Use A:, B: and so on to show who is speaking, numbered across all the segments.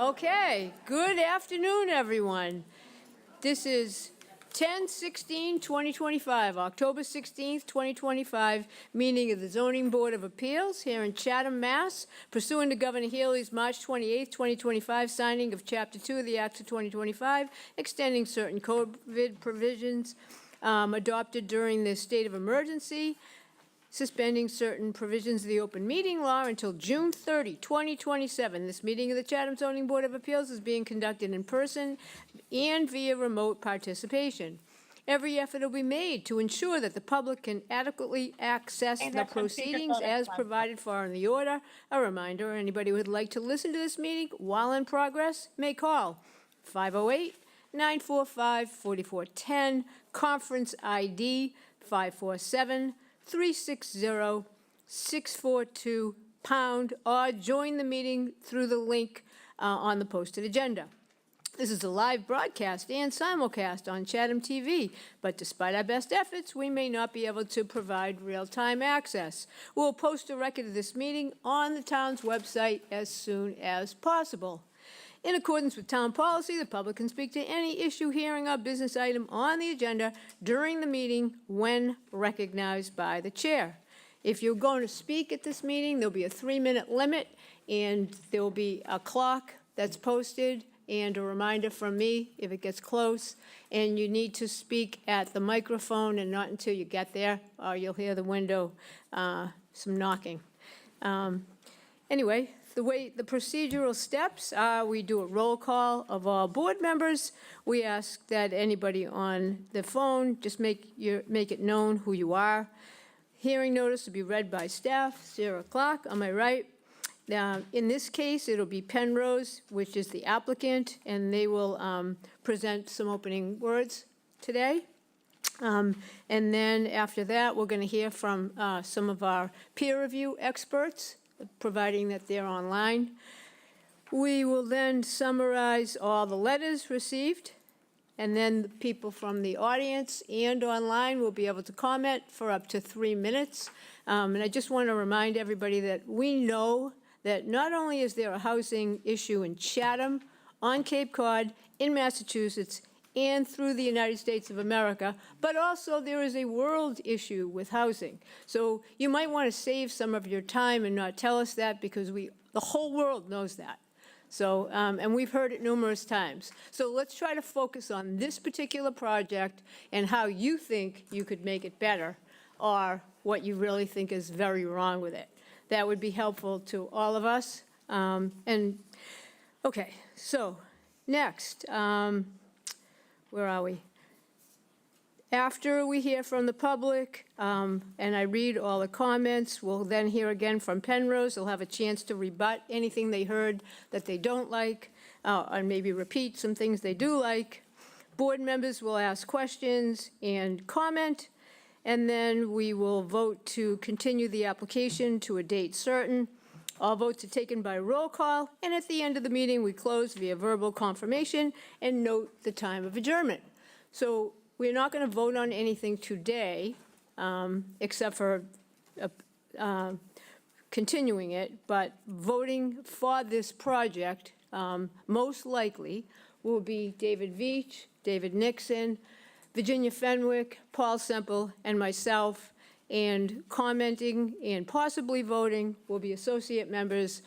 A: Okay, good afternoon, everyone. This is 10/16/2025, October 16th, 2025, meeting of the Zoning Board of Appeals here in Chatham, Mass, pursuant to Governor Healey's March 28th, 2025 signing of Chapter 2 of the Acts of 2025, extending certain COVID provisions adopted during the state of emergency, suspending certain provisions of the open meeting law until June 30, 2027. This meeting of the Chatham Zoning Board of Appeals is being conducted in person and via remote participation. Every effort will be made to ensure that the public can adequately access the proceedings as provided for in the order. A reminder, anybody who would like to listen to this meeting while in progress may call 508-945-4410, conference ID 547-360-642#, or join the meeting through the link on the posted agenda. This is a live broadcast and simulcast on Chatham TV, but despite our best efforts, we may not be able to provide real-time access. We'll post a record of this meeting on the town's website as soon as possible. In accordance with town policy, the public can speak to any issue, hearing, or business item on the agenda during the meeting when recognized by the chair. If you're going to speak at this meeting, there'll be a 3-minute limit, and there will be a clock that's posted and a reminder from me if it gets close. And you need to speak at the microphone and not until you get there, or you'll hear the window, some knocking. Anyway, the procedural steps are we do a roll call of all board members. We ask that anybody on the phone just make it known who you are. Hearing notice will be read by staff, Sarah Clark, on my right. Now, in this case, it'll be Penrose, which is the applicant, and they will present some opening words today. And then after that, we're going to hear from some of our peer review experts, providing that they're online. We will then summarize all the letters received, and then the people from the audience and online will be able to comment for up to 3 minutes. And I just want to remind everybody that we know that not only is there a housing issue in Chatham, on Cape Cod, in Massachusetts, and through the United States of America, but also there is a world issue with housing. So you might want to save some of your time and not tell us that, because the whole world knows that. So, and we've heard it numerous times. So let's try to focus on this particular project and how you think you could make it better, or what you really think is very wrong with it. That would be helpful to all of us. Okay, so next, where are we? After we hear from the public and I read all the comments, we'll then hear again from Penrose. They'll have a chance to rebut anything they heard that they don't like, and maybe repeat some things they do like. Board members will ask questions and comment, and then we will vote to continue the application to a date certain. All votes are taken by roll call, and at the end of the meeting, we close via verbal confirmation and note the time of adjournment. So we're not going to vote on anything today, except for continuing it, but voting for this project most likely will be David Veach, David Nixon, Virginia Fenwick, Paul Semple, and myself. And commenting and possibly voting will be associate members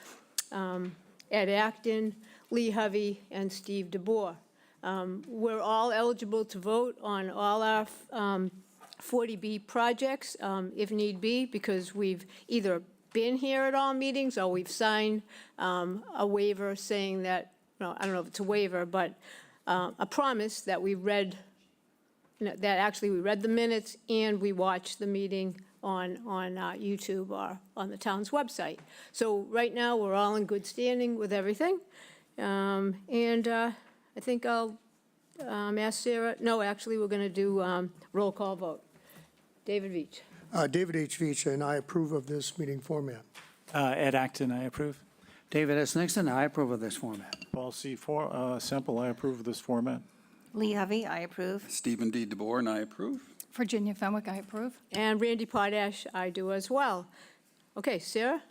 A: Ed Acton, Lee Hovey, and Steve DeBoer. We're all eligible to vote on all our 40B projects if need be, because we've either been here at all meetings or we've signed a waiver saying that, no, I don't know if it's a waiver, but a promise that we read, that actually we read the minutes and we watched the meeting on YouTube or on the town's website. So right now, we're all in good standing with everything. I think I'll ask Sarah. No, actually, we're going to do roll call vote. David Veach.
B: David H. Veach, and I approve of this meeting format.
C: Ed Acton, I approve.
D: David S. Nixon, I approve of this format.
E: Paul C. Semple, I approve of this format.
F: Lee Hovey, I approve.
G: Stephen D. DeBoer, and I approve.
H: Virginia Fenwick, I approve.
A: And Randy Potash, I do as well. Okay, Sarah?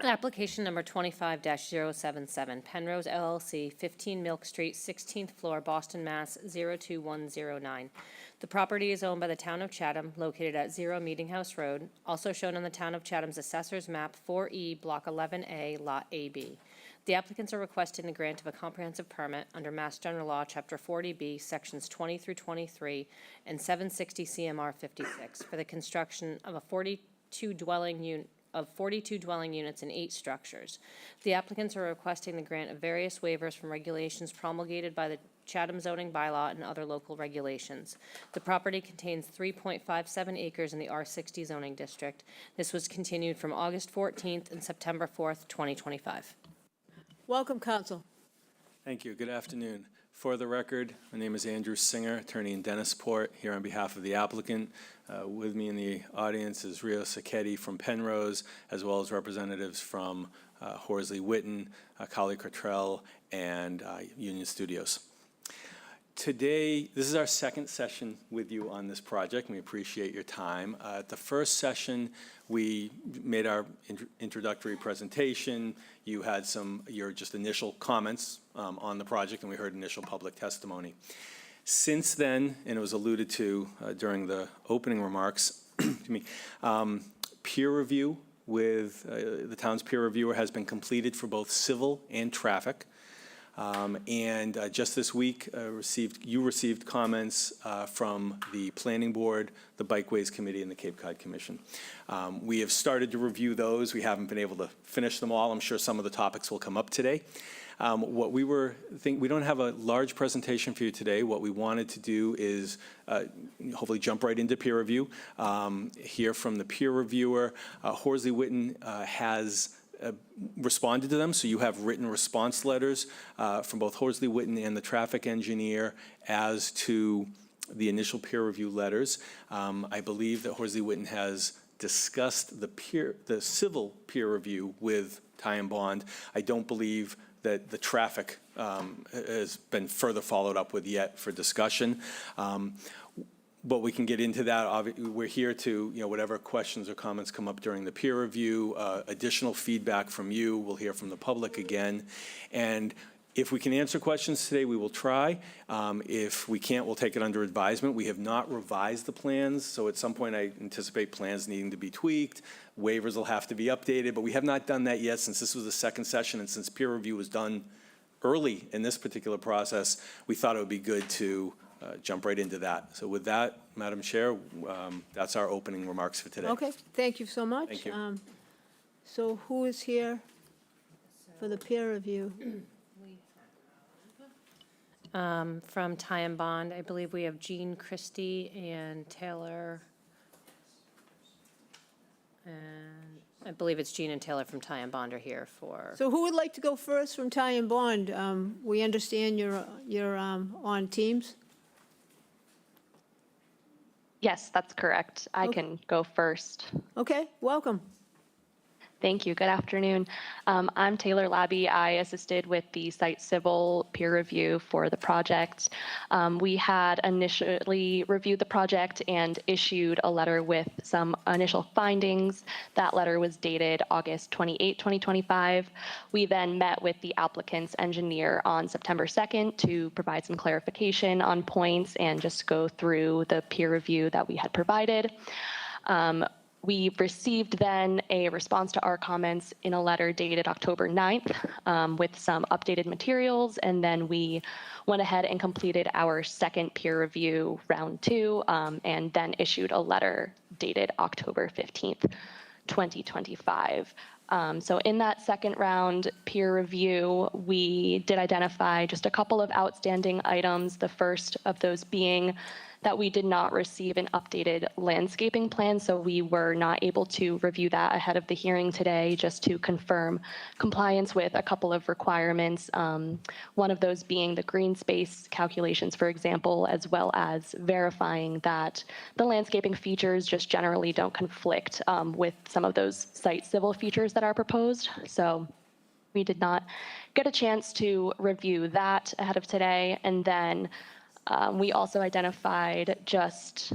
H: Application number 25-077, Penrose LLC, 15 Milk Street, 16th floor, Boston, Mass. 02109. The property is owned by the Town of Chatham, located at 0 Meeting House Road, also shown on the Town of Chatham's Assessor's Map 4E, Block 11A, Lot AB. The applicants are requesting the grant of a comprehensive permit under Mass General Law, Chapter 40B, Sections 20 through 23, and 760 CMR 56 for the construction of 42 dwelling units and 8 structures. The applicants are requesting the grant of various waivers from regulations promulgated by the Chatham zoning bylaw and other local regulations. The property contains 3.57 acres in the R60 zoning district. This was continued from August 14th and September 4th, 2025.
A: Welcome, counsel.
I: Thank you. Good afternoon. For the record, my name is Andrew Singer, attorney in Dennisport, here on behalf of the applicant. With me in the audience is Rio Sacchetti from Penrose, as well as representatives from Horsley Witten, Collie Cottrell, and Union Studios. Today, this is our second session with you on this project, and we appreciate your time. At the first session, we made our introductory presentation. You had your just initial comments on the project, and we heard initial public testimony. Since then, and it was alluded to during the opening remarks, peer review with the town's peer reviewer has been completed for both civil and traffic. Just this week, you received comments from the Planning Board, the Bikeways Committee, and the Cape Cod Commission. We have started to review those. We haven't been able to finish them all. I'm sure some of the topics will come up today. We don't have a large presentation for you today. What we wanted to do is hopefully jump right into peer review, hear from the peer reviewer. Horsley Witten has responded to them, so you have written response letters from both Horsley Witten and the traffic engineer as to the initial peer review letters. I believe that Horsley Witten has discussed the civil peer review with Ty and Bond. I don't believe that the traffic has been further followed up with yet for discussion. But we can get into that. We're here to, whatever questions or comments come up during the peer review, additional feedback from you, we'll hear from the public again. And if we can answer questions today, we will try. If we can't, we'll take it under advisement. We have not revised the plans, so at some point I anticipate plans needing to be tweaked. Waivers will have to be updated, but we have not done that yet since this was the second session and since peer review was done early in this particular process, we thought it would be good to jump right into that. So with that, Madam Chair, that's our opening remarks for today.
A: Okay, thank you so much.
I: Thank you.
A: So who is here for the peer review?
H: From Ty and Bond, I believe we have Jean Christie and Taylor. And I believe it's Jean and Taylor from Ty and Bond are here for.
A: So who would like to go first from Ty and Bond? We understand you're on Teams.
J: Yes, that's correct. I
A: Okay.
J: can go first.
A: Okay, welcome.
J: Thank you. Good afternoon. I'm Taylor Labby. I assisted with the site civil peer review for the project. We had initially reviewed the project and issued a letter with some initial findings. That letter was dated August 28, 2025. We then met with the applicant's engineer on September 2nd to provide some clarification on points and just go through the peer review that we had provided. We received then a response to our comments in a letter dated October 9th with some updated materials, and then we went ahead and completed our second peer review, round 2, and then issued a letter dated October 15th, 2025. So in that second round peer review, we did identify just a couple of outstanding items, the first of those being that we did not receive an updated landscaping plan, so we were not able to review that ahead of the hearing today just to confirm compliance with a couple of requirements, one of those being the green space calculations, for example, as well as verifying that the landscaping features just generally don't conflict with some of those site civil features that are proposed. So we did not get a chance to review that ahead of today, and then we also identified just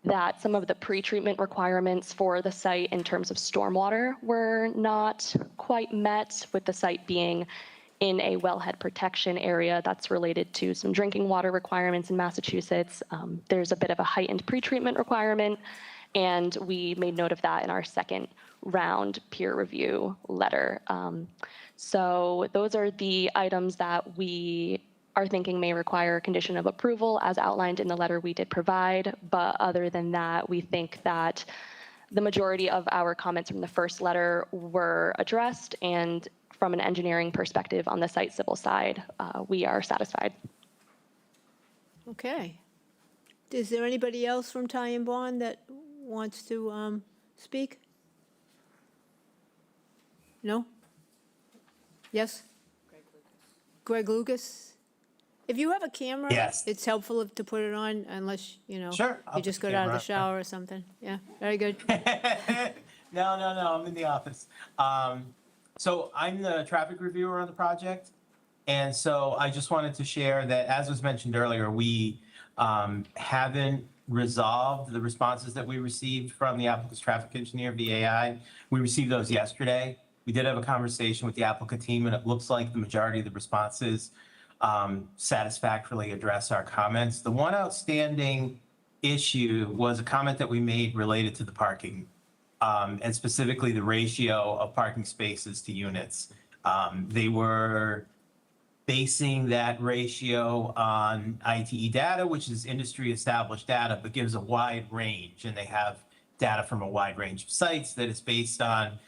J: that some of the pretreatment requirements for the site in terms of stormwater were not quite met, with the site being in a wellhead protection area that's related to some drinking water requirements in Massachusetts. There's a bit of a heightened pretreatment requirement, and we made note of that in our second round peer review letter. So those are the items that we are thinking may require a condition of approval as outlined in the letter we did provide. But other than that, we think that the majority of our comments from the first letter were addressed, and from an engineering perspective on the site civil side, we are satisfied.
A: Okay. Is there anybody else from Ty and Bond that wants to speak? No? Yes? Greg Lucas? If you have a camera,
K: Yes.
A: it's helpful to put it on unless,
K: Sure, I'll
A: you just
K: put
A: got
K: the
A: out of the
K: camera on.
A: shower or something. Yeah, very good.
K: No, I'm in the office. So I'm the traffic reviewer on the project. And so I just wanted to share that, as was mentioned earlier, we haven't resolved the responses that we received from the applicant's traffic engineer, VAI. We received those yesterday. We did have a conversation with the applicant team, and it looks like the majority of the responses satisfactorily address our comments. The one outstanding issue was a comment that we made related to the parking, and specifically the ratio of parking spaces to units. They were basing that ratio on ITE data, which is industry established data, but gives a wide range. And they have data from a wide range of sites that is based on,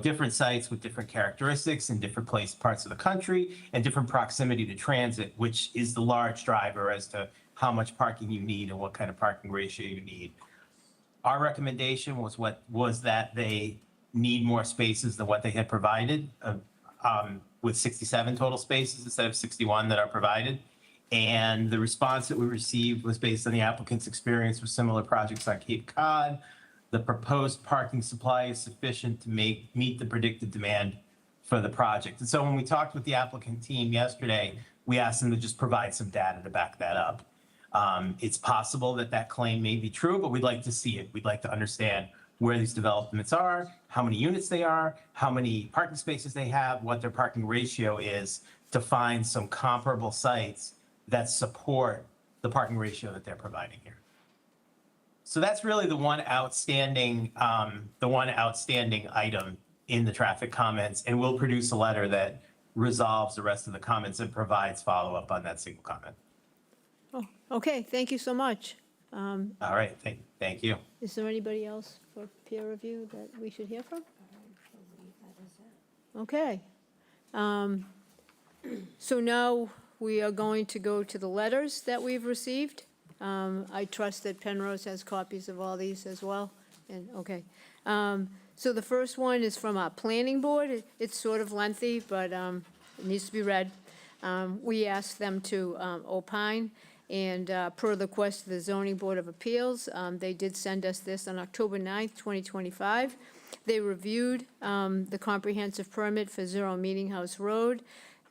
K: different sites with different characteristics in different parts of the country, and different proximity to transit, which is the large driver as to how much parking you need and what kind of parking ratio you need. Our recommendation was that they need more spaces than what they had provided, with 67 total spaces instead of 61 that are provided. And the response that we received was based on the applicant's experience with similar projects on Cape Cod. The proposed parking supply is sufficient to meet the predicted demand for the project. And so when we talked with the applicant team yesterday, we asked them to just provide some data to back that up. It's possible that claim may be true, but we'd like to see it. We'd like to understand where these developments are, how many units they are, how many parking spaces they have, what their parking ratio is, to find some comparable sites that support the parking ratio that they're providing here. So that's really the one outstanding item in the traffic comments, and we'll produce a letter that resolves the rest of the comments and provides follow-up on that single comment.
A: Oh, okay, thank you so much.
K: All right, thank you.
A: Is there anybody else for peer review that we should hear from? Okay. So now we are going to go to the letters that we've received. I trust that Penrose has copies of all these as well. And, okay. So the first one is from our planning board. It's sort of lengthy, but it needs to be read. We asked them to opine, and per the request of the Zoning Board of Appeals, they did send us this on October 9th, 2025. They reviewed the comprehensive permit for Zero Meeting House Road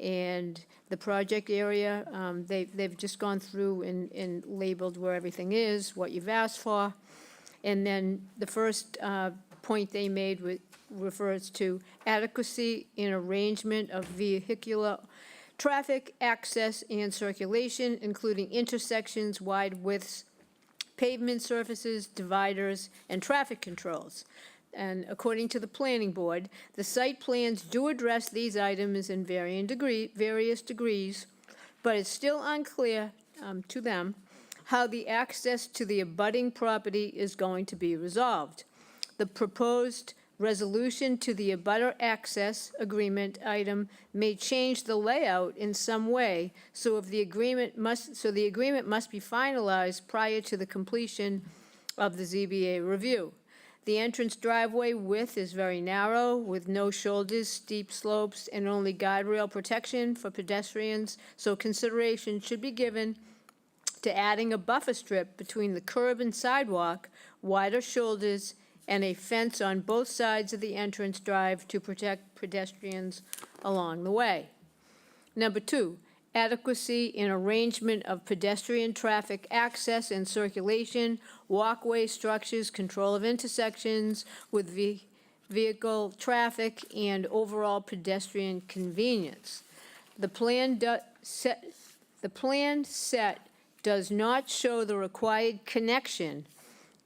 A: and the project area. They've just gone through and labeled where everything is, what you've asked for. And then the first point they made refers to adequacy in arrangement of vehicular traffic, access, and circulation, including intersections, wide widths, pavement surfaces, dividers, and traffic controls. And according to the planning board, the site plans do address these items in various degrees, but it's still unclear to them how the access to the abutting property is going to be resolved. The proposed resolution to the abutter access agreement item may change the layout in some way, so the agreement must be finalized prior to the completion of the ZBA review. The entrance driveway width is very narrow, with no shoulders, steep slopes, and only guardrail protection for pedestrians, so consideration should be given to adding a buffer strip between the curb and sidewalk, wider shoulders, and a fence on both sides of the entrance drive to protect pedestrians along the way. Number two, adequacy and arrangement of pedestrian traffic access and circulation, walkway structures, control of intersections with vehicle traffic, and overall pedestrian convenience. The plan set does not show the required connection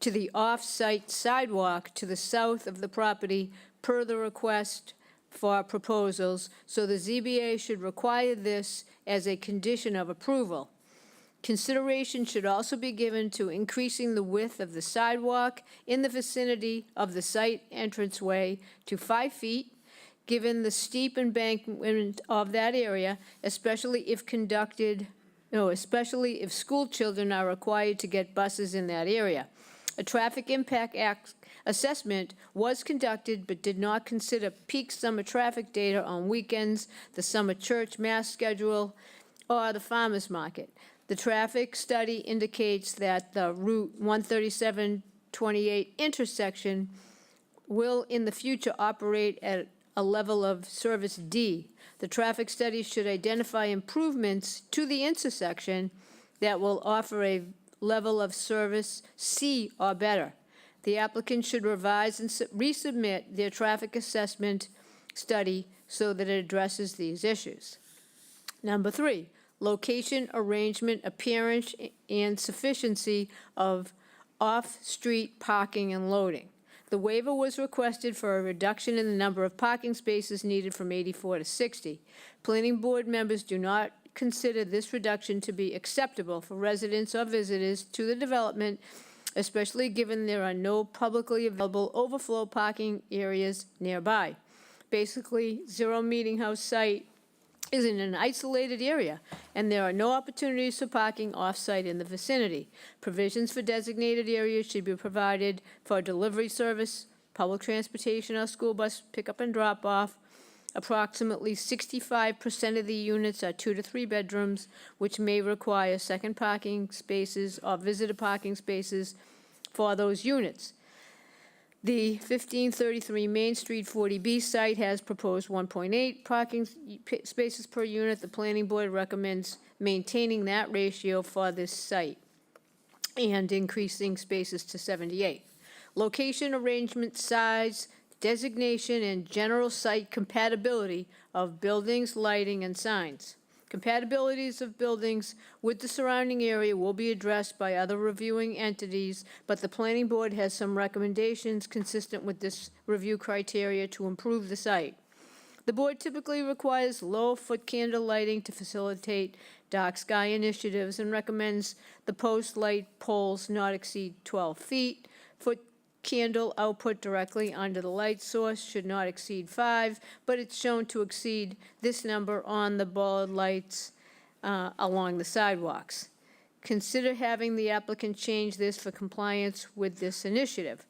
A: to the off-site sidewalk to the south of the property per the request for proposals, so the ZBA should require this as a condition of approval. Consideration should also be given to increasing the width of the sidewalk in the vicinity of the site entranceway to 5 feet, given the steep embankment of that area, especially if school children are required to get buses in that area. A traffic impact assessment was conducted but did not consider peak summer traffic data on weekends, the summer church mass schedule, or the farmers market. The traffic study indicates that the Route 137-28 intersection will in the future operate at a level of service D. The traffic study should identify improvements to the intersection that will offer a level of service C or better. The applicant should revise and resubmit their traffic assessment study so that it addresses these issues. Number 3, location, arrangement, appearance, and sufficiency of off-street parking and loading. The waiver was requested for a reduction in the number of parking spaces needed from 84 to 60. Planning board members do not consider this reduction to be acceptable for residents or visitors to the development, especially given there are no publicly available overflow parking areas nearby. Basically, Zero Meeting House site is in an isolated area, and there are no opportunities for parking off-site in the vicinity. Provisions for designated areas should be provided for delivery service, public transportation, or school bus pickup and drop-off. Approximately 65% of the units are 2 to 3 bedrooms, which may require second parking spaces or visitor parking spaces for those units. The 1533 Main Street 40B site has proposed 1.8 parking spaces per unit. The planning board recommends maintaining that ratio for this site and increasing spaces to 78. Location, arrangement, size, designation, and general site compatibility of buildings, lighting, and signs. Compatibilities of buildings with the surrounding area will be addressed by other reviewing entities, but the planning board has some recommendations consistent with this review criteria to improve the site. The board typically requires low foot candle lighting to facilitate dark sky initiatives and recommends the post light poles not exceed 12 feet. Foot candle output directly under the light source should not exceed 5, but it's shown to exceed this number on the bulb lights along the sidewalks. Consider having the applicant change this for compliance with this initiative.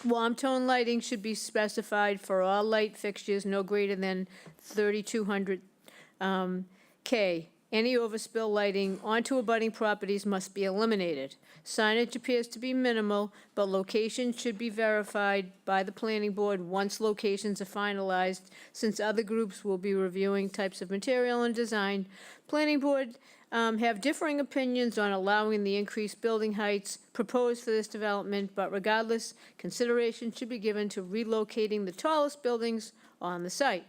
A: Warm tone lighting should be specified for all light fixtures no greater than 3200 K. Any overspill lighting onto abutting properties must be eliminated. Signage appears to be minimal, but locations should be verified by the planning board once locations are finalized, since other groups will be reviewing types of material and design. Planning board have differing opinions on allowing the increased building heights proposed for this development, but regardless, consideration should be given to relocating the tallest buildings on the site.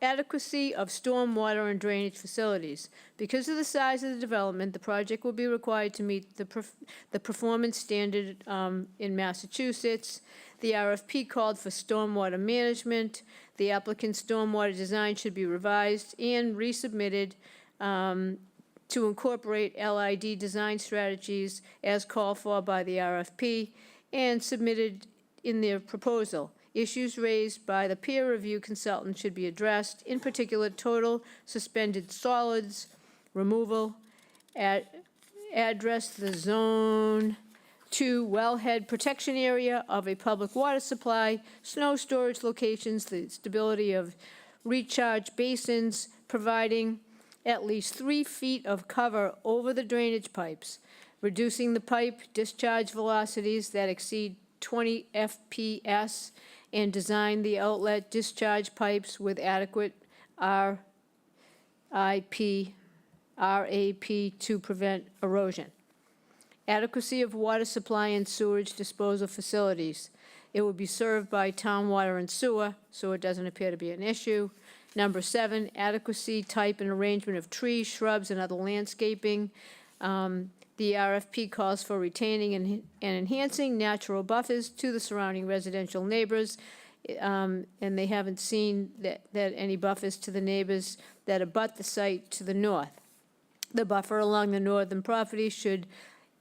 A: Adequacy of stormwater and drainage facilities. Because of the size of the development, the project will be required to meet the performance standard in Massachusetts. The RFP called for stormwater management. The applicant's stormwater design should be revised and resubmitted to incorporate LID design strategies as called for by the RFP and submitted in their proposal. Issues raised by the peer review consultant should be addressed, in particular total suspended solids removal, address the zone 2 wellhead protection area of a public water supply, snow storage locations, the stability of recharge basins, providing at least 3 feet of cover over the drainage pipes, reducing the pipe discharge velocities that exceed 20 FPS, and design the outlet discharge pipes with adequate RAP to prevent erosion. Adequacy of water supply and sewage disposal facilities. It will be served by town water and sewer, so it doesn't appear to be an issue. Number 7, adequacy, type, and arrangement of trees, shrubs, and other landscaping. The RFP calls for retaining and enhancing natural buffers to the surrounding residential neighbors, and they haven't seen that any buffers to the neighbors that abut the site to the north. The buffer along the northern property should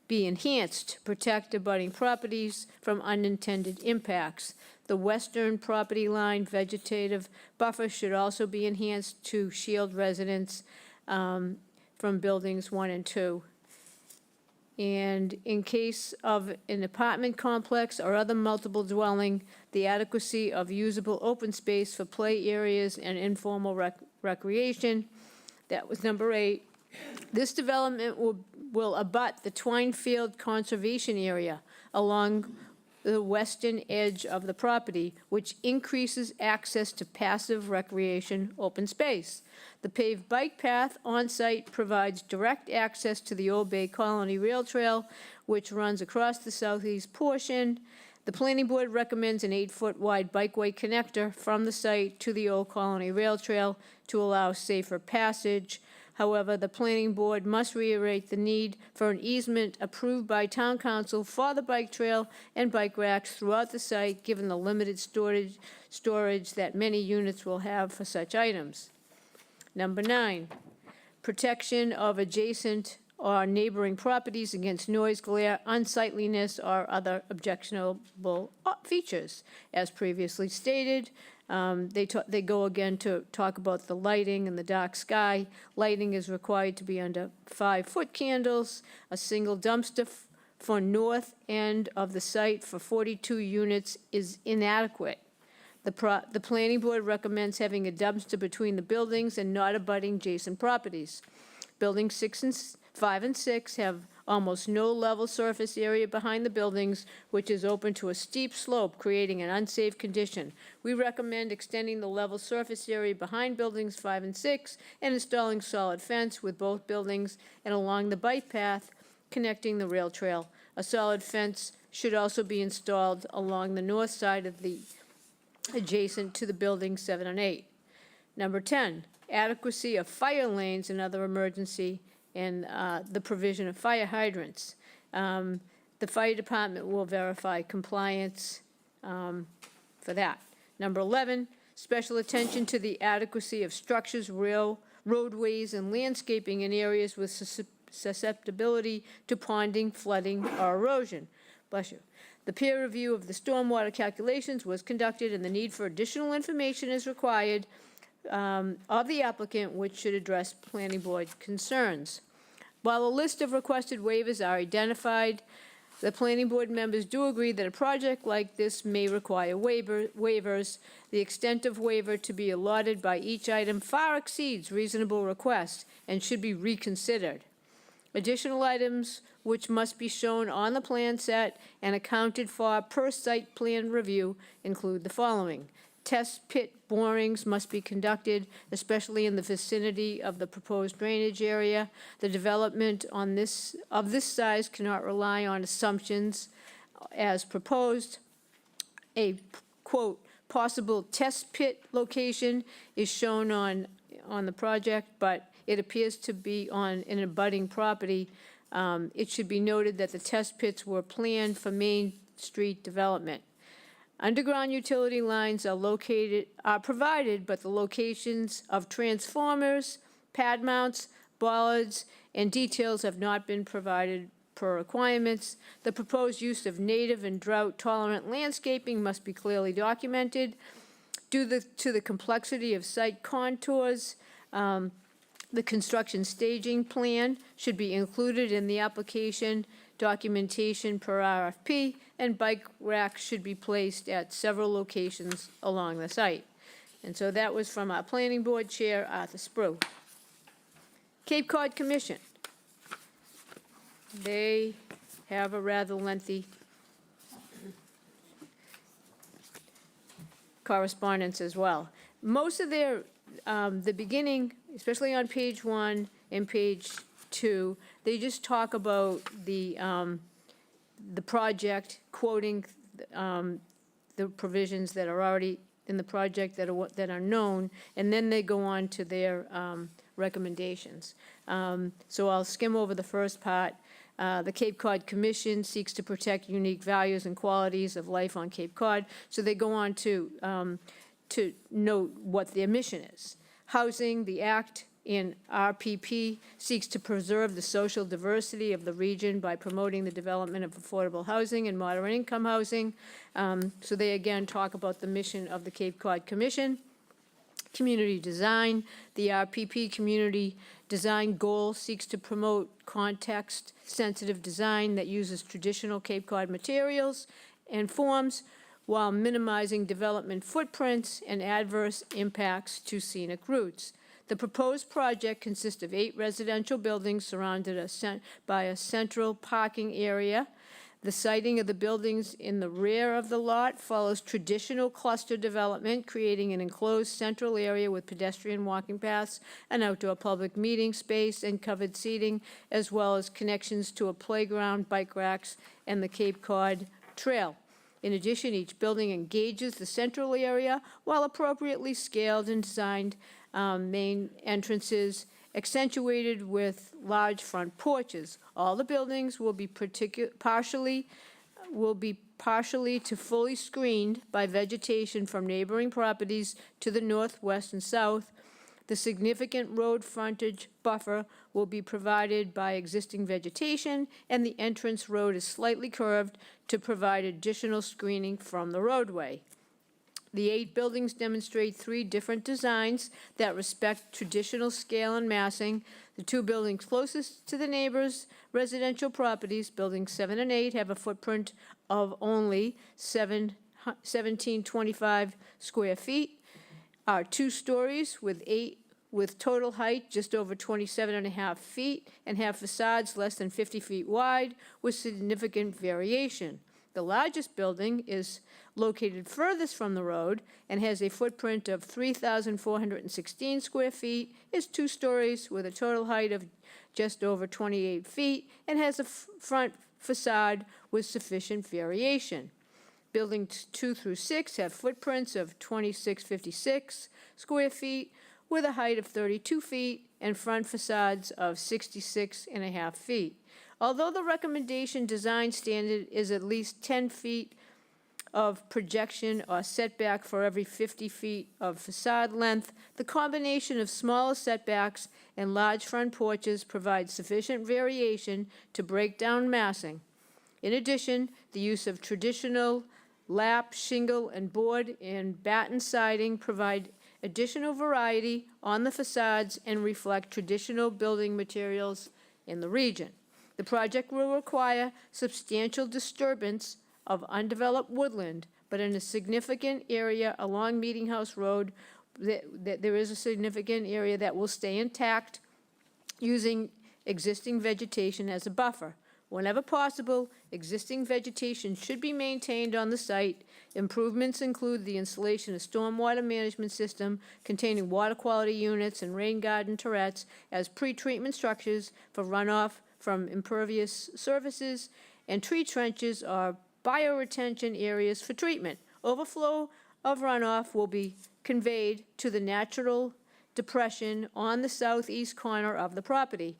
A: be enhanced to protect abutting properties from unintended impacts. The western property line vegetative buffer should also be enhanced to shield residents from buildings 1 and 2. And in case of an apartment complex or other multiple dwelling, the adequacy of usable open space for play areas and informal recreation. That was number 8. This development will abut the Twinefield Conservation Area along the western edge of the property, which increases access to passive recreation open space. The paved bike path on-site provides direct access to the Old Bay Colony Rail Trail, which runs across the southeast portion. The planning board recommends an 8-foot wide bikeway connector from the site to the Old Colony Rail Trail to allow safer passage. However, the planning board must reiterate the need for an easement approved by town council for the bike trail and bike racks throughout the site, given the limited storage that many units will have for such items. Number 9, protection of adjacent or neighboring properties against noise, glare, unsightliness, or other objectionable features. As previously stated, they go again to talk about the lighting and the dark sky. Lighting is required to be under 5-foot candles. A single dumpster for north end of the site for 42 units is inadequate. The planning board recommends having a dumpster between the buildings and not abutting adjacent properties. Buildings 5 and 6 have almost no level surface area behind the buildings, which is open to a steep slope, creating an unsafe condition. We recommend extending the level surface area behind buildings 5 and 6 and installing solid fence with both buildings and along the bike path connecting the rail trail. A solid fence should also be installed along the north side of the adjacent to the buildings 7 and 8. Number 10, adequacy of fire lanes and other emergency and the provision of fire hydrants. The fire department will verify compliance for that. Number 11, special attention to the adequacy of structures, roadways, and landscaping in areas with susceptibility to ponding, flooding, or erosion. Bless you. The peer review of the stormwater calculations was conducted, and the need for additional information is required of the applicant, which should address planning board concerns. While a list of requested waivers are identified, the planning board members do agree that a project like this may require waivers. The extent of waiver to be allotted by each item far exceeds reasonable requests and should be reconsidered. Additional items which must be shown on the plan set and accounted for per site plan review include the following. Test pit borings must be conducted, especially in the vicinity of the proposed drainage area. The development of this size cannot rely on assumptions as proposed. A, quote, possible test pit location is shown on the project, but it appears to be on an abutting property. It should be noted that the test pits were planned for Main Street development. Underground utility lines are provided, but the locations of transformers, pad mounts, bollards, and details have not been provided per requirements. The proposed use of native and drought-tolerant landscaping must be clearly documented. Due to the complexity of site contours, the construction staging plan should be included in the application documentation per RFP, and bike racks should be placed at several locations along the site. And so that was from our planning board chair, Arthur Spru. Cape Cod Commission. They have a rather lengthy correspondence as well. Most of their, the beginning especially on page 1 and page 2, they just talk about the project, quoting the provisions that are already in the project that are known, and then they go on to their recommendations. So I'll skim over the first part. The Cape Cod Commission seeks to protect unique values and qualities of life on Cape Cod. So they go on to note what their mission is. Housing, the Act in RPP seeks to preserve the social diversity of the region by promoting the development of affordable housing and moderate income housing. So they again talk about the mission of the Cape Cod Commission. Community design, the RPP community design goal seeks to promote context-sensitive design that uses traditional Cape Cod materials and forms while minimizing development footprints and adverse impacts to scenic routes. The proposed project consists of 8 residential buildings surrounded by a central parking area. The siting of the buildings in the rear of the lot follows traditional cluster development, creating an enclosed central area with pedestrian walking paths, an outdoor public meeting space, and covered seating, as well as connections to a playground, bike racks, and the Cape Cod Trail. In addition, each building engages the central area while appropriately scaled and designed main entrances, accentuated with large front porches. All the buildings will be partially to fully screened by vegetation from neighboring properties to the northwest and south. The significant road frontage buffer will be provided by existing vegetation, and the entrance road is slightly curved to provide additional screening from the roadway. The 8 buildings demonstrate 3 different designs that respect traditional scale and massing. The 2 buildings closest to the neighbors' residential properties, buildings 7 and 8, have a footprint of only 1,725 square feet, are 2 stories with total height just over 27.5 feet, and have facades less than 50 feet wide with significant variation. The largest building is located furthest from the road and has a footprint of 3,416 square feet, is 2 stories with a total height of just over 28 feet, and has a front facade with sufficient variation. Buildings 2 through 6 have footprints of 2,656 square feet with a height of 32 feet and front facades of 66.5 feet. Although the recommendation design standard is at least 10 feet of projection or setback for every 50 feet of facade length, the combination of smaller setbacks and large front porches provides sufficient variation to break down massing. In addition, the use of traditional lap, shingle, and board and batten siding provide additional variety on the facades and reflect traditional building materials in the region. The project will require substantial disturbance of undeveloped woodland, but in a significant area along Meeting House Road, there is a significant area that will stay intact using existing vegetation as a buffer. Whenever possible, existing vegetation should be maintained on the site. Improvements include the installation of stormwater management system containing water quality units and rain garden turrets as pre-treatment structures for runoff from impervious surfaces, and tree trenches or bioretention areas for treatment. Overflow of runoff will be conveyed to the natural depression on the southeast corner of the property.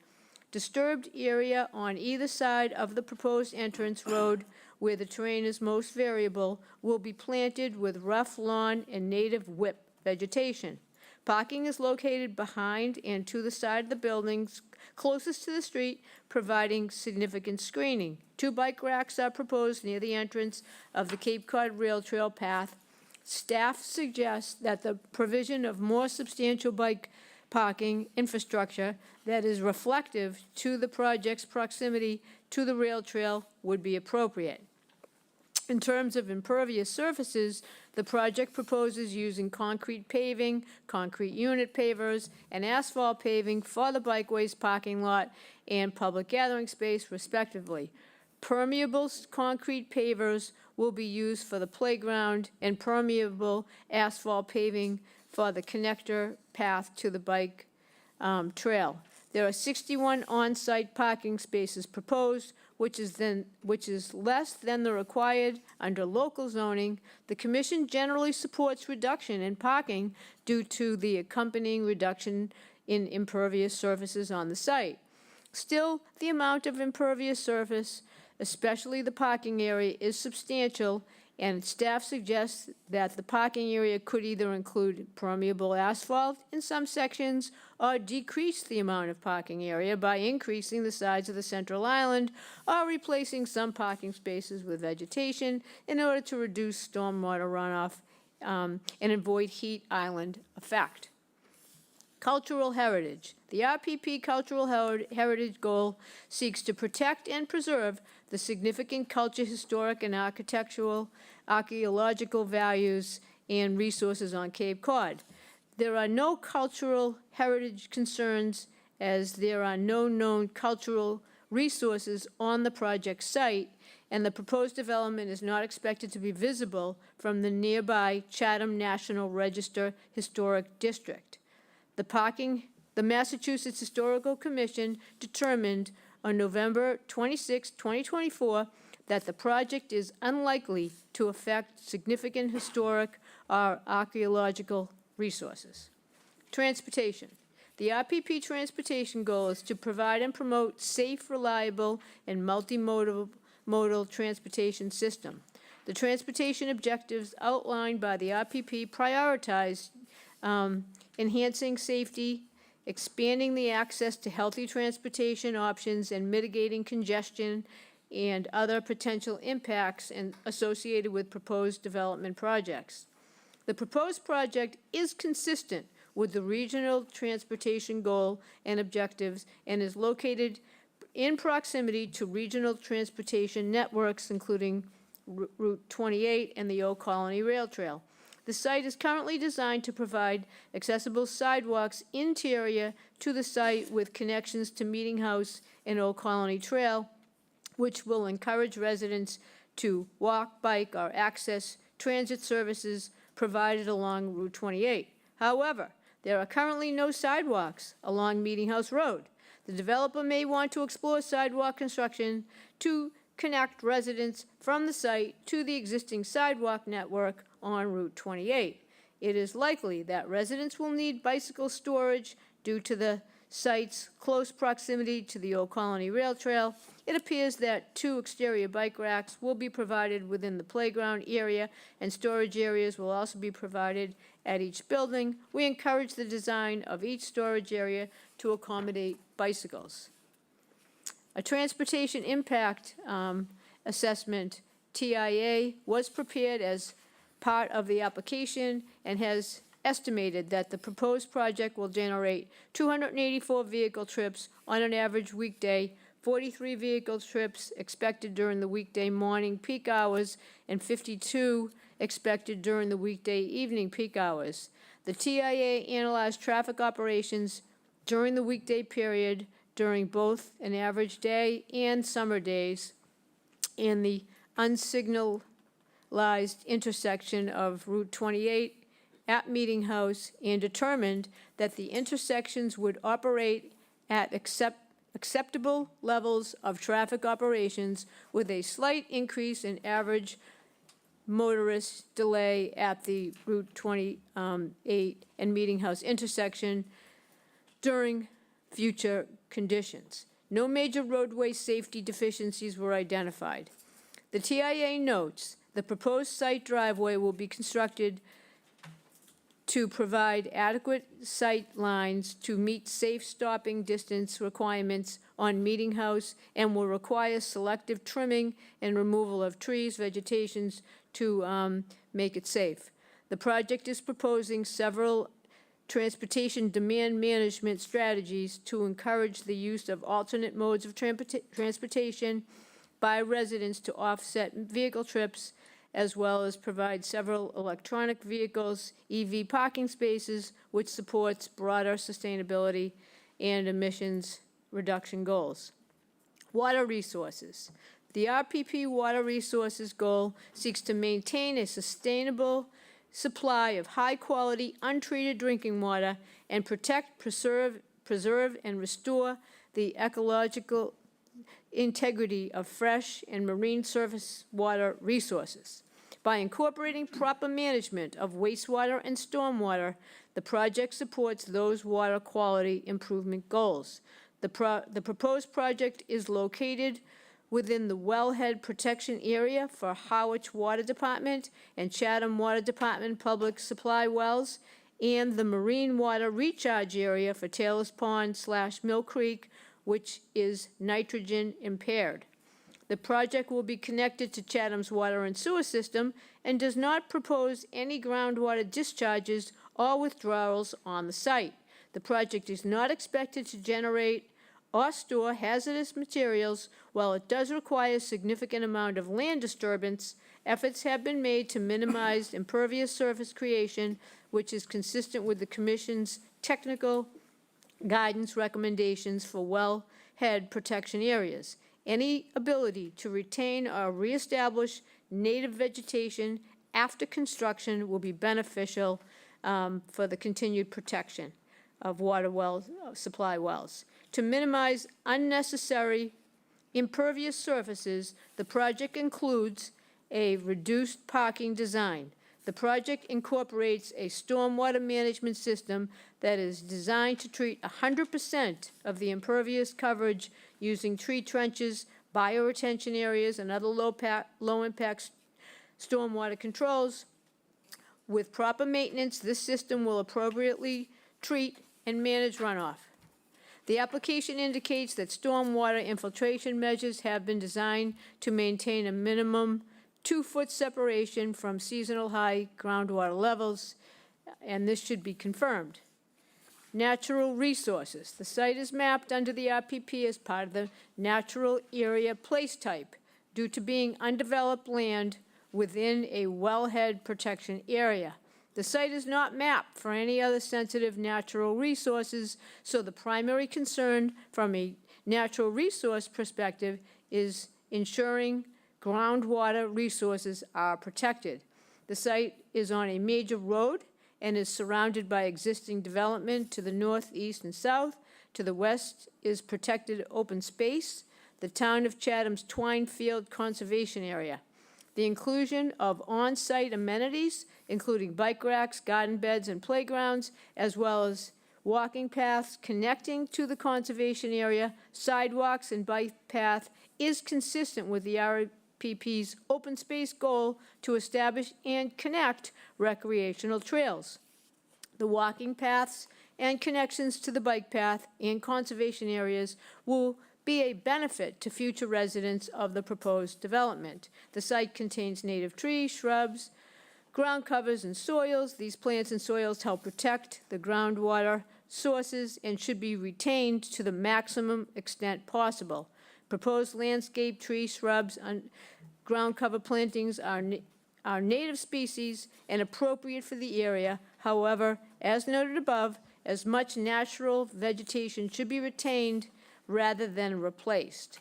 A: Disturbed area on either side of the proposed entrance road where the terrain is most variable will be planted with rough lawn and native whip vegetation. Parking is located behind and to the side of the buildings closest to the street, providing significant screening. 2 bike racks are proposed near the entrance of the Cape Cod Rail Trail path. Staff suggests that the provision of more substantial bike parking infrastructure that is reflective to the project's proximity to the rail trail would be appropriate. In terms of impervious surfaces, the project proposes using concrete paving, concrete unit pavers, and asphalt paving for the bikeways parking lot and public gathering space respectively. Permeable concrete pavers will be used for the playground and permeable asphalt paving for the connector path to the bike trail. There are 61 on-site parking spaces proposed, which is less than the required under local zoning. The commission generally supports reduction in parking due to the accompanying reduction in impervious surfaces on the site. Still, the amount of impervious surface, especially the parking area, is substantial, and staff suggests that the parking area could either include permeable asphalt in some sections or decrease the amount of parking area by increasing the size of the central island or replacing some parking spaces with vegetation in order to reduce stormwater runoff and avoid heat island effect. Cultural heritage. The RPP Cultural Heritage Goal seeks to protect and preserve the significant culture, historic, and archaeological values and resources on Cape Cod. There are no cultural heritage concerns as there are no known cultural resources on the project site, and the proposed development is not expected to be visible from the nearby Chatham National Register Historic District. The Massachusetts Historical Commission determined on November 26, 2024, that the project is unlikely to affect significant historic or archaeological resources. Transportation. The RPP transportation goal is to provide and promote safe, reliable, and multimodal transportation system. The transportation objectives outlined by the RPP prioritize enhancing safety, expanding the access to healthy transportation options, and mitigating congestion and other potential impacts associated with proposed development projects. The proposed project is consistent with the regional transportation goal and objectives and is located in proximity to regional transportation networks, including Route 28 and the Old Colony Rail Trail. The site is currently designed to provide accessible sidewalks interior to the site with connections to Meeting House and Old Colony Trail, which will encourage residents to walk, bike, or access transit services provided along Route 28. However, there are currently no sidewalks along Meeting House Road. The developer may want to explore sidewalk construction to connect residents from the site to the existing sidewalk network on Route 28. It is likely that residents will need bicycle storage due to the site's close proximity to the Old Colony Rail Trail. It appears that 2 exterior bike racks will be provided within the playground area, and storage areas will also be provided at each building. We encourage the design of each storage area to accommodate bicycles. A transportation impact assessment, TIA, was prepared as part of the application and has estimated that the proposed project will generate 284 vehicle trips on an average weekday, 43 vehicle trips expected during the weekday morning peak hours, and 52 expected during the weekday evening peak hours. The TIA analyzed traffic operations during the weekday period during both an average day and summer days in the unsignalized intersection of Route 28 at Meeting House, and determined that the intersections would operate at acceptable levels of traffic operations with a slight increase in average motorist delay at the Route 28 and Meeting House intersection during future conditions. No major roadway safety deficiencies were identified. The TIA notes the proposed site driveway will be constructed to provide adequate sight lines to meet safe stopping distance requirements on Meeting House and will require selective trimming and removal of trees, vegetations to make it safe. The project is proposing several transportation demand management strategies to encourage the use of alternate modes of transportation by residents to offset vehicle trips, as well as provide several electronic vehicles, EV parking spaces, which supports broader sustainability and emissions reduction goals. Water resources. The RPP water resources goal seeks to maintain a sustainable supply of high-quality, untreated drinking water and protect, preserve, preserve and restore the ecological integrity of fresh and marine surface water resources. By incorporating proper management of wastewater and stormwater, the project supports those water quality improvement goals. The proposed project is located within the wellhead protection area for Harwich Water Department and Chatham Water Department public supply wells, and the marine water recharge area for Taylor's Pond/Mill Creek, which is nitrogen impaired. The project will be connected to Chatham's water and sewer system and does not propose any groundwater discharges or withdrawals on the site. The project is not expected to generate or store hazardous materials. While it does require a significant amount of land disturbance, efforts have been made to minimize impervious surface creation, which is consistent with the Commission's technical guidance recommendations for wellhead protection areas. Any ability to retain or reestablish native vegetation after construction will be beneficial for the continued protection of water wells, supply wells. To minimize unnecessary impervious surfaces, the project includes a reduced parking design. The project incorporates a stormwater management system that is designed to treat 100% of the impervious coverage using tree trenches, bioretention areas, and other low-impact stormwater controls. With proper maintenance, this system will appropriately treat and manage runoff. The application indicates that stormwater infiltration measures have been designed to maintain a minimum 2-foot separation from seasonal high groundwater levels, and this should be confirmed. Natural resources. The site is mapped under the RPP as part of the natural area place type due to being undeveloped land within a wellhead protection area. The site is not mapped for any other sensitive natural resources, so the primary concern from a natural resource perspective is ensuring groundwater resources are protected. The site is on a major road and is surrounded by existing development to the north, east, and south. To the west is protected open space, the town of Chatham's Twine Field Conservation Area. The inclusion of on-site amenities, including bike racks, garden beds, and playgrounds, as well as walking paths connecting to the conservation area, sidewalks, and bike path, is consistent with the RPP's open space goal to establish and connect recreational trails. The walking paths and connections to the bike path and conservation areas will be a benefit to future residents of the proposed development. The site contains native trees, shrubs, ground covers, and soils. These plants and soils help protect the groundwater sources and should be retained to the maximum extent possible. Proposed landscape, trees, shrubs, and ground cover plantings are native species and appropriate for the area. However, as noted above, as much natural vegetation should be retained rather than replaced.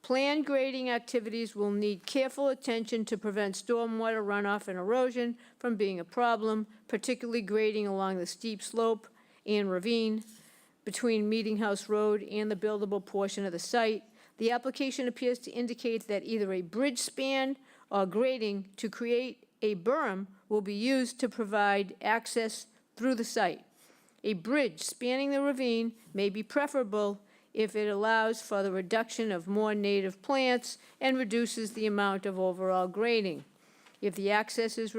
A: Planned grading activities will need careful attention to prevent stormwater runoff and erosion from being a problem, particularly grading along the steep slope and ravine between Meeting House Road and the buildable portion of the site. The application appears to indicate that either a bridge span or grading to create a berm will be used to provide access through the site. A bridge spanning the ravine may be preferable if it allows for the reduction of more native plants and reduces the amount of overall grading. If the access is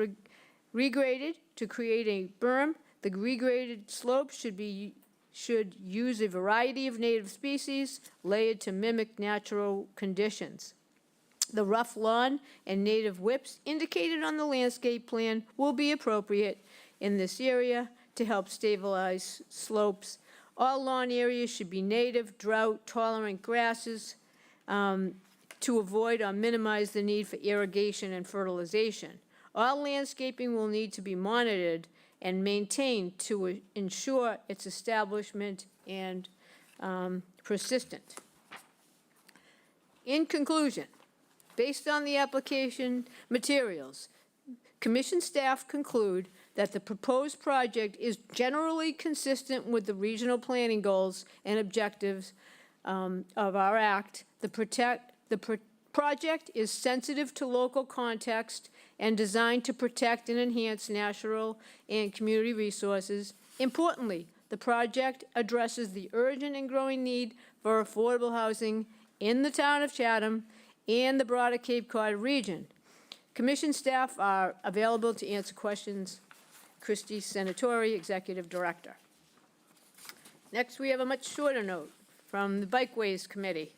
A: regraded to create a berm, the regraded slope should use a variety of native species layered to mimic natural conditions. The rough lawn and native whips indicated on the landscape plan will be appropriate in this area to help stabilize slopes. All lawn areas should be native, drought-tolerant grasses to avoid or minimize the need for irrigation and fertilization. All landscaping will need to be monitored and maintained to ensure its establishment and persistent. In conclusion, based on the application materials, Commission staff conclude that the proposed project is generally consistent with the regional planning goals and objectives of our act. The project is sensitive to local context and designed to protect and enhance natural and community resources. Importantly, the project addresses the urgent and growing need for affordable housing in the town of Chatham and the broader Cape Cod region. Commission staff are available to answer questions. Christy Senatori, Executive Director. Next, we have a much shorter note from the Bikeways Committee.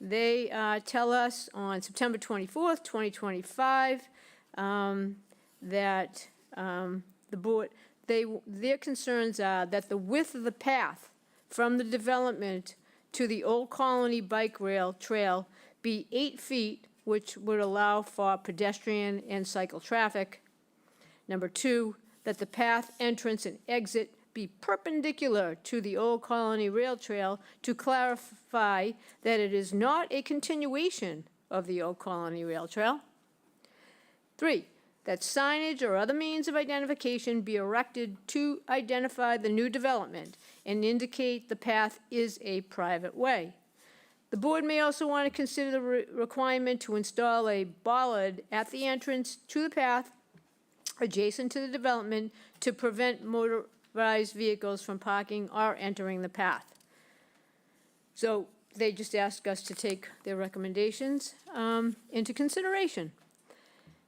A: They tell us on September 24th, 2025, that the board, their concerns are that the width of the path from the development to the Old Colony Bike Rail Trail be 8 feet, which would allow for pedestrian and cycle traffic. Number 2, that the path entrance and exit be perpendicular to the Old Colony Rail Trail to clarify that it is not a continuation of the Old Colony Rail Trail. 3, that signage or other means of identification be erected to identify the new development and indicate the path is a private way. The board may also want to consider the requirement to install a bollard at the entrance to the path adjacent to the development to prevent motorized vehicles from parking or entering the path. So they just ask us to take their recommendations into consideration.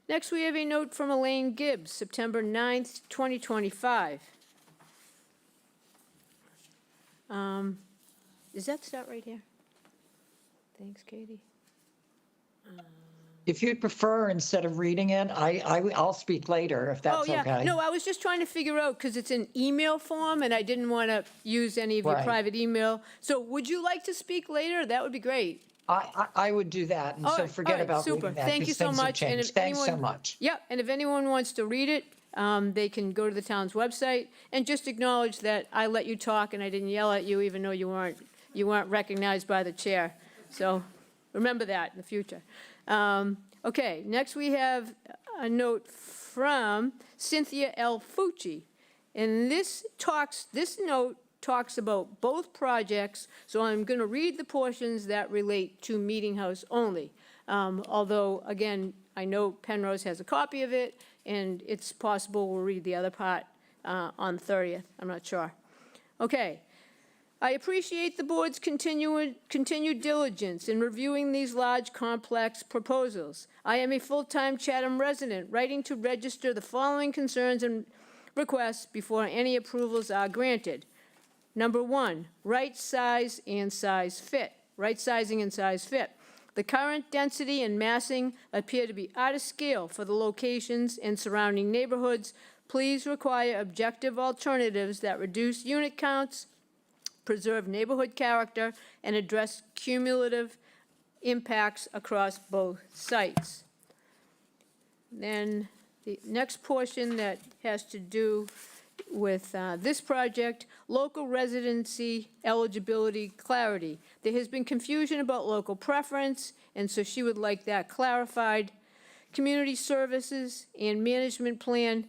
A: Next, we have a note from Elaine Gibbs, September 9th, 2025. Does that start right here? Thanks, Katie.
L: If you'd prefer, instead of reading it, I'll speak later, if that's okay.
A: Oh, yeah. No, I was just trying to figure out, because it's in email form, and I didn't want to use any of your
L: Right.
A: private email. So would you like to speak later? That would be great.
L: I would do that, and
A: All
L: so
A: right,
L: forget
A: all right,
L: about
A: super.
L: reading that.
A: Thank you
L: because
A: so
L: things have
A: much. And
L: changed.
A: if
L: Thanks so
A: anyone-
L: much.
A: Yep, and if anyone wants to read it, they can go to the town's website and just acknowledge that I let you talk and I didn't yell at you, even though you weren't recognized by the chair. So remember that in the future. Okay, next we have a note from Cynthia L. Fucci. And this note talks about both projects, so I'm going to read the portions that relate to Meeting House only. Although, again, I know Penrose has a copy of it, and it's possible we'll read the other part on the 30th. I'm not sure. Okay. I appreciate the board's continued diligence in reviewing these large, complex proposals. I am a full-time Chatham resident writing to register the following concerns and requests before any approvals are granted. Number 1, right sizing and size fit. The current density and massing appear to be out of scale for the locations and surrounding neighborhoods. Please require objective alternatives that reduce unit counts, preserve neighborhood character, and address cumulative impacts across both sites. Then the next portion that has to do with this project, local residency eligibility clarity. There has been confusion about local preference, and so she would like that clarified. Community services and management plan.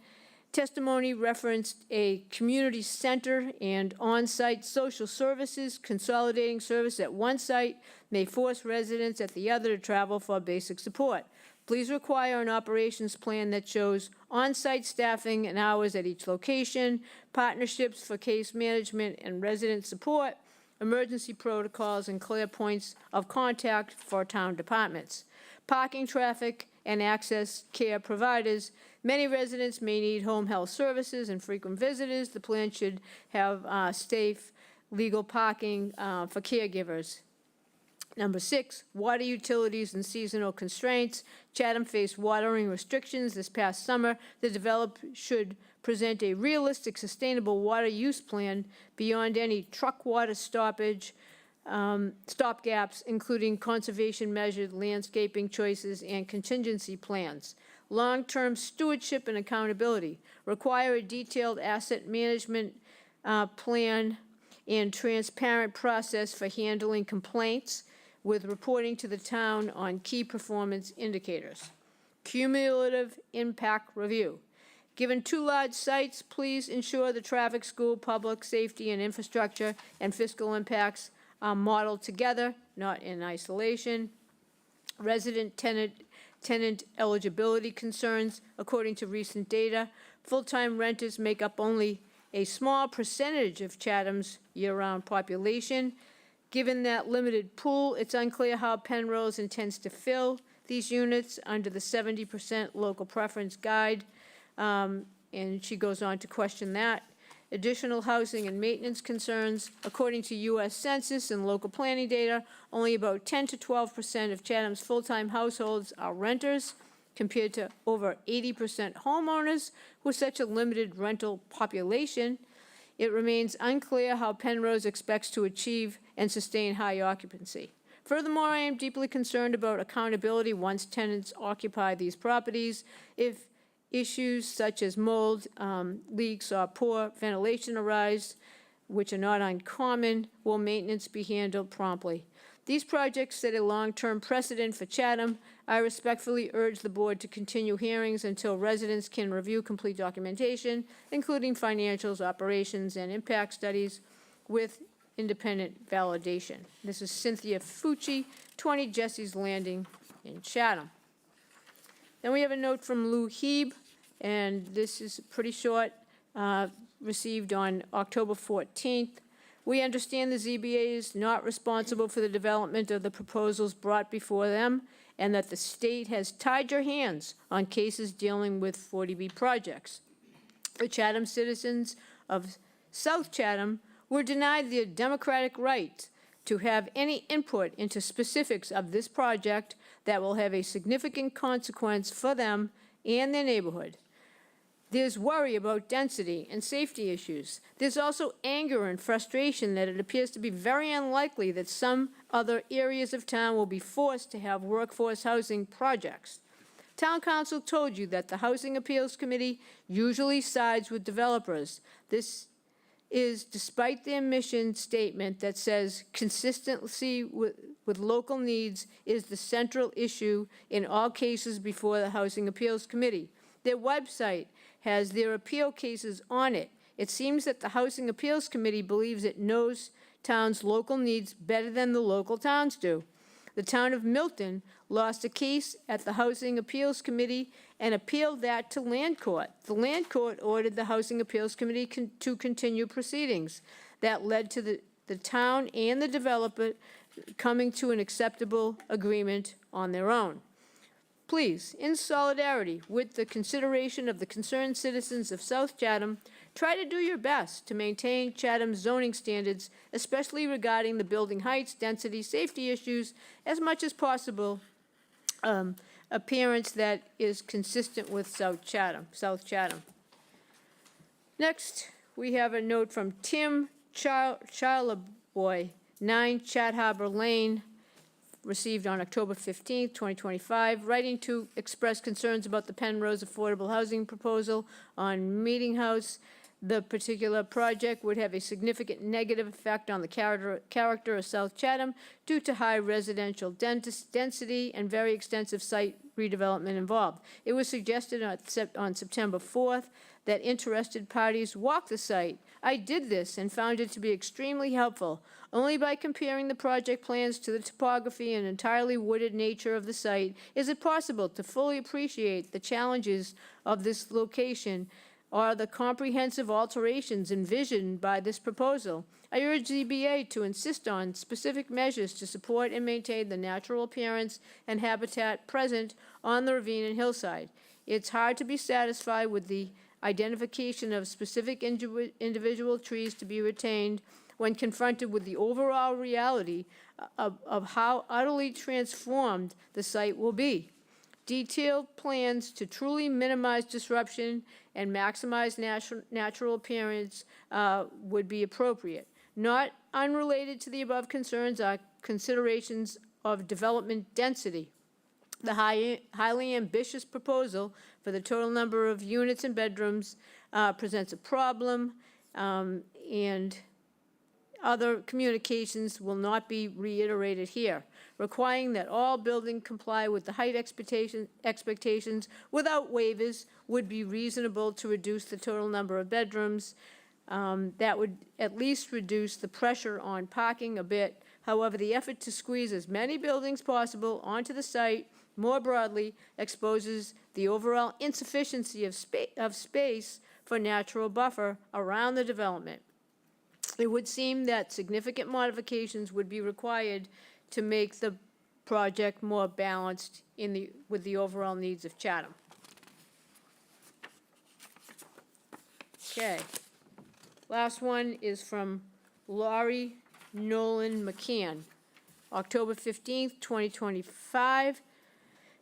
A: Testimony referenced a community center and on-site social services. Consolidating service at one site may force residents at the other to travel for basic support. Please require an operations plan that shows on-site staffing and hours at each location, partnerships for case management and resident support, emergency protocols, and clear points of contact for town departments. Parking, traffic, and access care providers. Many residents may need home health services and frequent visitors. The plan should have safe, legal parking for caregivers. Number 6, water utilities and seasonal constraints. Chatham faced watering restrictions this past summer. The developer should present a realistic, sustainable water use plan beyond any truck water stopgaps, including conservation measures, landscaping choices, and contingency plans. Long-term stewardship and accountability. Require a detailed asset management plan and transparent process for handling complaints with reporting to the town on key performance indicators. cumulative impact review. Given two large sites, please ensure the traffic, school, public safety, and infrastructure and fiscal impacts are modeled together, not in isolation. Resident tenant eligibility concerns. According to recent data, full-time renters make up only a small percentage of Chatham's year-round population. Given that limited pool, it's unclear how Penrose intends to fill these units under the 70% local preference guide. And she goes on to question that. Additional housing and maintenance concerns. According to U.S. Census and local planning data, only about 10 to 12% of Chatham's full-time households are renters, compared to over 80% homeowners with such a limited rental population. It remains unclear how Penrose expects to achieve and sustain high occupancy. Furthermore, I am deeply concerned about accountability once tenants occupy these properties. If issues such as mold, leaks, or poor ventilation arise, which are not uncommon, will maintenance be handled promptly? These projects set a long-term precedent for Chatham. I respectfully urge the board to continue hearings until residents can review complete documentation, including financials, operations, and impact studies with independent validation. This is Cynthia Fucci, 20 Jesse's Landing in Chatham. Then we have a note from Lou Heeb, and this is pretty short, received on October 14th. We understand the ZBA is not responsible for the development of the proposals brought before them, and that the state has tied your hands on cases dealing with 40B projects. The Chatham citizens of South Chatham were denied their democratic right to have any input into specifics of this project that will have a significant consequence for them and their neighborhood. There's worry about density and safety issues. There's also anger and frustration that it appears to be very unlikely that some other areas of town will be forced to have workforce housing projects. Town council told you that the Housing Appeals Committee usually sides with developers. This is despite their mission statement that says consistency with local needs is the central issue in all cases before the Housing Appeals Committee. Their website has their appeal cases on it. It seems that the Housing Appeals Committee believes it knows town's local needs better than the local towns do. The town of Milton lost a case at the Housing Appeals Committee and appealed that to Land Court. The Land Court ordered the Housing Appeals Committee to continue proceedings. That led to the town and the developer coming to an acceptable agreement on their own. Please, in solidarity with the consideration of the concerned citizens of South Chatham, try to do your best to maintain Chatham's zoning standards, especially regarding the building heights, density, safety issues, as much as possible, appearance that is consistent with South Chatham. Next, we have a note from Tim Charleboy, 9 Chat Harbor Lane, received on October 15th, 2025, writing to express concerns about the Penrose affordable housing proposal on Meeting House. The particular project would have a significant negative effect on the character of South Chatham due to high residential density and very extensive site redevelopment involved. It was suggested on September 4th that interested parties walk the site. I did this and found it to be extremely helpful. Only by comparing the project plans to the topography and entirely wooded nature of the site is it possible to fully appreciate the challenges of this location or the comprehensive alterations envisioned by this proposal. I urge ZBA to insist on specific measures to support and maintain the natural appearance and habitat present on the ravine and hillside. It's hard to be satisfied with the identification of specific individual trees to be retained when confronted with the overall reality of how utterly transformed the site will be. Detailed plans to truly minimize disruption and maximize natural appearance would be appropriate. Not unrelated to the above concerns are considerations of development density. The highly ambitious proposal for the total number of units and bedrooms presents a problem, and other communications will not be reiterated here, requiring that all buildings comply with the height expectations without waivers would be reasonable to reduce the total number of bedrooms. That would at least reduce the pressure on parking a bit. However, the effort to squeeze as many buildings possible onto the site more broadly exposes the overall insufficiency of space for natural buffer around the development. It would seem that significant modifications would be required to make the project more balanced with the overall needs of Chatham. Okay. Last one is from Laurie Nolan McCann, October 15th, 2025.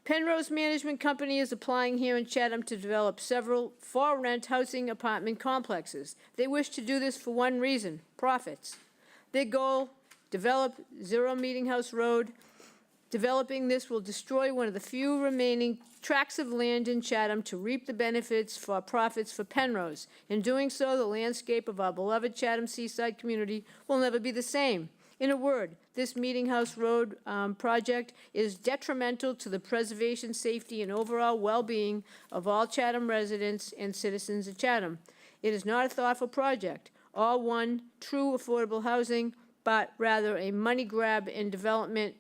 A: Penrose Management Company is applying here in Chatham to develop several for-rent housing apartment complexes. They wish to do this for one reason: profits. Their goal: develop Zero Meeting House Road. Developing this will destroy one of the few remaining tracts of land in Chatham to reap the benefits for profits for Penrose. In doing so, the landscape of our beloved Chatham seaside community will never be the same. In a word, this Meeting House Road project is detrimental to the preservation, safety, and overall well-being of all Chatham residents and citizens of Chatham. It is not a thoughtful project, or one true affordable housing, but rather a money grab and development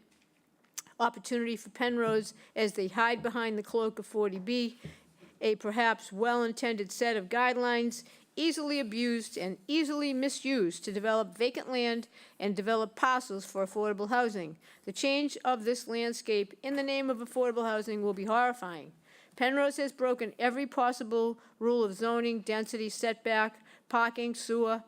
A: opportunity for Penrose as they hide behind the cloak of 40B, a perhaps well-intended set of guidelines easily abused and easily misused to develop vacant land and develop parcels for affordable housing. The change of this landscape in the name of affordable housing will be horrifying. Penrose has broken every possible rule of zoning, density, setback, parking, sewer,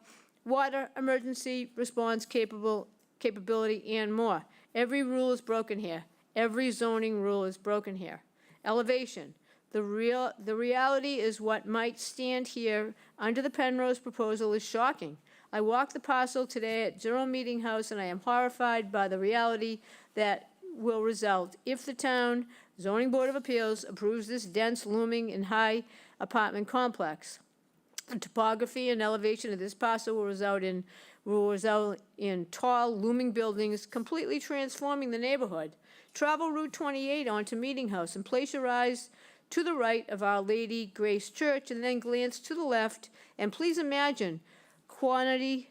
A: water, emergency response capability, and more. Every rule is broken here. Every zoning rule is broken here. Elevation. The reality is what might stand here under the Penrose proposal is shocking. I walked the parcel today at Zero Meeting House, and I am horrified by the reality that will result if the town zoning board of appeals approves this dense, looming, and high apartment complex. The topography and elevation of this parcel will result in tall, looming buildings, completely transforming the neighborhood. Travel Route 28 onto Meeting House and place your eyes to the right of Our Lady Grace Church, and then glance to the left, and please imagine quantity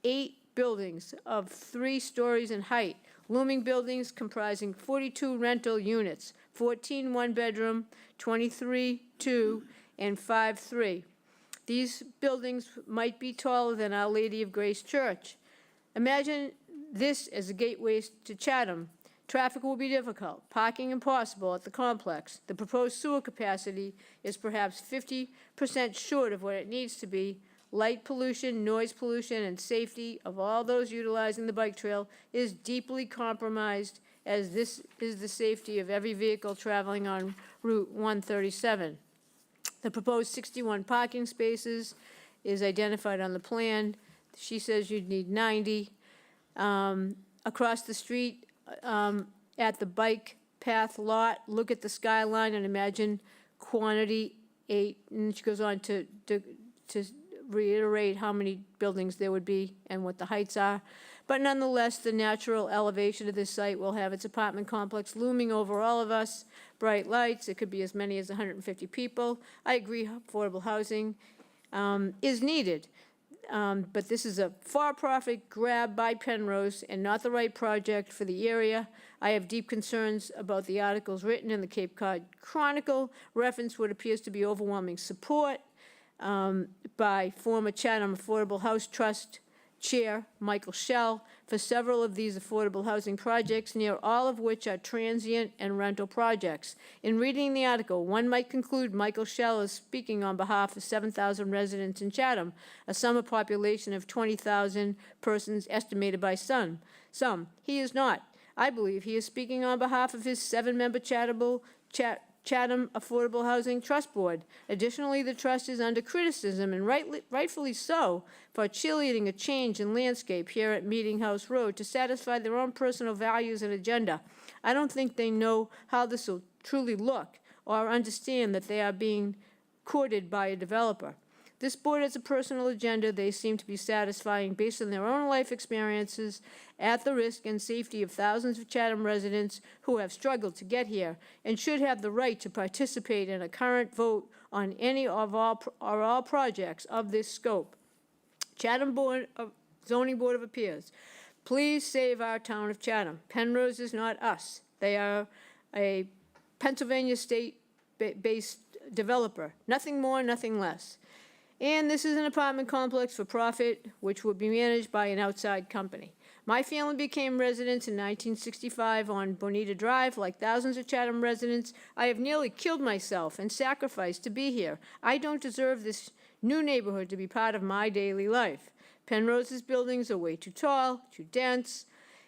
A: 8 buildings of 3 stories in height, looming buildings comprising 42 rental units, 14 one-bedroom, 23 2, and 5 3. These buildings might be taller than Our Lady of Grace Church. Imagine this as a gateway to Chatham. Traffic will be difficult, parking impossible at the complex. The proposed sewer capacity is perhaps 50% short of what it needs to be. Light pollution, noise pollution, and safety of all those utilizing the bike trail is deeply compromised, as this is the safety of every vehicle traveling on Route 137. The proposed 61 parking spaces is identified on the plan. She says you'd need 90. Across the street, at the bike path lot, look at the skyline and imagine quantity 8, and she goes on to reiterate how many buildings there would be and what the heights are. But nonetheless, the natural elevation of this site will have its apartment complex looming over all of us. Bright lights, it could be as many as 150 people. I agree affordable housing is needed. But this is a for-profit grab by Penrose and not the right project for the area. I have deep concerns about the articles written in the Cape Cod Chronicle, reference what appears to be overwhelming support by former Chatham Affordable House Trust Chair Michael Schell for several of these affordable housing projects, near all of which are transient and rental projects. In reading the article, one might conclude Michael Schell is speaking on behalf of 7,000 residents in Chatham, a summer population of 20,000 persons estimated by some. He is not. I believe he is speaking on behalf of his 7-member Chatham Affordable Housing Trust Board. Additionally, the trust is under criticism, and rightfully so, for cheerleading a change in landscape here at Meeting House Road to satisfy their own personal values and agenda. I don't think they know how this will truly look or understand that they are being courted by a developer. This board has a personal agenda they seem to be satisfying based on their own life experiences at the risk and safety of thousands of Chatham residents who have struggled to get here and should have the right to participate in a current vote on any of all projects of this scope. Chatham Zoning Board of Appeals, please save our town of Chatham. Penrose is not us. They are a Pennsylvania state-based developer. Nothing more, nothing less. And this is an apartment complex for profit, which will be managed by an outside company. My family became residents in 1965 on Bonita Drive. Like thousands of Chatham residents, I have nearly killed myself and sacrificed to be here. I don't deserve this new neighborhood to be part of my daily life. Penrose's buildings are way too tall, too dense,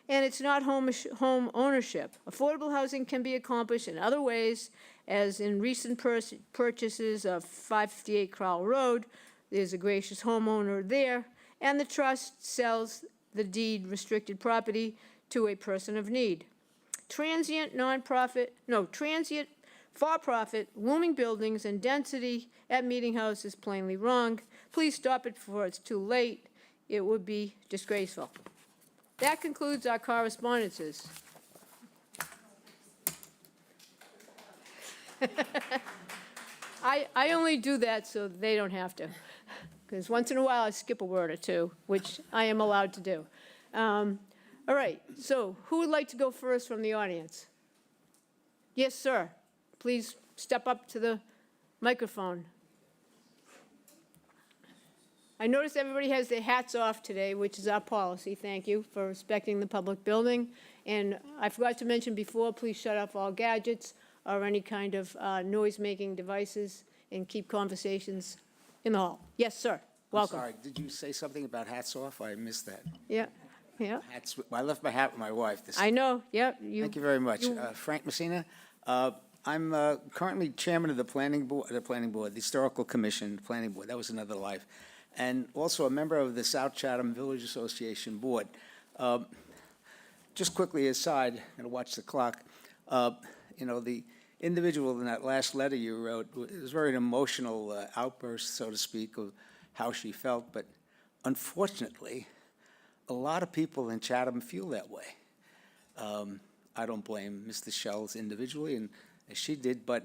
A: and it's not home ownership. Affordable housing can be accomplished in other ways, as in recent purchases of 558 Crowell Road. There's a gracious homeowner there, and the trust sells the deed restricted property to a person of need. Transient for-profit looming buildings and density at Meeting House is plainly wrong. Please stop it before it's too late. It would be disgraceful. That concludes our correspondences. I only do that so they don't have to, because once in a while I skip a word or two, which I am allowed to do. All right, so who would like to go first from the audience? Yes, sir. Please step up to the microphone. I notice everybody has their hats off today, which is our policy. Thank you for respecting the public building. And I forgot to mention before, please shut off all gadgets or any kind of noise-making devices and keep conversations in the hall. Yes, sir. Welcome.
M: I'm sorry, did you say something about hats off? I missed that.
A: Yeah, yeah.
M: Hats, I left my hat with my wife.
A: I know, yeah.
M: Thank you very much. Frank Messina. I'm currently chairman of the the Historical Commission, Planning Board. That was another life. And also a member of the South Chatham Village Association Board. Just quickly aside, I'm going to watch the clock. The individual in that last letter you wrote, it was very an emotional outburst, so to speak, of how she felt. But unfortunately, a lot of people in Chatham feel that way. I don't blame Mr. Shells individually, and as she did, but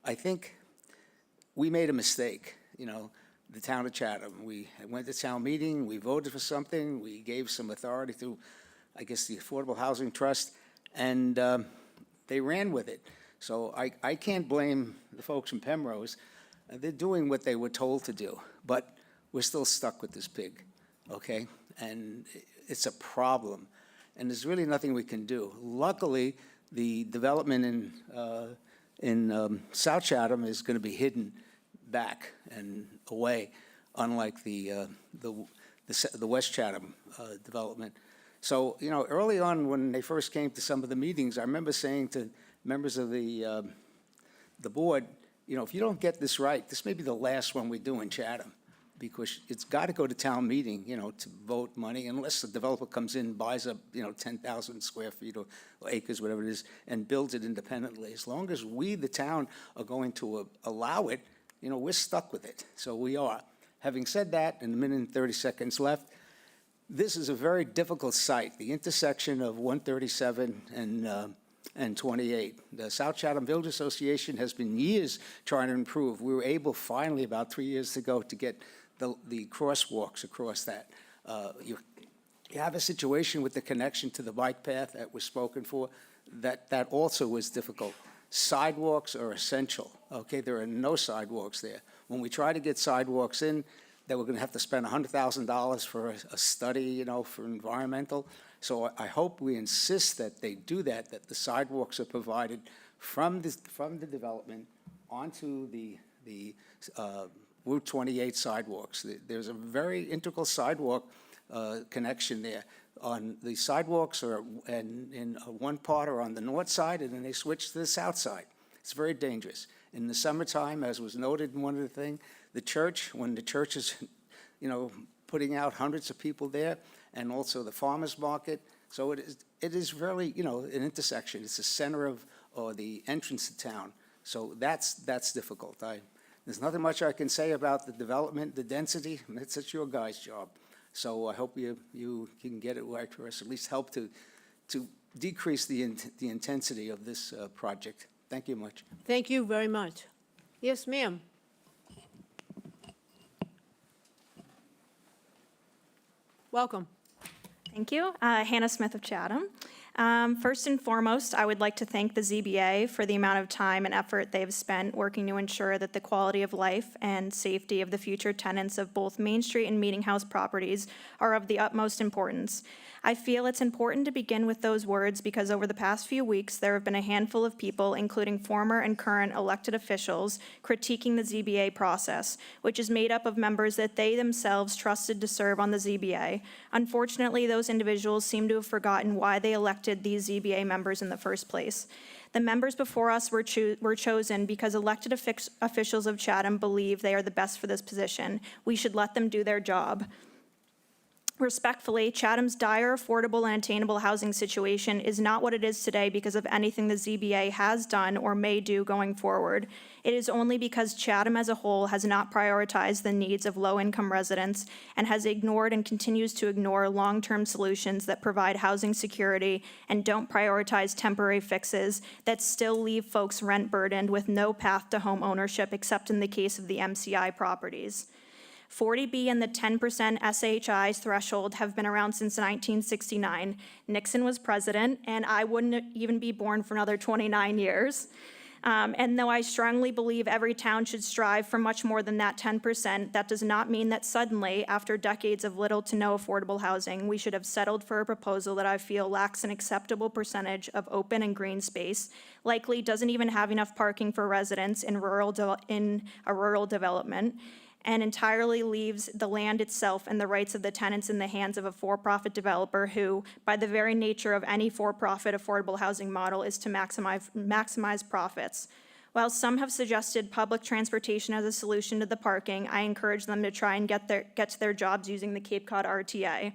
M: I think we made a mistake, the town of Chatham. We went to town meeting, we voted for something, we gave some authority to, I guess, the Affordable Housing Trust, and they ran with it. So I can't blame the folks in Penrose. They're doing what they were told to do, but we're still stuck with this pig, okay? And it's a problem, and there's really nothing we can do. Luckily, the development in South Chatham is going to be hidden back and away, unlike the West Chatham development. So, early on when they first came to some of the meetings, I remember saying to members of the board, if you don't get this right, this may be the last one we do in Chatham, because it's got to go to town meeting, to vote money, unless the developer comes in, buys up, 10,000 square feet or acres, whatever it is, and builds it independently. As long as we, the town, are going to allow it, we're stuck with it. So we are. Having said that, in a minute and 30 seconds left, this is a very difficult site, the intersection of 137 and 28. The South Chatham Village Association has been years trying to improve. We were able finally, about 3 years ago, to get the crosswalks across that. You have a situation with the connection to the bike path that was spoken for, that also was difficult. Sidewalks are essential, okay? There are no sidewalks there. When we try to get sidewalks in, that we're going to have to spend $100,000 for a study, for environmental. So I hope we insist that they do that the sidewalks are provided from the development onto the Route 28 sidewalks. There's a very integral sidewalk connection there. On the sidewalks are in one part are on the north side, and then they switch to the south side. It's very dangerous. In the summertime, as was noted in one of the things, the church, when the church is, putting out hundreds of people there, and also the farmers market. So it is really, an intersection. It's the center of, or the entrance to town. So that's difficult. There's nothing much I can say about the development, the density. It's your guys' job. So I hope you can get it right for us, at least help to decrease the intensity of this project. Thank you much.
A: Thank you very much. Yes, ma'am. Welcome.
N: Thank you. Hannah Smith of Chatham. First and foremost, I would like to thank the ZBA for the amount of time and effort they've spent working to ensure that the quality of life and safety of the future tenants of both Main Street and Meeting House properties are of the utmost importance. I feel it's important to begin with those words because over the past few weeks, there have been a handful of people, including former and current elected officials, critiquing the ZBA process, which is made up of members that they themselves trusted to serve on the ZBA. Unfortunately, those individuals seem to have forgotten why they elected these ZBA members in the first place. The members before us were chosen because elected officials of Chatham believe they are the best for this position. We should let them do their job. Respectfully, Chatham's dire, affordable, and attainable housing situation is not what it is today because of anything the ZBA has done or may do going forward. It is only because Chatham as a whole has not prioritized the needs of low-income residents and has ignored and continues to ignore long-term solutions that provide housing security and don't prioritize temporary fixes that still leave folks rent-burdened with no path to home ownership except in the case of the MCI properties. 40B and the 10% SHI threshold have been around since 1969. Nixon was president, and I wouldn't even be born for another 29 years. And though I strongly believe every town should strive for much more than that 10%, that does not mean that suddenly, after decades of little to no affordable housing, we should have settled for a proposal that I feel lacks an acceptable percentage of open and green space, likely doesn't even have enough parking for residents in a rural development, and entirely leaves the land itself and the rights of the tenants in the hands of a for-profit developer who, by the very nature of any for-profit affordable housing model, is to maximize profits. While some have suggested public transportation as a solution to the parking, I encourage them to try and get to their jobs using the Cape Cod RTA.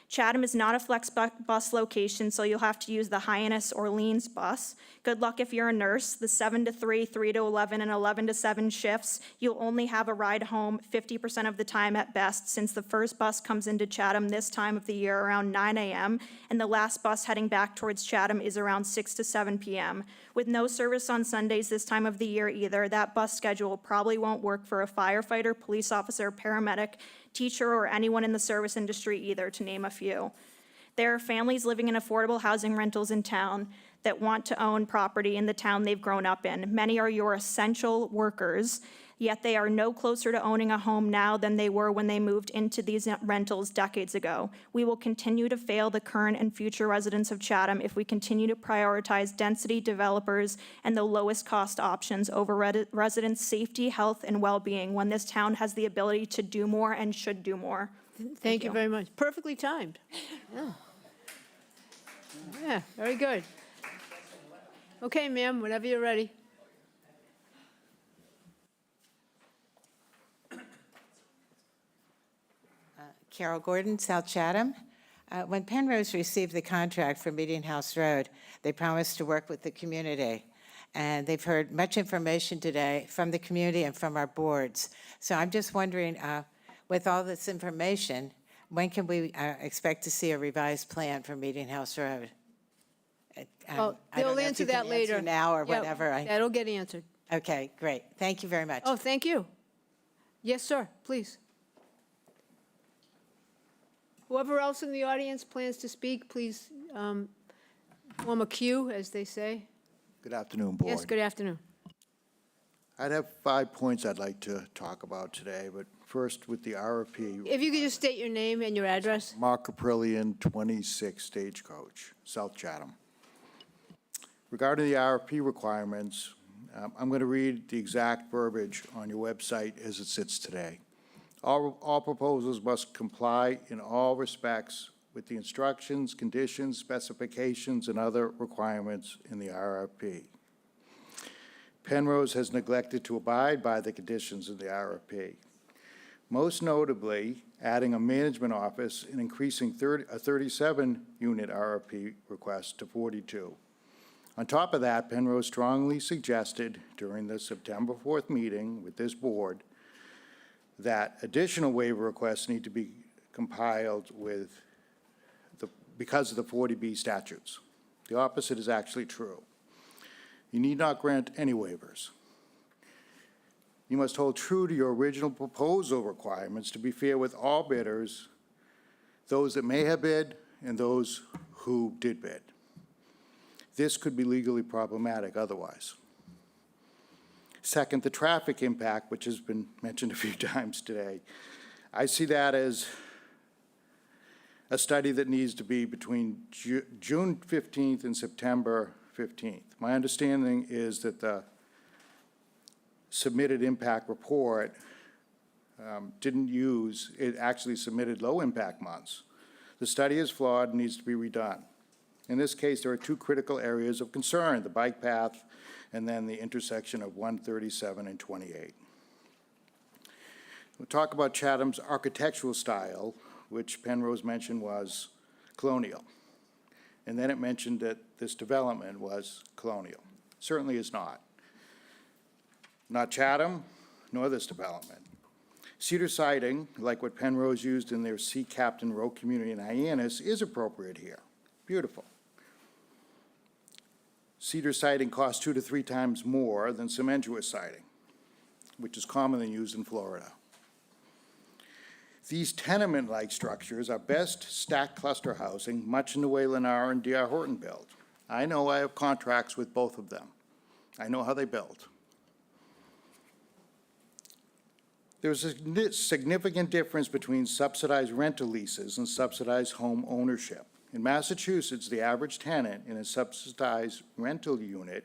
N: Chatham is not a flex bus location, so you'll have to use the Hyannis Orleans bus. Good luck if you're a nurse. The 7 to 3, 3 to 11, and 11 to 7 shifts, you'll only have a ride home 50% of the time at best, since the first bus comes into Chatham this time of the year around 9 a.m., and the last bus heading back towards Chatham is around 6 to 7 p.m. With no service on Sundays this time of the year either, that bus schedule probably won't work for a firefighter, police officer, paramedic, teacher, or anyone in the service industry either, to name a few. There are families living in affordable housing rentals in town that want to own property in the town they've grown up in. Many are your essential workers, yet they are no closer to owning a home now than they were when they moved into these rentals decades ago. We will continue to fail the current and future residents of Chatham if we continue to prioritize density developers and the lowest cost options over residents' safety, health, and well-being when this town has the ability to do more and should do more.
A: Thank you very much. Perfectly timed. Yeah. Yeah, very good. Okay, ma'am, whenever you're ready.
O: Carol Gordon, South Chatham. When Penrose received the contract for Meeting House Road, they promised to work with the community. And they've heard much information today from the community and from our boards. So I'm just wondering, with all this information, when can we expect to see a revised plan for Meeting House Road?
A: Well,
O: I don't
A: they'll
O: know if
A: answer
O: you can
A: that later.
O: answer now or
A: Yeah,
O: whatever.
A: That'll get answered.
O: Okay, great. Thank you very much.
A: Oh, thank you. Yes, sir, please. Whoever else in the audience plans to speak, please form a queue, as they say.
P: Good afternoon, Board.
A: Yes, good afternoon.
P: I'd have 5 points I'd like to talk about today, but first with the RFP.
A: If you could just state your name and your address.
P: Mark Caprillion, 26 Stagecoach, South Chatham. Regarding the RFP requirements, I'm going to read the exact verbiage on your website as it sits today. All proposals must comply in all respects with the instructions, conditions, specifications, and other requirements in the RFP. Penrose has neglected to abide by the conditions of the RFP. Most notably, adding a management office and increasing a 37-unit RFP request to 42. On top of that, Penrose strongly suggested during the September 4th meeting with this board that additional waiver requests need to be compiled because of the 40B statutes. The opposite is actually true. You need not grant any waivers. You must hold true to your original proposal requirements to be fair with all bidders, those that may have bid and those who did bid. This could be legally problematic otherwise. Second, the traffic impact, which has been mentioned a few times today. I see that as a study that needs to be between June 15th and September 15th. My understanding is that the submitted impact report it actually submitted low impact months. The study is flawed and needs to be redone. In this case, there are two critical areas of concern, the bike path and then the intersection of 137 and 28. We'll talk about Chatham's architectural style, which Penrose mentioned was colonial. And then it mentioned that this development was colonial. Certainly is not. Not Chatham, nor this development. Cedar siding, like what Penrose used in their Sea Captain Row community in Hyannis, is appropriate here. Beautiful. Cedar siding costs 2 to 3 times more than cementuous siding, which is commonly used in Florida. These tenement-like structures are best stacked cluster housing, much in the way Lennar and D.R. Horton build. I know, I have contracts with both of them. I know how they build. There's a significant difference between subsidized rental leases and subsidized home ownership. In Massachusetts, the average tenant in a subsidized rental unit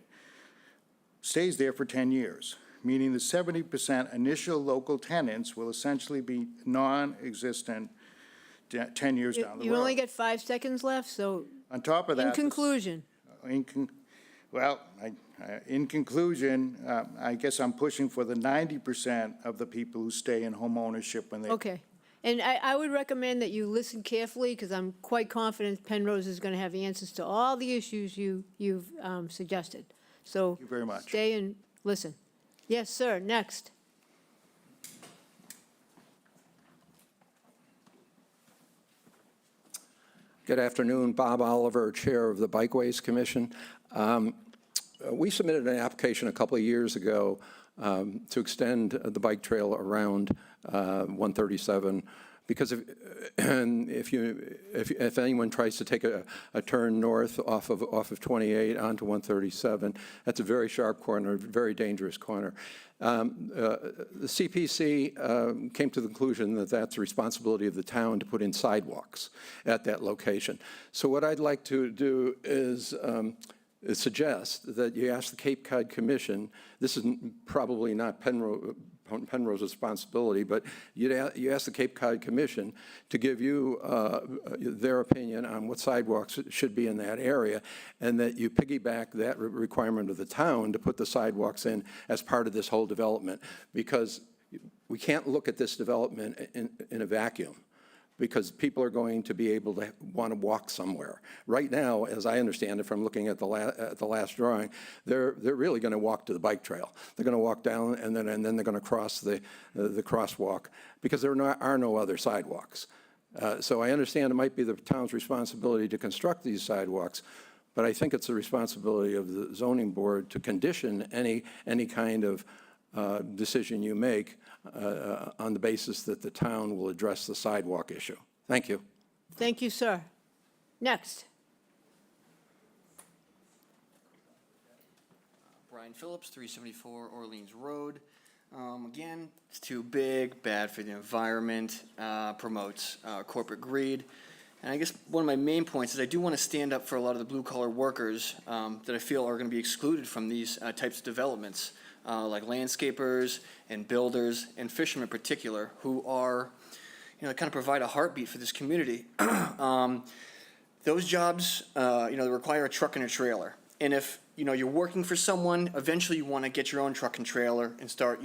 P: stays there for 10 years, meaning the 70% initial local tenants will essentially be non-existent 10 years down the road.
A: You only get 5 seconds left, so
P: On top of that,
A: in conclusion.
P: In conclusion, I guess I'm pushing for the 90% of the people who stay in home ownership when they.
A: Okay. And I would recommend that you listen carefully, because I'm quite confident Penrose is going to have answers to all the issues you've suggested. So
P: Thank you very much.
A: Stay and listen. Yes, sir. Next.
Q: Good afternoon. Bob Oliver, Chair of the Bikeways Commission. We submitted an application a couple of years ago to extend the bike trail around 137, because if anyone tries to take a turn north off of 28 onto 137, that's a very sharp corner, very dangerous corner. The CPC came to the conclusion that that's the responsibility of the town to put in sidewalks at that location. So what I'd like to do is suggest that you ask the Cape Cod Commission, this is probably not Penrose's responsibility, but you ask the Cape Cod Commission to give you their opinion on what sidewalks should be in that area, and that you piggyback that requirement of the town to put the sidewalks in as part of this whole development, because we can't look at this development in a vacuum, because people are going to be able to want to walk somewhere. Right now, as I understand it from looking at the last drawing, they're really going to walk to the bike trail. They're going to walk down, and then they're going to cross the crosswalk, because there are no other sidewalks. So I understand it might be the town's responsibility to construct these sidewalks, but I think it's the responsibility of the zoning board to condition any kind of decision you make on the basis that the town will address the sidewalk issue. Thank you.
A: Thank you, sir. Next.
R: Brian Phillips, 374 Orleans Road. Again, it's too big, bad for the environment, promotes corporate greed. And I guess one of my main points is I do want to stand up for a lot of the blue-collar workers that I feel are going to be excluded from these types of developments. Like landscapers and builders and fishermen in particular, who are, kind of provide a heartbeat for this community. Those jobs, they require a truck and a trailer. And if, you're working for someone, eventually you want to get your own truck and trailer and start,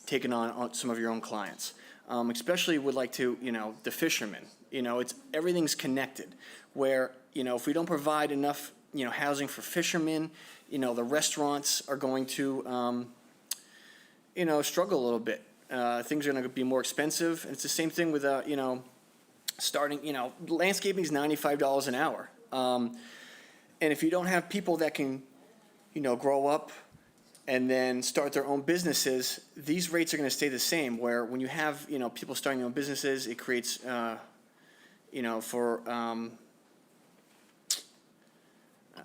R: taking on some of your own clients. Especially would like to, the fishermen, everything's connected. Where, if we don't provide enough housing for fishermen. The restaurants are going to, struggle a little bit. Things are going to be more expensive. And it's the same thing with, starting, landscaping is $95 an hour. And if you don't have people that can, grow up and then start their own businesses, these rates are going to stay the same. Where when you have, people starting their own businesses, it creates, for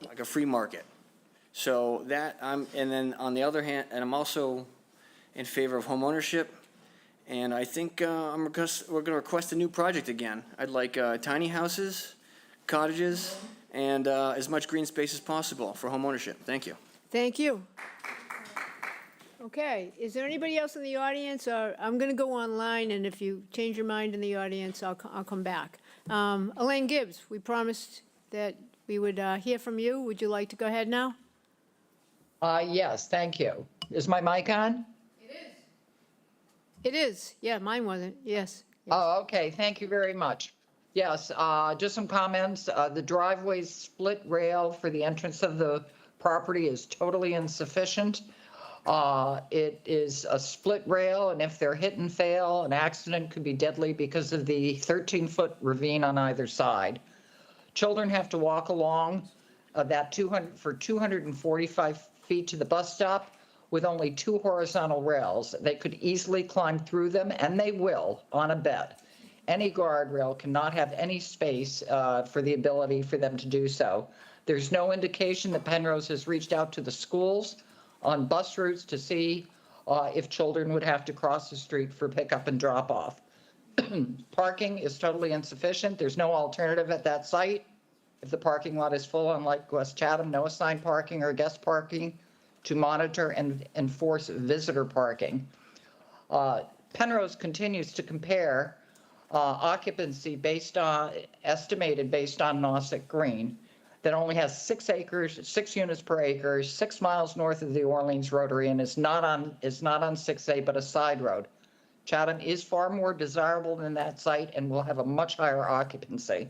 R: like a free market. So that and then on the other hand, and I'm also in favor of home ownership. And I think we're going to request a new project again. I'd like tiny houses, cottages, and as much green space as possible for home ownership. Thank you.
A: Thank you. Okay, is there anybody else in the audience? Or I'm going to go online, and if you change your mind in the audience, I'll come back. Elaine Gibbs, we promised that we would hear from you. Would you like to go ahead now?
L: Yes, thank you. Is my mic on?
A: It is. Yeah, mine wasn't. Yes.
L: Oh, okay, thank you very much. Yes, just some comments. The driveway's split rail for the entrance of the property is totally insufficient. It is a split rail, and if they're hit and fail, an accident could be deadly because of the 13-foot ravine on either side. Children have to walk along that 245 feet to the bus stop with only 2 horizontal rails. They could easily climb through them, and they will, on a bed. Any guardrail cannot have any space for the ability for them to do so. There's no indication that Penrose has reached out to the schools on bus routes to see if children would have to cross the street for pickup and drop off. Parking is totally insufficient. There's no alternative at that site. If the parking lot is full, unlike West Chatham, no assigned parking or guest parking to monitor and enforce visitor parking. Penrose continues to compare occupancy estimated based on Nauset Green, that only has 6 units per acre, 6 miles north of the Orleans Rotary, and is not on 6A but a side road. Chatham is far more desirable than that site and will have a much higher occupancy.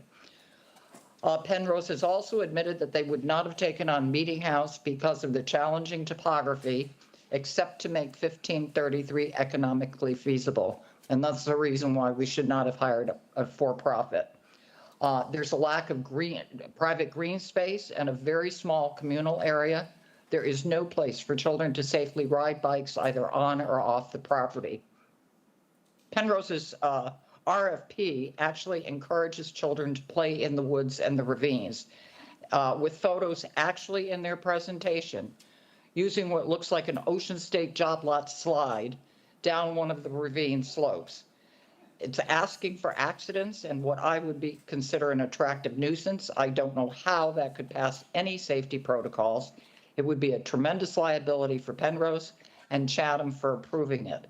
L: Penrose has also admitted that they would not have taken on Meeting House because of the challenging topography, except to make 1533 economically feasible. And that's the reason why we should not have hired a for-profit. There's a lack of private green space and a very small communal area. There is no place for children to safely ride bikes either on or off the property. Penrose's RFP actually encourages children to play in the woods and the ravines, with photos actually in their presentation, using what looks like an Ocean State job lot slide down one of the ravine slopes. It's asking for accidents and what I would consider an attractive nuisance. I don't know how that could pass any safety protocols. It would be a tremendous liability for Penrose and Chatham for approving it.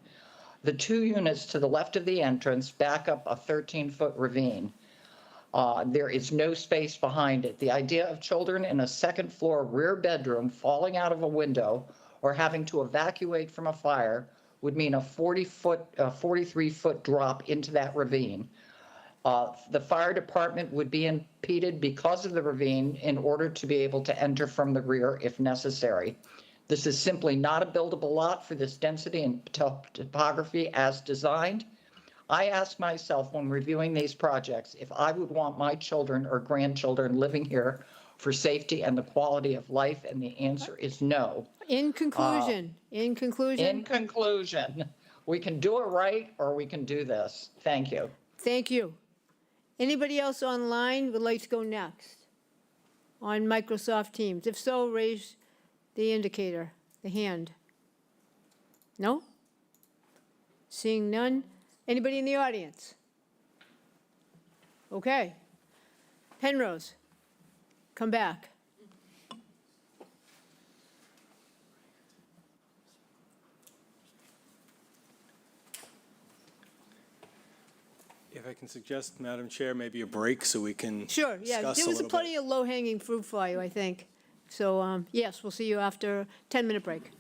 L: The 2 units to the left of the entrance back up a 13-foot ravine. There is no space behind it. The idea of children in a second-floor rear bedroom falling out of a window or having to evacuate from a fire would mean a 43-foot drop into that ravine. The fire department would be impeded because of the ravine in order to be able to enter from the rear if necessary. This is simply not a buildable lot for this density and topography as designed. I ask myself when reviewing these projects if I would want my children or grandchildren living here for safety and the quality of life, and the answer is no.
A: In conclusion,
L: we can do it right or we can do this. Thank you.
A: Thank you. Anybody else online would like to go next on Microsoft Teams? If so, raise the indicator, the hand. No? Seeing none? Anybody in the audience? Okay. Penrose, come back.
I: If I can suggest, Madam Chair, maybe a break so we can
A: Sure, yeah,
I: discuss
A: there
I: a
A: was
I: little
A: plenty
I: bit.
A: of low-hanging fruit for you, I think. So, yes, we'll see you after a 10-minute break.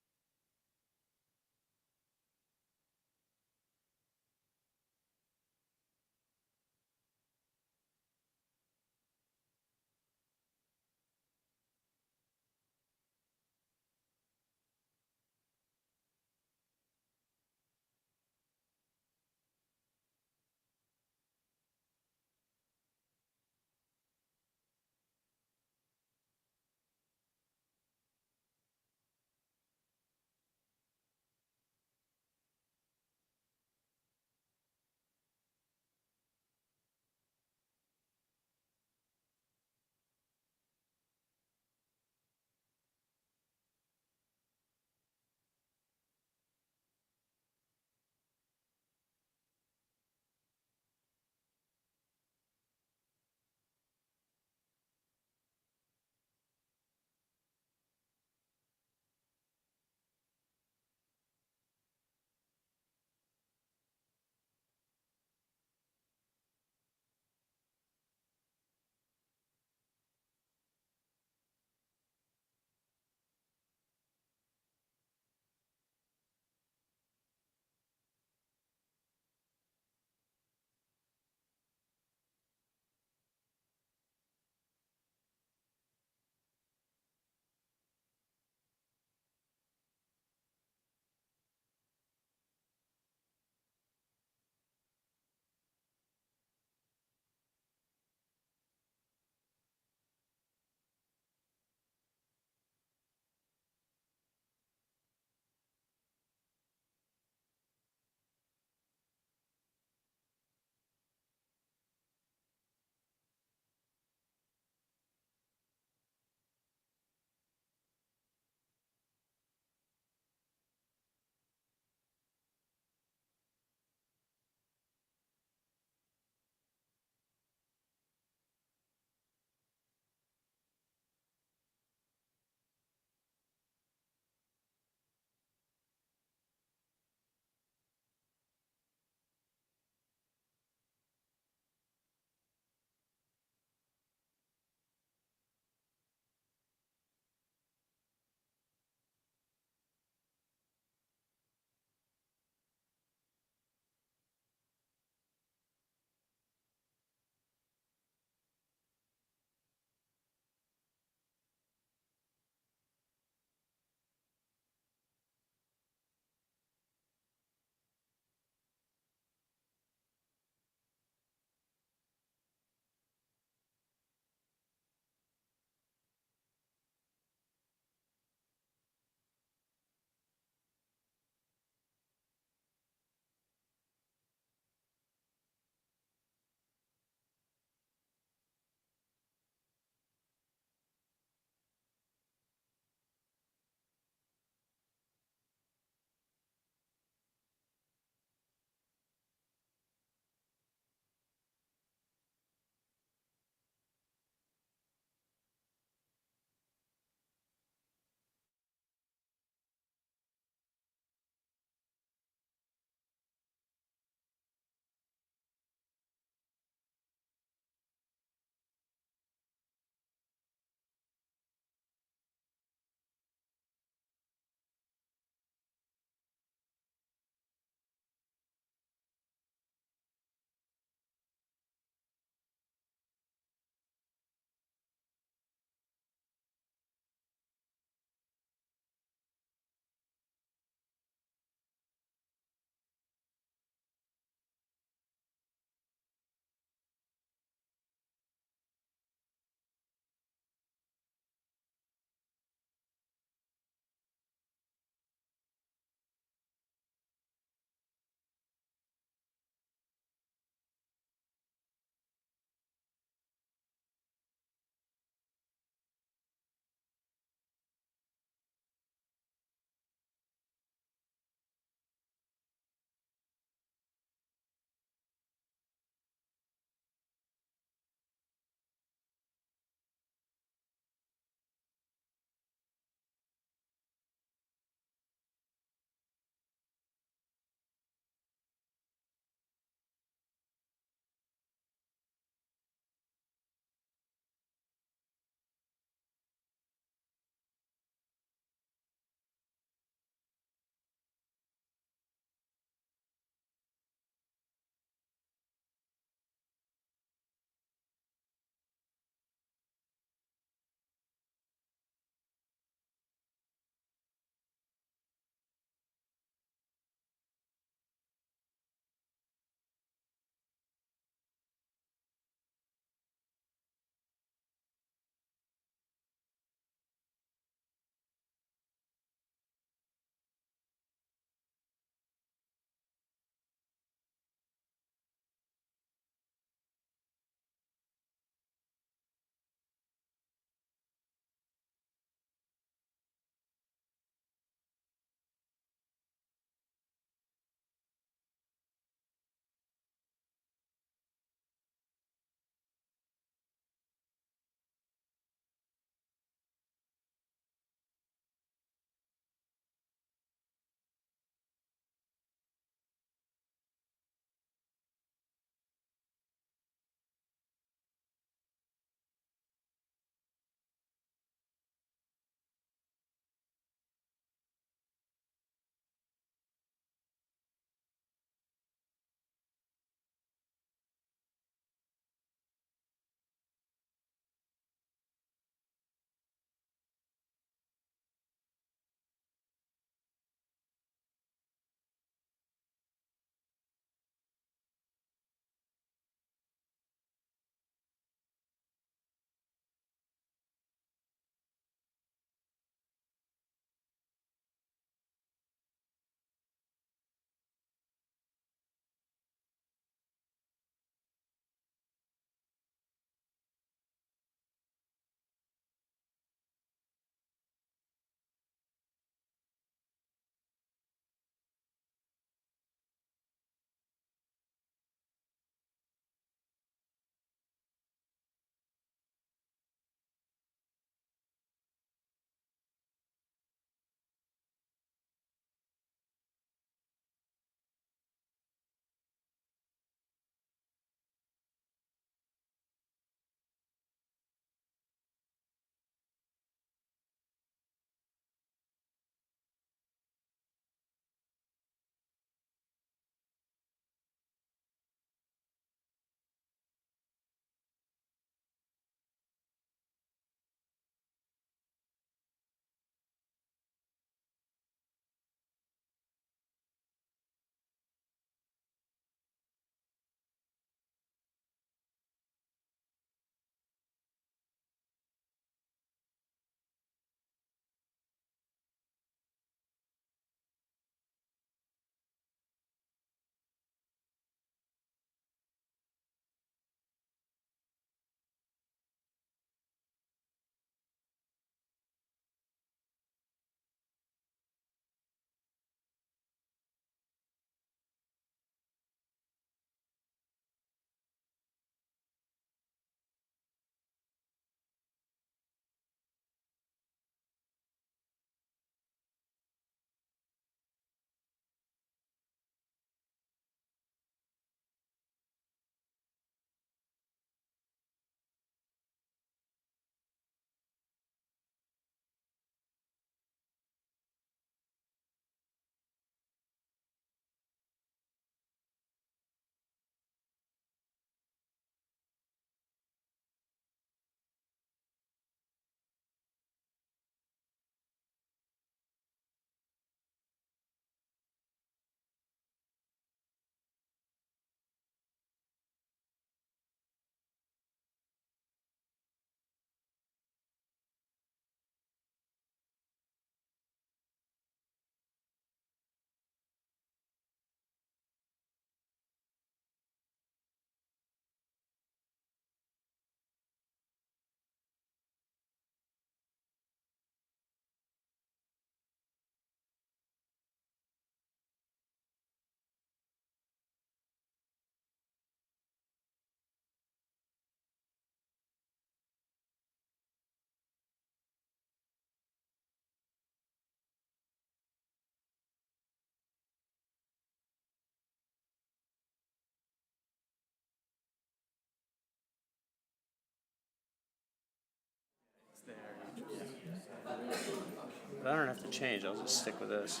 S: But I don't have to change, I'll just stick with this.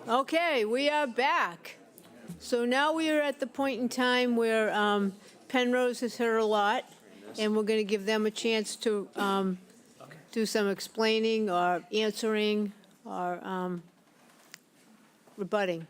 A: Okay, we are back. So now we are at the point in time where Penrose has heard a lot, and we're going to give them a chance to do some explaining or answering or rebutting.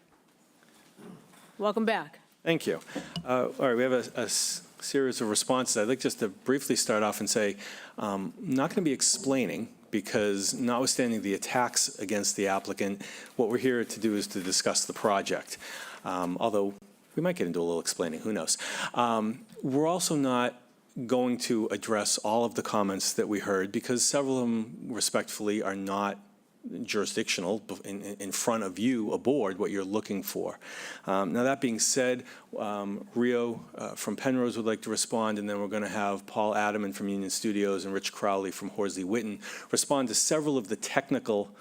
A: Welcome back.
I: Thank you. All right, we have a series of responses. I'd like just to briefly start off and say, I'm not going to be explaining because notwithstanding the attacks against the applicant, what we're here to do is to discuss the project. Although we might get into a little explaining, who knows. We're also not going to address all of the comments that we heard because several of them respectfully are not jurisdictional in front of you, a board, what you're looking for. Now, that being said, Rio from Penrose would like to respond, and then we're going to have Paul Adaman from Union Studios and Rich Crowley from Horsley Witten respond to several of the technical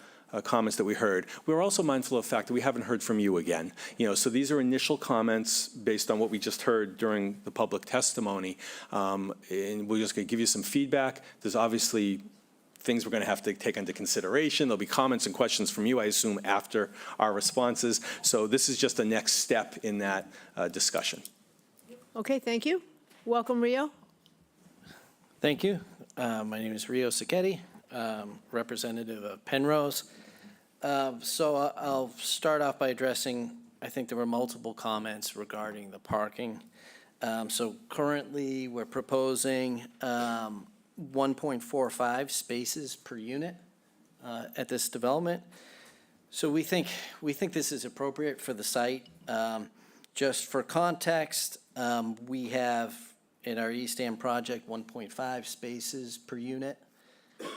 I: comments that we heard. We're also mindful of the fact that we haven't heard from you again. So these are initial comments based on what we just heard during the public testimony, and we're just going to give you some feedback. There's obviously things we're going to have to take into consideration. There'll be comments and questions from you, I assume, after our responses. So this is just a next step in that discussion.
A: Okay, thank you. Welcome, Rio.
S: Thank you. My name is Rio Sacchetti, representative of Penrose. So I'll start off by addressing, I think there were multiple comments regarding the parking. So currently, we're proposing 1.45 spaces per unit at this development. So we think this is appropriate for the site. Just for context, we have in our East End project 1.5 spaces per unit.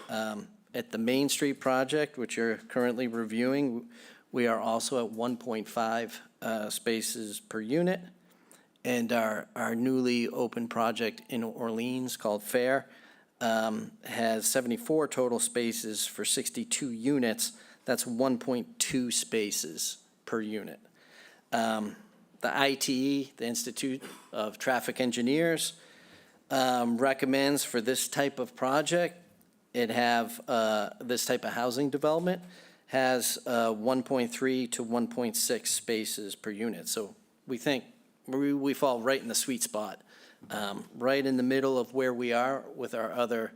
S: At the Main Street project, which you're currently reviewing, we are also at 1.5 spaces per unit. And our newly opened project in Orleans called Fair has 74 total spaces for 62 units. That's 1.2 spaces per unit. The ITE, the Institute of Traffic Engineers, recommends for this type of project, this type of housing development has 1.3 to 1.6 spaces per unit. So we think we fall right in the sweet spot. Right in the middle of where we are with our other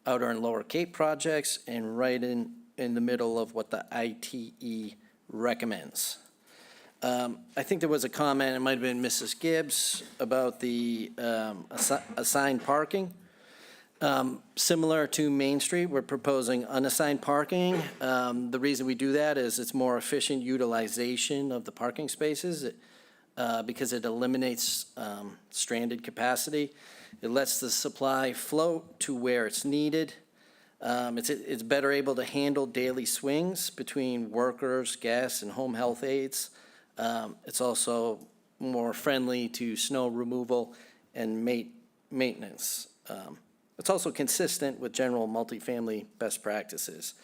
S: Outer and Lower Cape projects, and right in the middle of what the ITE recommends. I think there was a comment, it might have been Mrs. Gibbs, about the assigned parking. Similar to Main Street, we're proposing unassigned parking. The reason we do that is it's more efficient utilization of the parking spaces. Because it eliminates stranded capacity. It lets the supply float to where it's needed. It's better able to handle daily swings between workers, guests, and home health aides. It's also more friendly to snow removal and maintenance. It's also consistent with general multifamily best practices.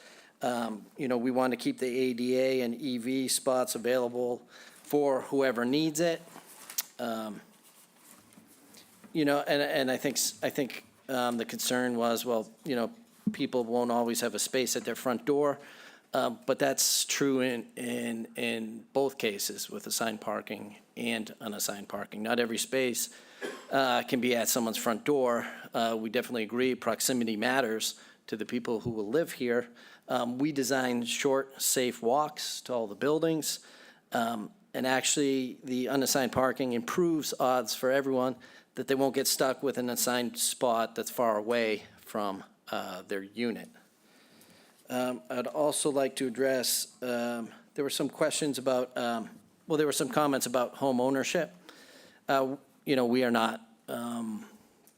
S: We want to keep the ADA and EV spots available for whoever needs it. And I think the concern was, people won't always have a space at their front door, but that's true in both cases with assigned parking and unassigned parking. Not every space can be at someone's front door. We definitely agree proximity matters to the people who will live here. We design short, safe walks to all the buildings. And actually, the unassigned parking improves odds for everyone that they won't get stuck with an assigned spot that's far away from their unit. I'd also like to address, there were some questions about, there were some comments about home ownership. We are not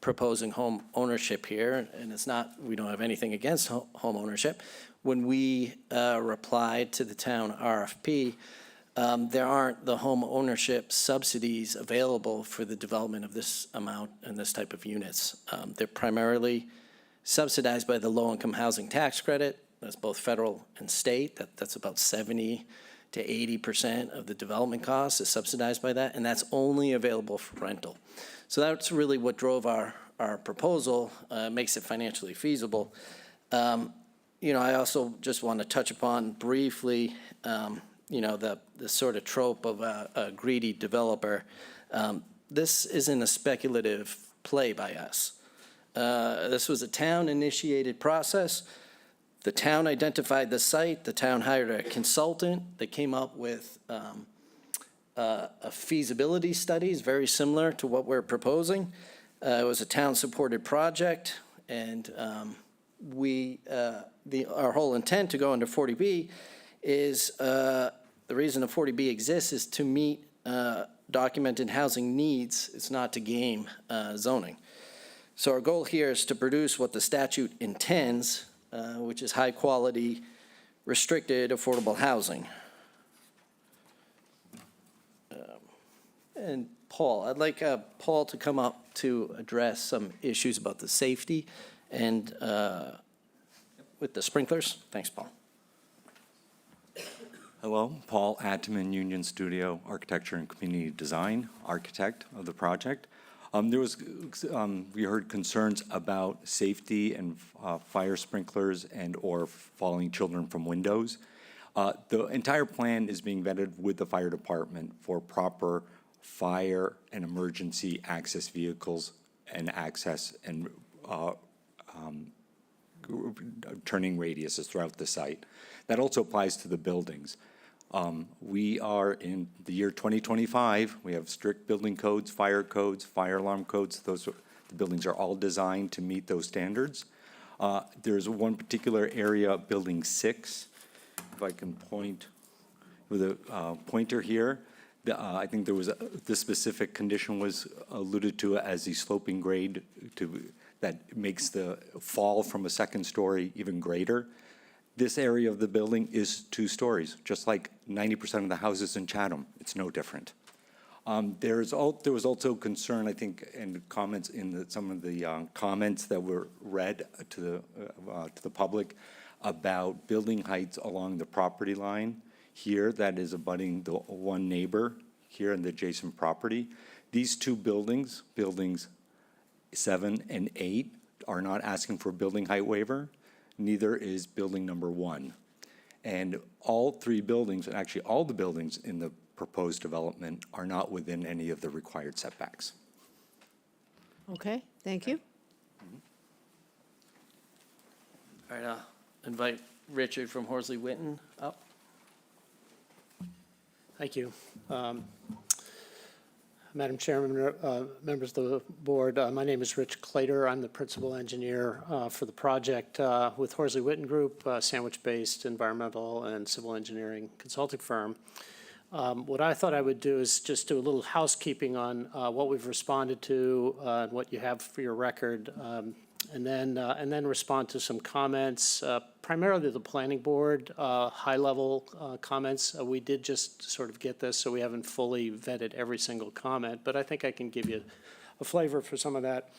S: proposing home ownership here, and we don't have anything against home ownership. When we replied to the town RFP, there aren't the home ownership subsidies available for the development of this amount and this type of units. They're primarily subsidized by the low-income housing tax credit. That's both federal and state. That's about 70 to 80% of the development costs is subsidized by that, and that's only available for rental. So that's really what drove our proposal, makes it financially feasible. I also just want to touch upon briefly, the sort of trope of a greedy developer. This isn't a speculative play by us. This was a town-initiated process. The town identified the site. The town hired a consultant. They came up with a feasibility studies very similar to what we're proposing. It was a town-supported project, and our whole intent to go under 40B is the reason a 40B exists is to meet documented housing needs. It's not to game zoning. So our goal here is to produce what the statute intends, which is high-quality, restricted, affordable housing. And Paul, I'd like Paul to come up to address some issues about the safety and with the sprinklers. Thanks, Paul.
T: Hello, Paul Atman, Union Studio, Architecture and Community Design, architect of the project. We heard concerns about safety and fire sprinklers and/or falling children from windows. The entire plan is being vetted with the fire department for proper fire and emergency access vehicles and access and turning radiuses throughout the site. That also applies to the buildings. We are in the year 2025. We have strict building codes, fire alarm codes. The buildings are all designed to meet those standards. There's one particular area, Building 6, if I can point with a pointer here. I think there was this specific condition was alluded to as the sloping grade that makes the fall from a second story even greater. This area of the building is 2 stories, just like 90% of the houses in Chatham. It's no different. There was also concern, I think, and comments in some of the comments that were read to the public about building heights along the property line here that is abutting the one neighbor here in the adjacent property. These 2 buildings, buildings 7 and 8, are not asking for a building height waiver. Neither is building number 1. And all 3 buildings, and actually all the buildings in the proposed development, are not within any of the required setbacks.
A: Okay, thank you.
S: All right, I'll invite Richard from Horsley Witten up.
U: Thank you. Madam Chairman, members of the board, my name is Rich Clater. I'm the principal engineer for the project with Horsley Witten Group, sandwich-based environmental and civil engineering consulting firm. What I thought I would do is just do a little housekeeping on what we've responded to, and what you have for your record, and then respond to some comments, primarily the planning board, high-level comments. We did just sort of get this, so we haven't fully vetted every single comment, but I think I can give you a flavor for some of that.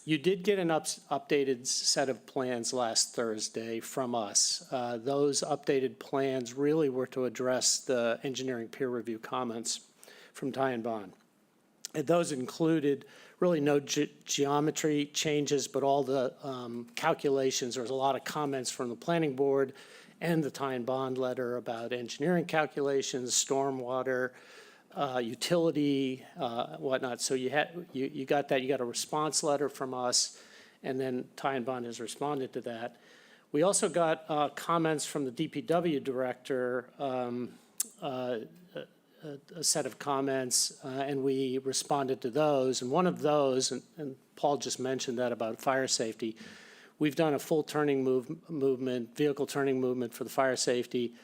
U: You did get an updated set of plans last Thursday from us. Those updated plans really were to address the engineering peer review comments from Ty and Bond. And those included really no geometry changes, but all the calculations. There was a lot of comments from the planning board and the Ty and Bond letter about engineering calculations, stormwater, utility, whatnot. So you got that. You got a response letter from us, and then Ty and Bond has responded to that. We also got comments from the DPW director, a set of comments, and we responded to those. And one of those, and Paul just mentioned that about fire safety, we've done a full turning movement, vehicle turning movement for the fire safety.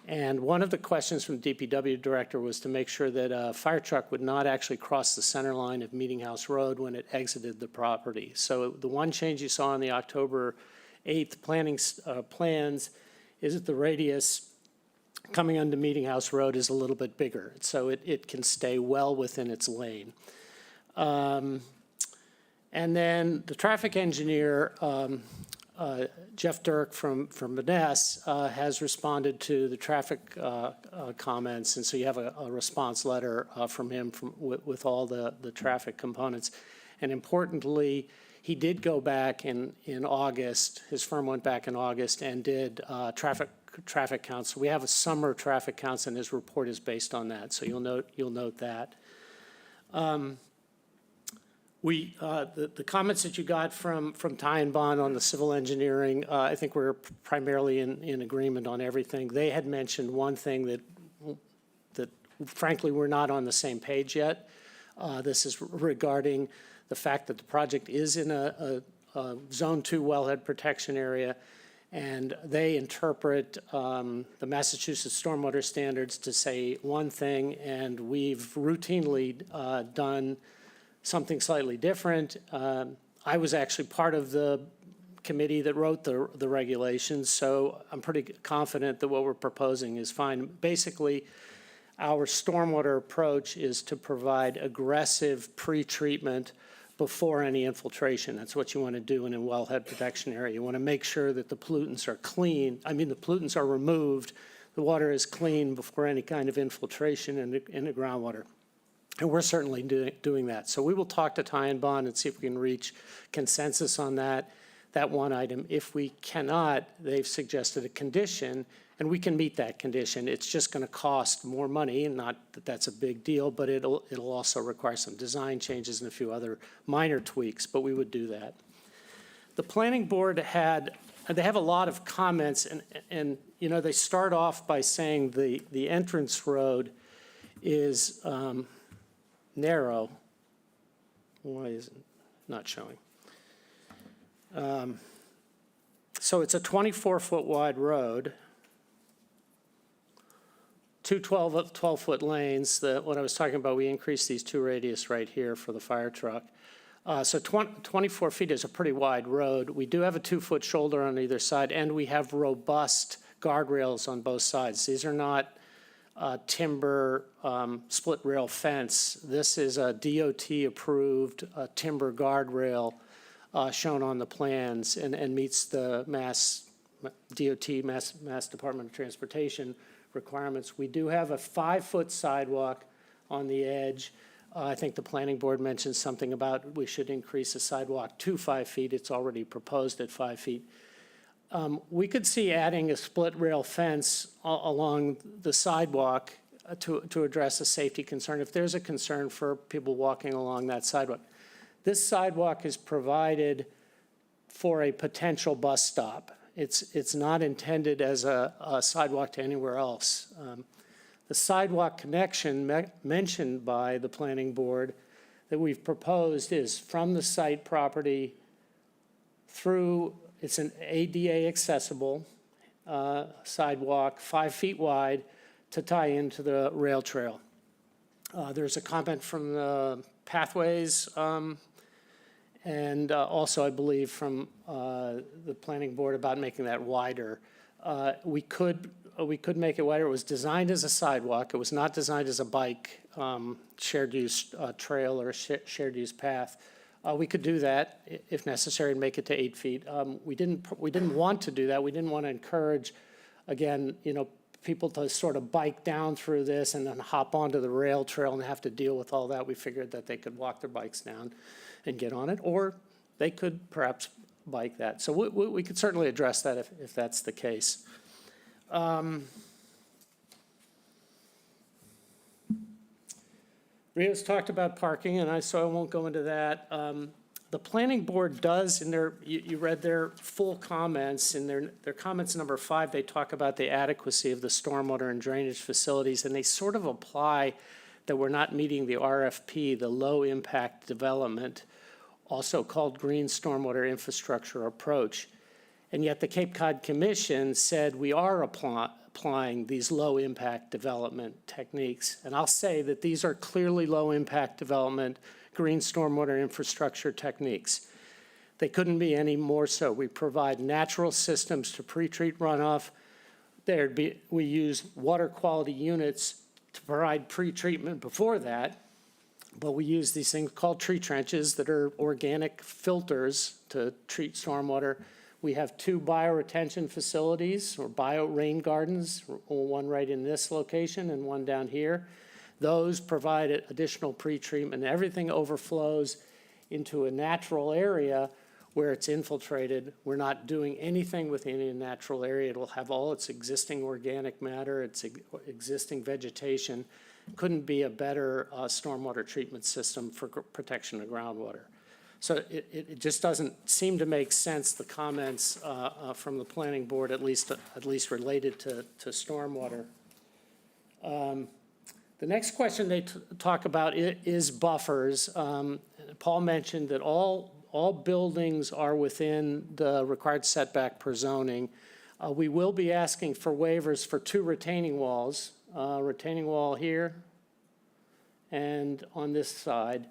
U: And one of the questions from the DPW director was to make sure that a fire truck would not actually cross the center line of Meeting House Road when it exited the property. So the one change you saw on the October 8th plans is that the radius coming onto Meeting House Road is a little bit bigger, so it can stay well within its lane. And then the traffic engineer, Jeff Dirk from Vaness, has responded to the traffic comments, and so you have a response letter from him with all the traffic components. And importantly, He did go back in August, his firm went back in August and did traffic counts. We have a summer traffic counts, and his report is based on that, so you'll note that. The comments that you got from Ty and Bond on the civil engineering, I think we're primarily in agreement on everything. They had mentioned one thing that frankly, we're not on the same page yet. This is regarding the fact that the project is in a Zone 2 wellhead protection area, and they interpret the Massachusetts stormwater standards to say one thing, and we've routinely done something slightly different. I was actually part of the committee that wrote the regulations, so I'm pretty confident that what we're proposing is fine. Basically, our stormwater approach is to provide aggressive pre-treatment before any infiltration. That's what you want to do in a wellhead protection area. You want to make sure that the pollutants are clean. I mean, the pollutants are removed. The water is clean before any kind of infiltration in the groundwater. And we're certainly doing that. So we will talk to Ty and Bond and see if we can reach consensus on that one item. If we cannot, they've suggested a condition, and we can meet that condition. It's just going to cost more money, and not that that's a big deal, but it'll also require some design changes and a few other minor tweaks, but we would do that. The planning board they have a lot of comments, and you know, they start off by saying the entrance road is narrow. Why is it not showing? So it's a 24-foot wide road, two 12-foot lanes. What I was talking about, we increased these two radius right here for the fire truck. So 24 feet is a pretty wide road. We do have a 2-foot shoulder on either side, and we have robust guardrails on both sides. These are not timber split rail fence. This is a DOT-approved timber guardrail shown on the plans and meets the Mass Department of Transportation requirements. We do have a 5-foot sidewalk on the edge. I think the planning board mentioned something about we should increase the sidewalk to 5 feet. It's already proposed at 5 feet. We could see adding a split rail fence along the sidewalk to address a safety concern if there's a concern for people walking along that sidewalk. This sidewalk is provided for a potential bus stop. It's not intended as a sidewalk to anywhere else. The sidewalk connection mentioned by the planning board that we've proposed is from the site property through, it's an ADA accessible sidewalk, 5 feet wide, to tie into the rail trail. There's a comment from the Pathways and also, I believe, from the planning board about making that wider. We could make it wider. It was designed as a sidewalk. It was not designed as a bike shared use trail or shared use path. We could do that if necessary and make it to 8 feet. We didn't want to do that. We didn't want to encourage, again, you know, people to sort of bike down through this and then hop onto the rail trail and have to deal with all that. We figured that they could walk their bikes down and get on it, or they could perhaps bike that. So we could certainly address that if that's the case. Rio's talked about parking, and so I won't go into that. The planning board does, in their, you read their full comments, in their comments number 5, they talk about the adequacy of the stormwater and drainage facilities, and they sort of apply that we're not meeting the RFP, the low impact development, also called green stormwater infrastructure approach. And yet the Cape Cod Commission said we are applying these low impact development techniques. And I'll say that these are clearly low impact development green stormwater infrastructure techniques. They couldn't be any more so. We provide natural systems to pre-treat runoff. We use water quality units to provide pre-treatment before that, but we use these things called tree trenches that are organic filters to treat stormwater. We have 2 bioretention facilities, or bio rain gardens, one right in this location and one down here. Those provide additional pre-treatment. Everything overflows into a natural area where it's infiltrated. We're not doing anything within a natural area. It'll have all its existing organic matter, its existing vegetation. Couldn't be a better stormwater treatment system for protection of groundwater. So it just doesn't seem to make sense, the comments from the planning board, at least related to stormwater. The next question they talk about is buffers. Paul mentioned that all buildings are within the required setback per zoning. We will be asking for waivers for 2 retaining walls, retaining wall here and on this side,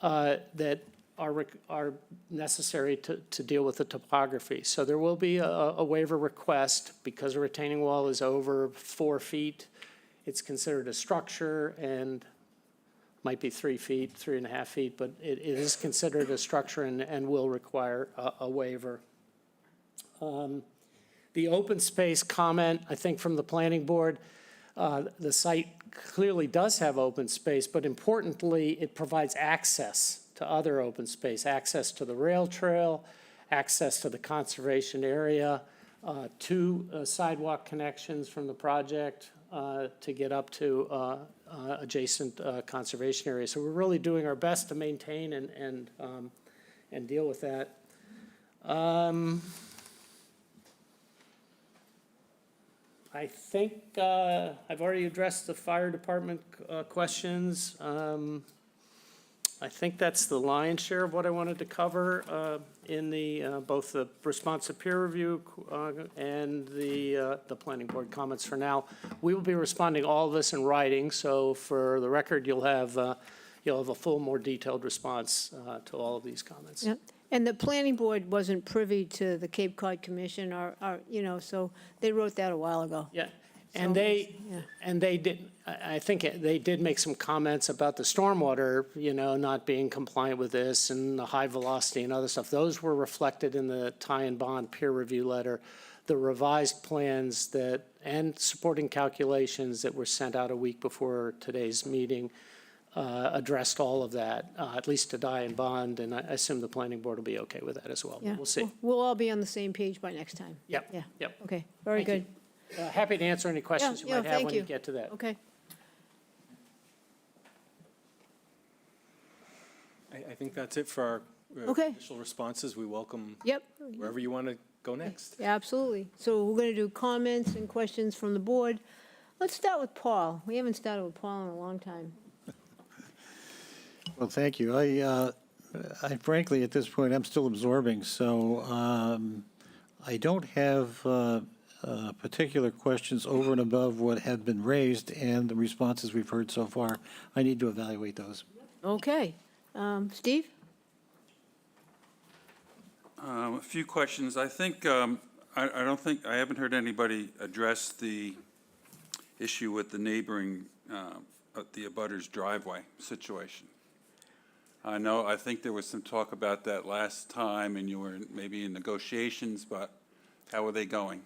U: that are necessary to deal with the topography. So there will be a waiver request because a retaining wall is over 4 feet. It's considered a structure and might be 3 feet, 3.5 feet, but it is considered a structure and will require a waiver. The open space comment, I think from the planning board, the site clearly does have open space, but importantly, it provides access to other open space, access to the rail trail, access to the conservation area, 2 sidewalk connections from the project to get up to adjacent conservation areas. So we're really doing our best to maintain and deal with that. I think I've already addressed the fire department questions. I think that's the lion's share of what I wanted to cover in the both the response to peer review and the planning board comments for now. We will be responding all of this in writing, so for the record, you'll have a full, more detailed response to all of these comments.
A: Yep. And the planning board wasn't privy to the Cape Cod Commission or, so they wrote that a while ago.
U: Yeah. And they did, I think they did make some comments about the stormwater, not being compliant with this and the high velocity and other stuff. Those were reflected in the tie and bond peer review letter. The revised plans and supporting calculations that were sent out a week before today's meeting addressed all of that, at least to die and bond, and I assume the planning board will be okay with that as well.
A: Yeah.
U: We'll see.
A: We'll all be on the same page by next time.
U: Yep.
A: Yeah.
U: Yep.
A: Okay, very
U: Thank
A: good.
U: you. Happy to answer any questions you might have
A: thank
U: when you get to that.
A: Okay.
I: I think that's it for our
A: Okay.
I: initial responses. We welcome
A: Yep.
I: wherever you want to go next.
A: Yeah, absolutely. So we're going to do comments and questions from the board. Let's start with Paul. We haven't started with Paul in a long time.
E: Well, thank you. I frankly, at this point, I'm still absorbing, so I don't have particular questions over and above what have been raised and the responses we've heard so far. I need to evaluate those.
A: Okay. Steve?
G: A few questions. I think, I haven't heard anybody address the issue with the neighboring, the abutters driveway situation. I think there was some talk about that last time, and you were maybe in negotiations, but how are they going?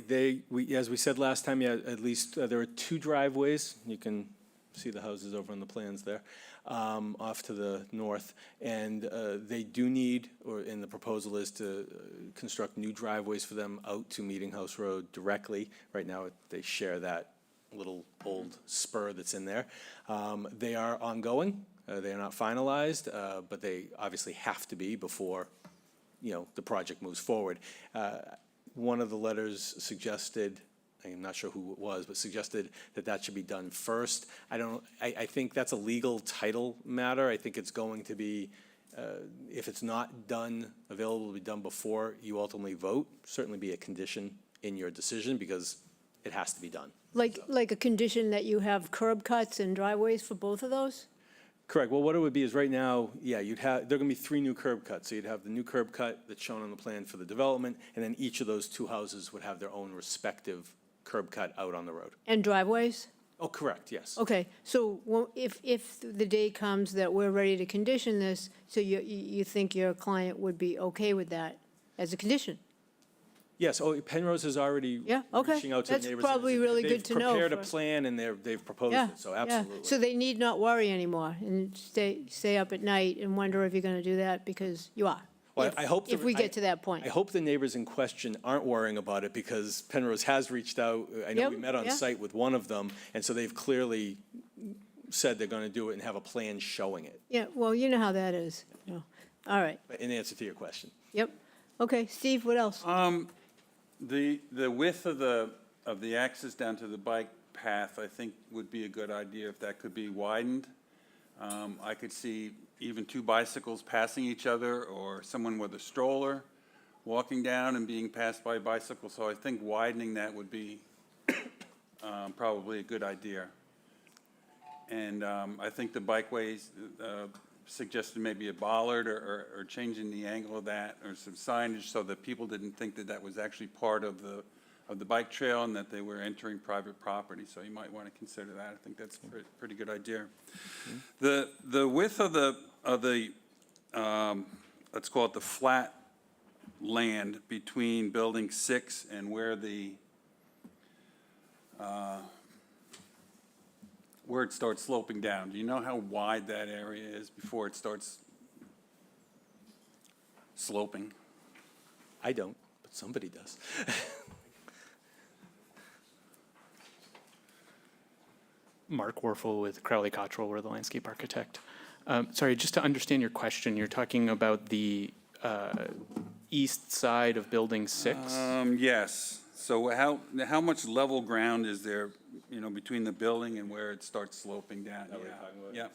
I: As we said last time, at least there are 2 driveways. You can see the houses over on the plans there, off to the north. And they do need, and the proposal is to construct new driveways for them out to Meeting House Road directly. Right now, they share that little old spur that's in there. They are ongoing. They are not finalized, but they obviously have to be before, the project moves forward. One of the letters suggested, I'm not sure who it was, but suggested that should be done first. I think that's a legal title matter. I think it's going to be, if it's not available to be done before you ultimately vote, certainly be a condition in your decision because it has to be done.
A: Like a condition that you have curb cuts and driveways for both of those?
I: Correct. Well, what it would be is right now, there are going to be 3 new curb cuts. So you'd have the new curb cut that's shown on the plan for the development, and then each of those 2 houses would have their own respective curb cut out on the road.
A: And driveways?
I: Oh, correct, yes.
A: Okay, so if the day comes that we're ready to condition this, so you think your client would be okay with that as a condition?
I: Yes, Penrose is already
A: Yeah, okay.
I: reaching out to the
A: That's
I: neighbors.
A: probably really good to know.
I: They've prepared a
A: for-
I: plan and they've proposed
A: Yeah,
I: it, so
A: yeah.
I: absolutely.
A: So they need not worry anymore and stay up at night and wonder if you're going to do that, because you are.
I: Well, I hope
A: If we get to that point.
I: I hope the neighbors in question aren't worrying about it, because Penrose has reached out. I know
A: Yep,
I: we met on
A: yeah.
I: site with one of them, and so they've clearly said they're going to do it and have a plan showing it,
A: Yeah, well, you know how that is. you know. All right,
I: in answer to your question.
A: yep. Okay, Steve, what else?
G: The width of the access down to the bike path, I think, would be a good idea if that could be widened. I could see even two bicycles passing each other, or someone with a stroller walking down and being passed by a bicycle. So I think widening that would be probably a good idea. And I think the bikeways suggested maybe a bollard or changing the angle of that, or some signage so that people didn't think that that was actually part of the bike trail and that they were entering private property. So you might want to consider that. I think that's a pretty good idea. The width of the let's call it the flat land between building 6 and where it starts sloping down. Do you know how wide that area is before it starts sloping?
I: I don't, but somebody does.
C: Mark Warfel with Crowley Cottrell, we're the landscape architect. Sorry, just to understand your question, you're talking about the east side of Building 6?
G: Yes. So how much level ground is there, between the building and where it starts sloping down? Yeah.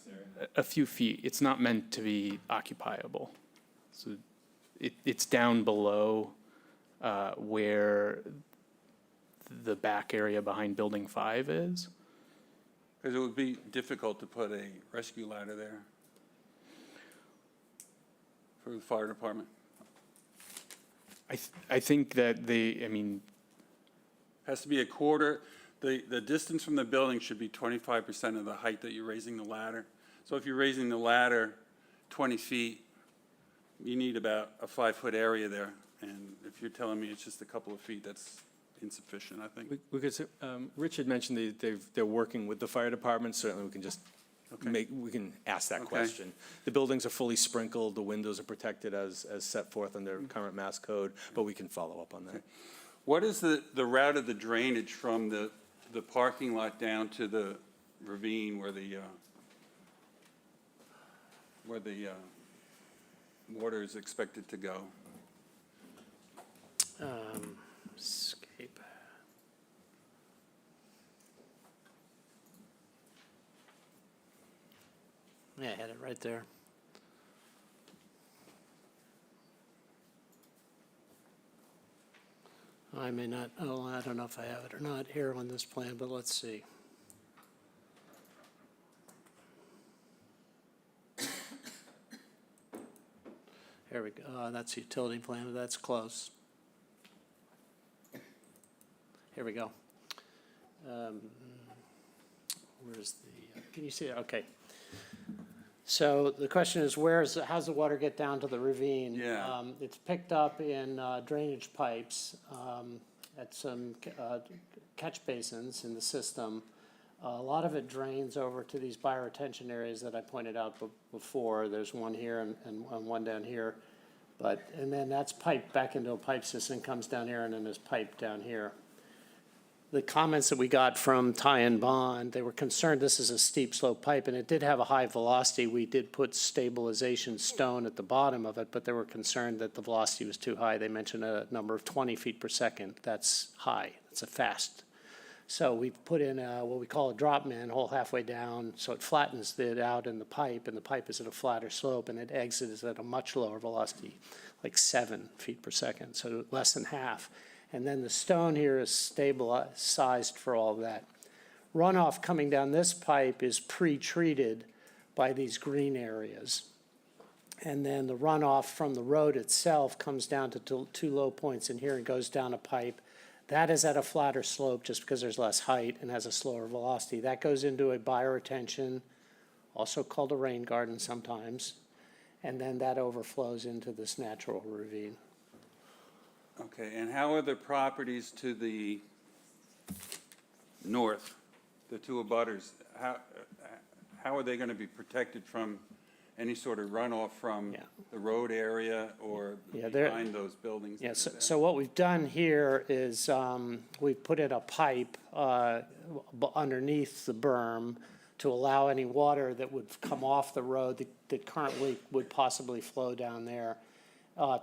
C: A few feet. It's not meant to be occupiable. So it's down below where the back area behind Building 5 is.
G: Because it would be difficult to put a rescue ladder there for the fire department.
C: I think that
G: Has to be a quarter. The distance from the building should be 25% of the height that you're raising the ladder. So if you're raising the ladder 20 feet, you need about a 5-foot area there. And if you're telling me it's just a couple of feet, that's insufficient, I think.
I: We could, Rich had mentioned they're working with the fire department. Certainly, we can just we can ask that question. The buildings are fully sprinkled, the windows are protected as set forth under current Mass Code, but we can follow up on that.
G: What is the route of the drainage from the parking lot down to the ravine where the water is expected to go?
U: Escape. Yeah, I had it right there. I may not, I don't know if I have it or not here on this plan, but let's see. Here we go. That's the utility plan, but that's close. Here we go. Where's the, can you see it? Okay. So the question is, how's the water get down to the ravine?
G: Yeah.
U: It's picked up in drainage pipes at some catch basins in the system. A lot of it drains over to these bioretention areas that I pointed out before. There's one here and one down here. And then that's piped back into a pipe system, comes down here, and then is piped down here. The comments that we got from Ty and Bond, they were concerned this is a steep slope pipe, and it did have a high velocity. We did put stabilization stone at the bottom of it, but they were concerned that the velocity was too high. They mentioned a number of 20 feet per second. That's high. That's a fast. So we've put in what we call a drop manhole halfway down, so it flattens it out in the pipe, and the pipe is at a flatter slope, and it exits at a much lower velocity, like 7 feet per second, so less than half. And then the stone here is stabilized for all of that. Runoff coming down this pipe is pre-treated by these green areas. And then the runoff from the road itself comes down to two low points in here and goes down a pipe. That is at a flatter slope just because there's less height and has a slower velocity. That goes into a bioretention, also called a rain garden sometimes. And then that overflows into this natural ravine.
G: Okay, and how are the properties to the north, the two abutters, how are they going to be protected from any sort of runoff from the road area or
U: Yeah, they're-
G: behind those buildings?
U: Yeah, so what we've done here is we've put in a pipe underneath the berm to allow any water that would come off the road that currently would possibly flow down there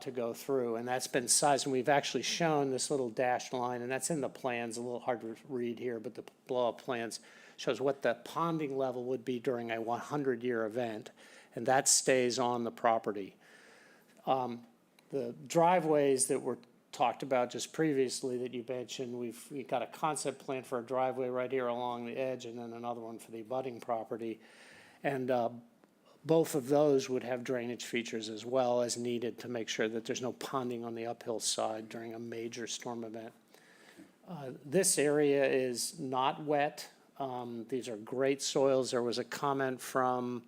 U: to go through. And that's been sized, and we've actually shown this little dashed line, and that's in the plans, a little hard to read here, but the blow-up plans shows what the ponding level would be during a 100-year event, and that stays on the property. The driveways that were talked about just previously that you mentioned, we've got a concept plan for a driveway right here along the edge and then another one for the abutting property. And both of those would have drainage features as well as needed to make sure that there's no ponding on the uphill side during a major storm event. This area is not wet. These are great soils. There was a comment from,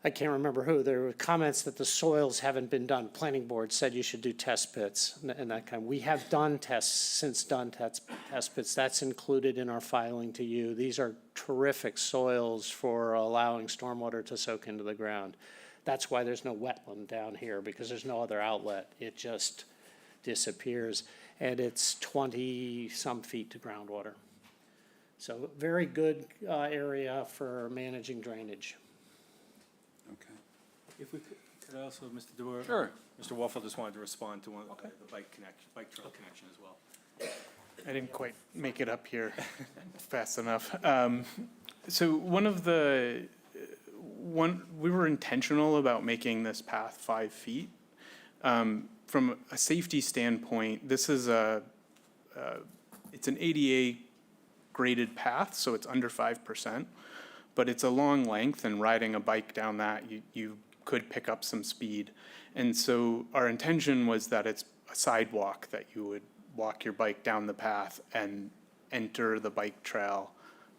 U: I can't remember who, there were comments that the soils haven't been done. Planning board said you should do test pits and that kind. We have done test pits. That's included in our filing to you. These are terrific soils for allowing stormwater to soak into the ground. That's why there's no wetland down here, because there's no other outlet. It just disappears. And it's 20-some feet to groundwater. So very good area for managing drainage.
I: If we could also, Mr. DeBoer.
G: Sure.
I: Mr. Waffle just wanted to respond to one, the bike trail connection as well.
C: I didn't quite make it up here fast enough. So we were intentional about making this path 5 feet. From a safety standpoint, this is it's an ADA graded path, so it's under 5%, but it's a long length, and riding a bike down that, you could pick up some speed. And so our intention was that it's a sidewalk, that you would walk your bike down the path and enter the bike trail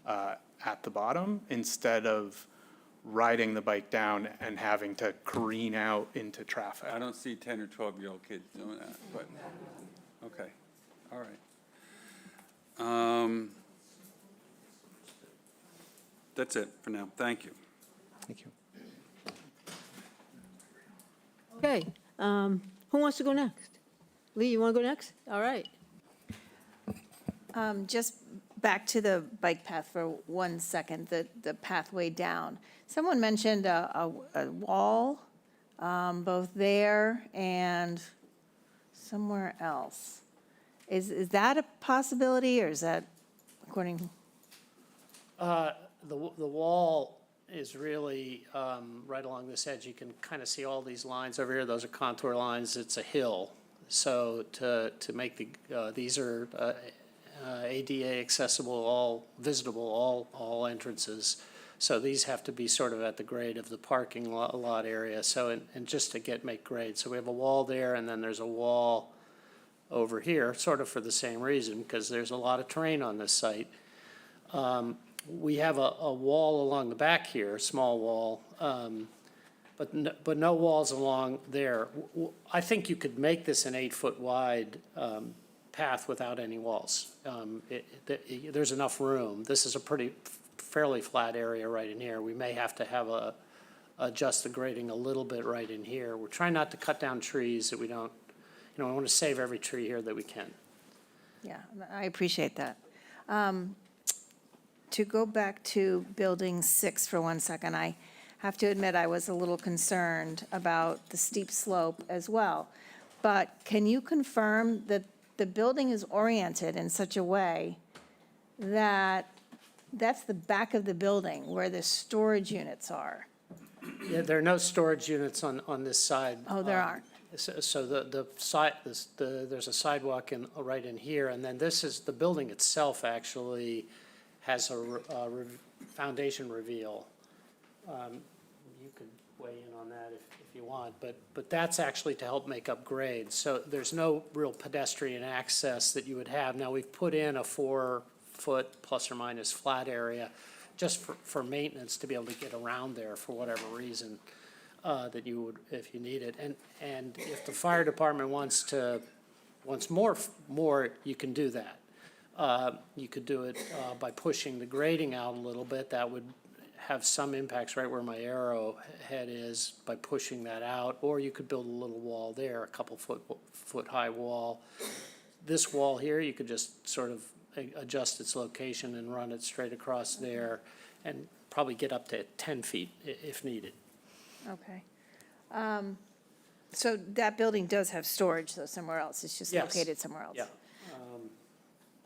C: at the bottom, instead of riding the bike down and having to careen out into traffic.
G: I don't see 10 or 12-year-old kids doing that, but, okay, all right. That's it for now. Thank you.
I: Thank you.
A: Okay, who wants to go next? Lee, you want to go next? All right.
F: Just back to the bike path for 1 second, the pathway down. Someone mentioned a wall, both there and somewhere else. Is that a possibility, or is that according?
U: The wall is really right along this edge. You can kind of see all these lines over here. Those are contour lines. It's a hill. So to make these are ADA accessible, all visitable, all entrances. So these have to be sort of at the grade of the parking lot area. So and just to make grade. So we have a wall there, and then there's a wall over here, sort of for the same reason, because there's a lot of terrain on this site. We have a wall along the back here, small wall, but no walls along there. I think you could make this an 8-foot wide path without any walls. There's enough room. This is a fairly flat area right in here. We may have to adjust the grading a little bit right in here. We're trying not to cut down trees that we don't, we want to save every tree here that we can.
F: Yeah, I appreciate that. To go back to Building 6 for 1 second, I have to admit I was a little concerned about the steep slope as well. But can you confirm that the building is oriented in such a way that that's the back of the building where the storage units are?
U: Yeah, there are no storage units on this side.
F: Oh, there aren't.
U: So there's a sidewalk right in here, and then this is, the building itself actually has a foundation reveal. You could weigh in on that if you want, but that's actually to help make up grade. So there's no real pedestrian access that you would have. Now, we've put in a 4-foot plus or minus flat area just for maintenance to be able to get around there for whatever reason. that you would, if you need it. And if the fire department wants more, you can do that. You could do it by pushing the grading out a little bit. That would have some impacts right where my arrowhead is by pushing that out. Or you could build a little wall there, a couple foot high wall. This wall here, you could just sort of adjust its location and run it straight across there and probably get up to 10 feet if needed.
F: Okay. So that building does have storage, though, somewhere else. It's just
U: Yes.
F: located somewhere else.
U: Yeah.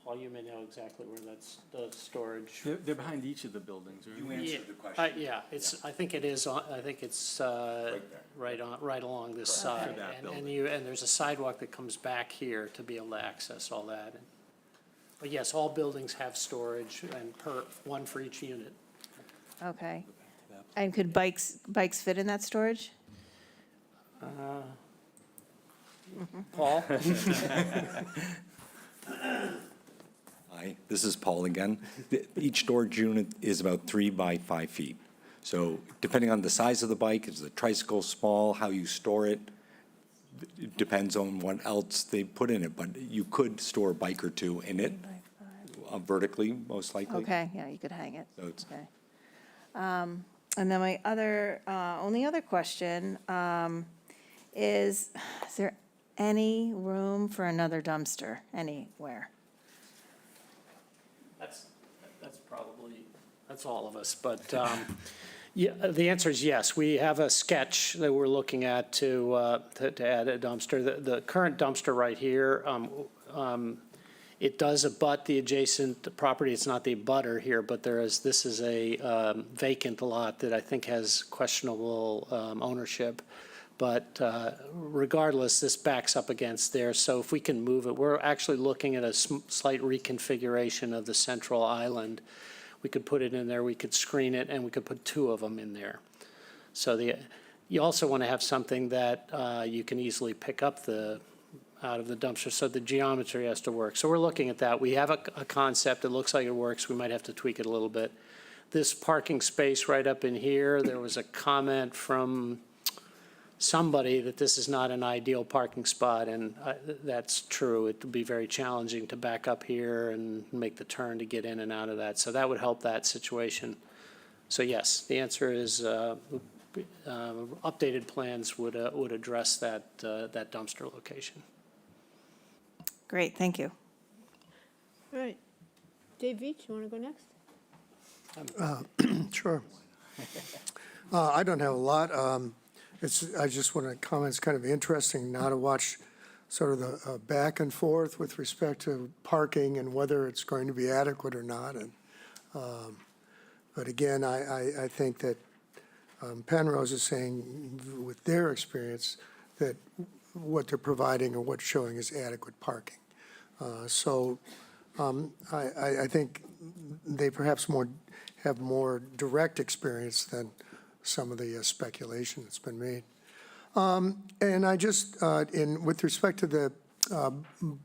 U: Paul, you may know exactly where that's the storage.
I: They're behind each of the buildings, right?
U: You answered the question. Yeah, I think it is, I think it's right along this side.
I: that
U: And there's a sidewalk that comes back here to be able to access all that. But yes, all buildings have storage and one for each unit.
F: Okay. And could bikes fit in that storage?
U: Paul?
T: Hi, this is Paul again. Each storage unit is about 3 by 5 feet. So depending on the size of the bike, is the tricycle small, how you store it, it depends on what else they put in it. But you could store a bike or two in it, vertically, most likely.
F: Okay, yeah, you could hang it.
T: So it's-
F: Okay. And then my only other question is there any room for another dumpster anywhere?
U: That's probably, that's all of us, but, yeah, the answer is yes. We have a sketch that we're looking at to add a dumpster. The current dumpster right here, it does abut the adjacent property. It's not the abutter here, but this is a vacant lot that I think has questionable ownership. But regardless, this backs up against there, so if we can move it, we're actually looking at a slight reconfiguration of the central island. We could put it in there, we could screen it, and we could put 2 of them in there. So you also want to have something that you can easily pick up out of the dumpster, so the geometry has to work. So we're looking at that. We have a concept, it looks like it works, we might have to tweak it a little bit. This parking space right up in here, there was a comment from somebody that this is not an ideal parking spot, and that's true. It would be very challenging to back up here and make the turn to get in and out of that. So that would help that situation. So yes, the answer is updated plans would address that dumpster location.
F: Great, thank you.
A: All right. Dave Veach, you want to go next?
B: Sure. I don't have a lot. I just want to comment, it's kind of interesting now to watch sort of the back and forth with respect to parking and whether it's going to be adequate or not. And but again, I think that Penrose is saying with their experience that what they're providing or what's showing is adequate parking. So I think they perhaps have more direct experience than some of the speculation that's been made. And I just, with respect to the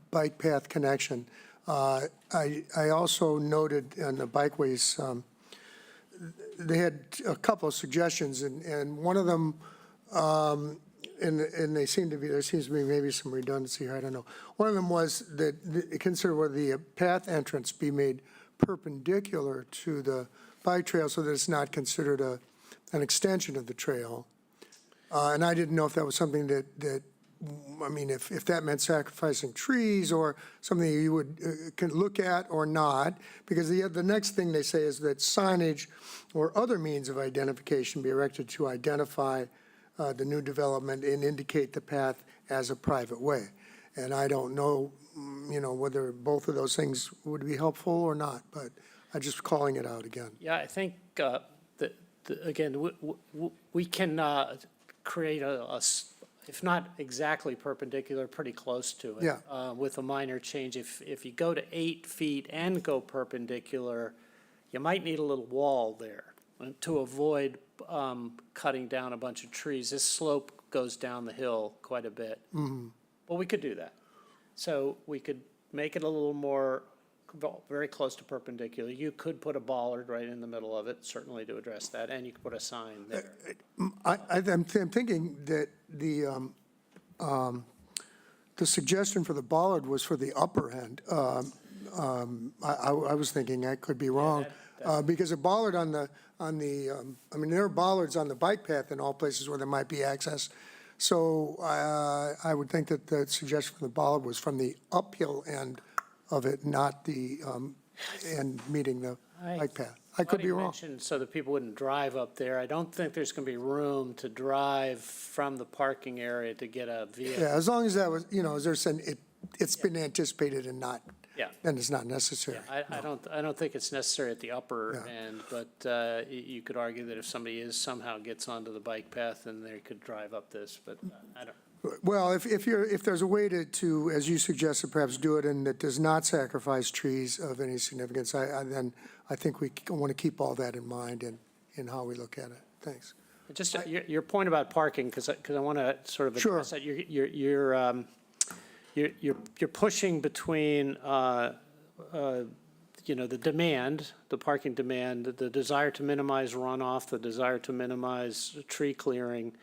B: bike path connection, I also noted in the bikeways, they had a couple of suggestions, and one of them, and there seems to be maybe some redundancy here, I don't know. One of them was that consider whether the path entrance be made perpendicular to the bike trail so that it's not considered an extension of the trail. And I didn't know if that was something that I mean, if that meant sacrificing trees or something you would can look at or not, because the next thing they say is that signage or other means of identification be erected to identify the new development and indicate the path as a private way. And I don't know, whether both of those things would be helpful or not, but I'm just calling it out again.
U: Yeah, I think again, we can create if not exactly perpendicular, pretty close to it.
B: Yeah.
U: With a minor change. If you go to 8 feet and go perpendicular, you might need a little wall there to avoid cutting down a bunch of trees. This slope goes down the hill quite a bit.
B: Mm-hmm.
U: Well, we could do that. So we could make it a little more very close to perpendicular. You could put a bollard right in the middle of it, certainly to address that, and you could put a sign there.
B: I'm thinking that the suggestion for the bollard was for the upper end. I was thinking, I could be wrong, because a bollard on the, I mean, there are bollards on the bike path in all places where there might be access. So I would think that the suggestion for the bollard was from the uphill end of it, not the end meeting the bike path. I could be wrong.
U: So that people wouldn't drive up there. I don't think there's going to be room to drive from the parking area to get a vehicle.
B: Yeah, as long as that was, as they're saying, it's been anticipated and not,
U: Yeah.
B: then it's not necessary.
U: I don't think it's necessary at the upper end, but you could argue that if somebody somehow gets onto the bike path, then they could drive up this, but I don't.
B: Well, if there's a way to, as you suggested, perhaps do it and that does not sacrifice trees of any significance, then I think we want to keep all that in mind in how we look at it. Thanks.
U: Just your point about parking, because I want to sort of address that. You're pushing between, the demand, the parking demand, the desire to minimize runoff, the desire to minimize tree clearing.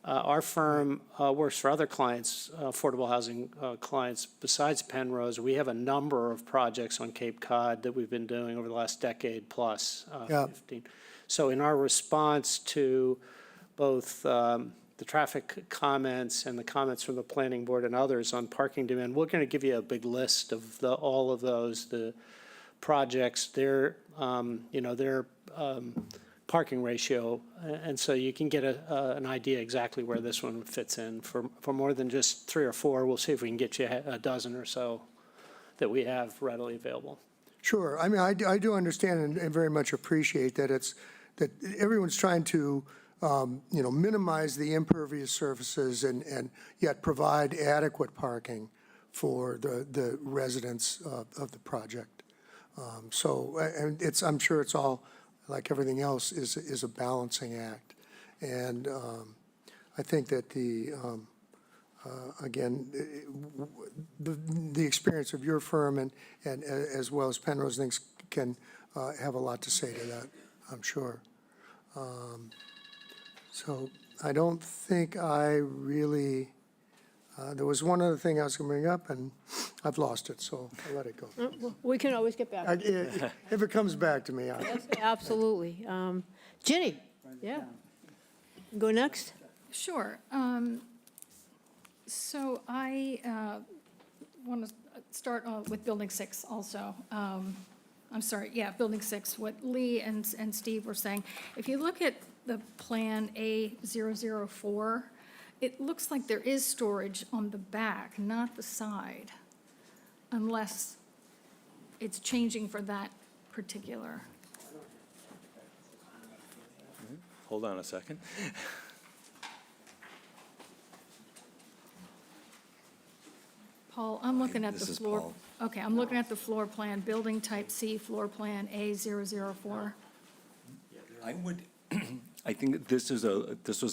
U: Our firm works for other clients, affordable housing clients besides Penrose. We have a number of projects on Cape Cod that we've been doing over the last decade plus, 15. So in our response to both the traffic comments and the comments from the planning board and others on parking demand, we're going to give you a big list of all of those, the projects, their parking ratio, and so you can get an idea exactly where this one fits in. For more than just 3 or 4, we'll see if we can get you a dozen or so that we have readily available.
B: Sure. I mean, I do understand and very much appreciate that that everyone's trying to, minimize the impervious surfaces and yet provide adequate parking for the residents of the project. And I'm sure it's all, like everything else, is a balancing act. And I think that again, the experience of your firm and as well as Penrose things can have a lot to say to that, I'm sure. So I don't think I really, there was one other thing I was going to bring up, and I've lost it, so I'll let it go.
A: We can always get back.
B: If it comes back to me,
A: Absolutely. Ginny? Yeah. Go next.
D: Sure. So I want to start with Building 6 also. I'm sorry, yeah, Building 6, what Lee and Steve were saying. If you look at the plan A004, it looks like there is storage on the back, not the side, unless it's changing for that particular.
I: Hold on a second.
D: Paul, I'm looking at the
I: This is
D: floor.
I: Paul.
D: Okay, I'm looking at the floor plan, building type C, floor plan A004.
T: I would, I think that this was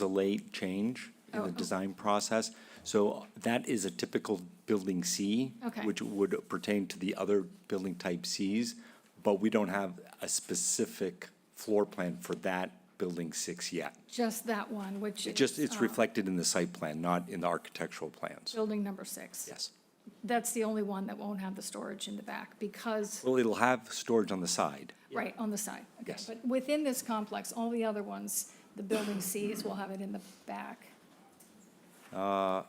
T: a late change in the design process. So that is a typical building C,
D: Okay.
T: which would pertain to the other building type Cs, but we don't have a specific floor plan for that building 6 yet.
D: Just that one, which
T: It just,
D: is,
T: it's reflected in the site plan, not in the architectural plans.
D: building number 6.
T: Yes.
D: That's the only one that won't have the storage in the back because,
T: Well, it'll have storage on the side.
D: right, on the side. Okay,
T: Yes.
D: but within this complex, all the other ones, the building Cs will have it in the back.
T: No,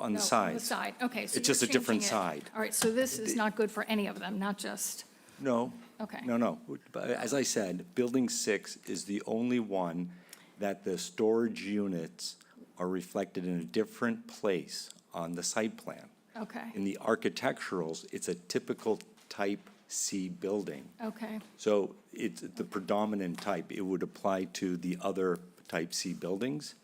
T: on the
D: No,
T: side.
D: On the side, okay. So
T: It's just a
D: you're
T: different
D: changing it.
T: side.
D: All right, so this is not good for any of them, not just,
T: No.
D: Okay.
T: No. But as I said, Building 6 is the only one that the storage units are reflected in a different place on the site plan.
D: okay,
T: In the architecturals, it's a typical type C building.
D: okay,
T: So it's the predominant type. It would apply to the other type C buildings.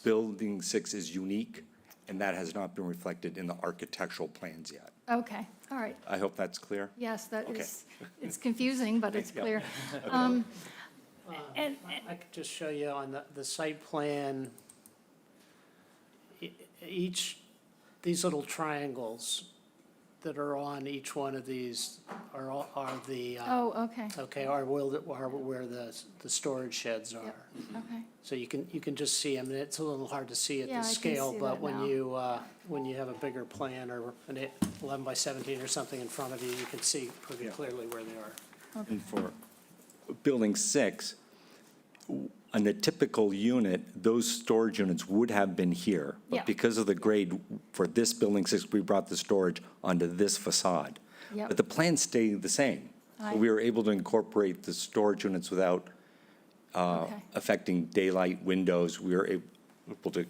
T: Building 6 is unique, and that has not been reflected in the architectural plans yet.
D: okay, all right.
T: I hope that's clear.
D: Yes, that
T: Okay.
D: is, it's confusing, but it's
T: Yeah.
D: clear. And,
U: I could just show you on the site plan, these little triangles that are on each one of these are the,
D: Oh, okay,
U: okay, are where the storage sheds are.
D: okay.
U: So you can just see, I mean, it's a little hard to see at
D: Yeah, I
U: this
D: can
U: scale,
D: see
U: but
D: that
U: when you have a bigger plan or an 11 by 17 or something in front of you, you can see pretty clearly where they are.
T: And for Building 6, on a typical unit, those storage units would have been here.
D: Yeah.
T: But because of the grade for this Building 6, we brought the storage onto this facade.
D: Yep.
T: But the plans stay the same. So we were able to incorporate the storage units without
D: Okay.
T: affecting daylight windows. We were able to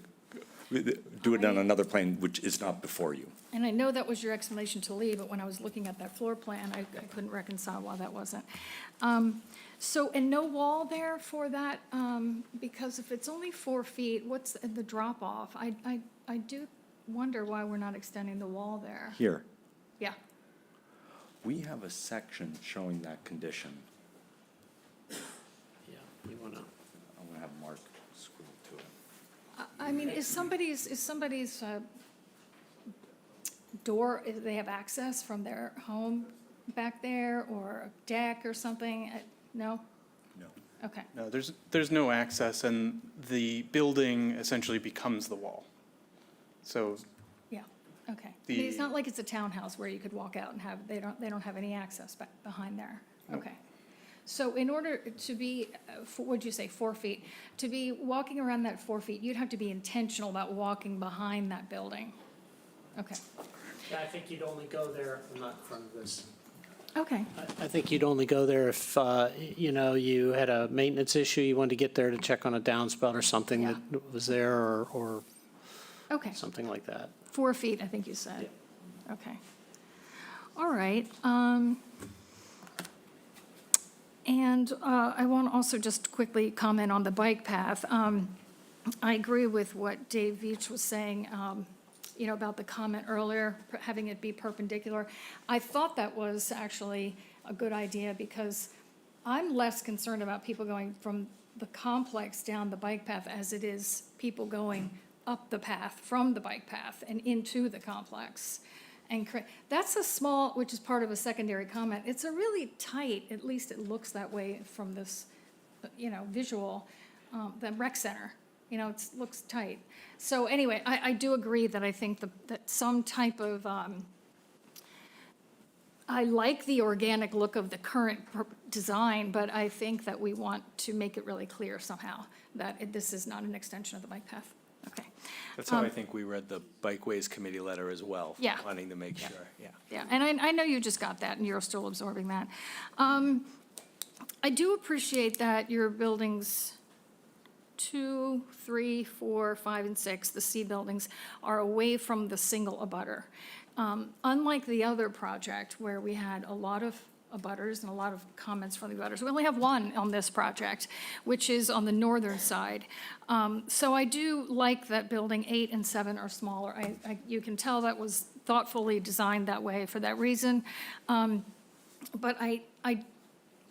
T: do it on another plan, which is not before you.
D: And I know that was your explanation to Lee, but when I was looking at that floor plan, I couldn't reconcile why that wasn't. So, and no wall there for that, because if it's only 4 feet, what's the drop off? I do wonder why we're not extending the wall there.
T: Here,
D: Yeah,
T: we have a section showing that condition.
U: Yeah, you want to.
T: I'm going to have Mark scroll to it.
D: I mean, is somebody's door, they have access from their home back there, or a deck or something? No?
T: No.
D: Okay,
C: No, there's no access, and the building essentially becomes the wall. So
D: yeah, okay. I mean, it's not like it's a townhouse where you could walk out and they don't have any access back behind there. Okay. So in order to be, what'd you say, 4 feet? To be walking around that 4 feet, you'd have to be intentional about walking behind that building. Okay,
U: Yeah, I think you'd only go there, I'm not in front of this.
D: okay,
U: I think you'd only go there if, you had a maintenance issue, you wanted to get there to check on a downspout or something
D: Yeah.
U: that was there, or
D: okay.
U: something like that.
D: 4 feet, I think you said. Okay. All right. And I want to also just quickly comment on the bike path. I agree with what Dave Veach was saying, about the comment earlier, having it be perpendicular. I thought that was actually a good idea because I'm less concerned about people going from the complex down the bike path as it is people going up the path from the bike path and into the complex. And that's a small, which is part of a secondary comment. It's a really tight, at least it looks that way from this, visual, the rec center. It looks tight. So anyway, I do agree that I think that some type of, I like the organic look of the current design, but I think that we want to make it really clear somehow that this is not an extension of the bike path. Okay.
I: That's how I think we read the Bikeways Committee letter as well.
D: Yeah.
I: Wanting to make sure, yeah.
D: Yeah, and I know you just got that, and you're still absorbing that. I do appreciate that your buildings 2, 3, 4, 5, and 6, the C buildings, are away from the single abutter. Unlike the other project where we had a lot of abutters and a lot of comments from the abutters, we only have one on this project, which is on the northern side. So I do like that building 8 and 7 are smaller. You can tell that was thoughtfully designed that way for that reason. But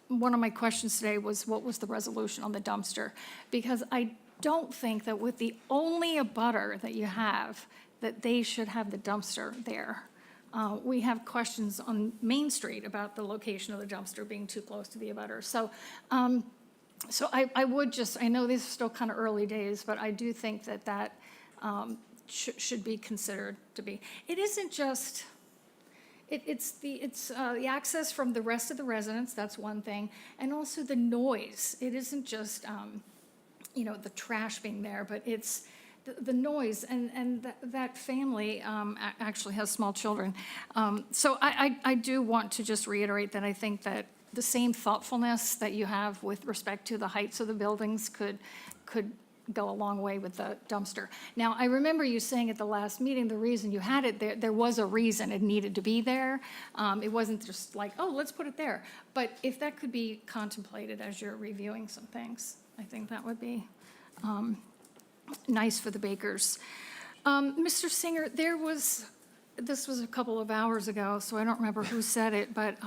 D: one of my questions today was, what was the resolution on the dumpster? Because I don't think that with the only abutter that you have, that they should have the dumpster there. We have questions on Main Street about the location of the dumpster being too close to the abutter. So I would just, I know these are still kind of early days, but I do think that should be considered to be. It isn't just, it's the access from the rest of the residents, that's one thing, and also the noise. It isn't just, the trash being there, but it's the noise, and that family actually has small children. So I do want to just reiterate that I think that the same thoughtfulness that you have with respect to the heights of the buildings could go a long way with the dumpster. Now, I remember you saying at the last meeting, the reason you had it there was a reason it needed to be there. It wasn't just like, oh, let's put it there. But if that could be contemplated as you're reviewing some things, I think that would be nice for the bakers. Mr. Singer, this was a couple of hours ago, so I don't remember who said it, but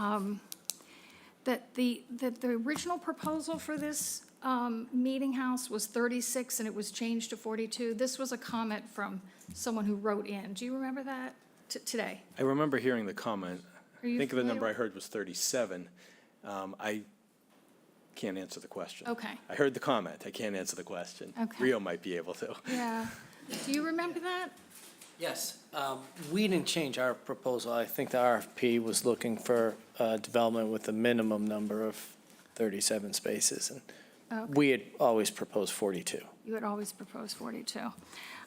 D: that the original proposal for this meeting house was 36 and it was changed to 42. This was a comment from someone who wrote in. Do you remember that? today?
I: I remember hearing the comment.
D: Are you
I: I think the number I
D: familiar?
I: heard was 37. I can't answer the question.
D: Okay.
I: I heard the comment. I can't answer the question.
D: Okay.
I: Rio might be able to.
D: Yeah. Do you remember that?
S: Yes, we didn't change our proposal. I think the RFP was looking for development with a minimum number of 37 spaces, and
D: Okay.
S: we had always proposed 42.
D: You had always proposed 42.
I: I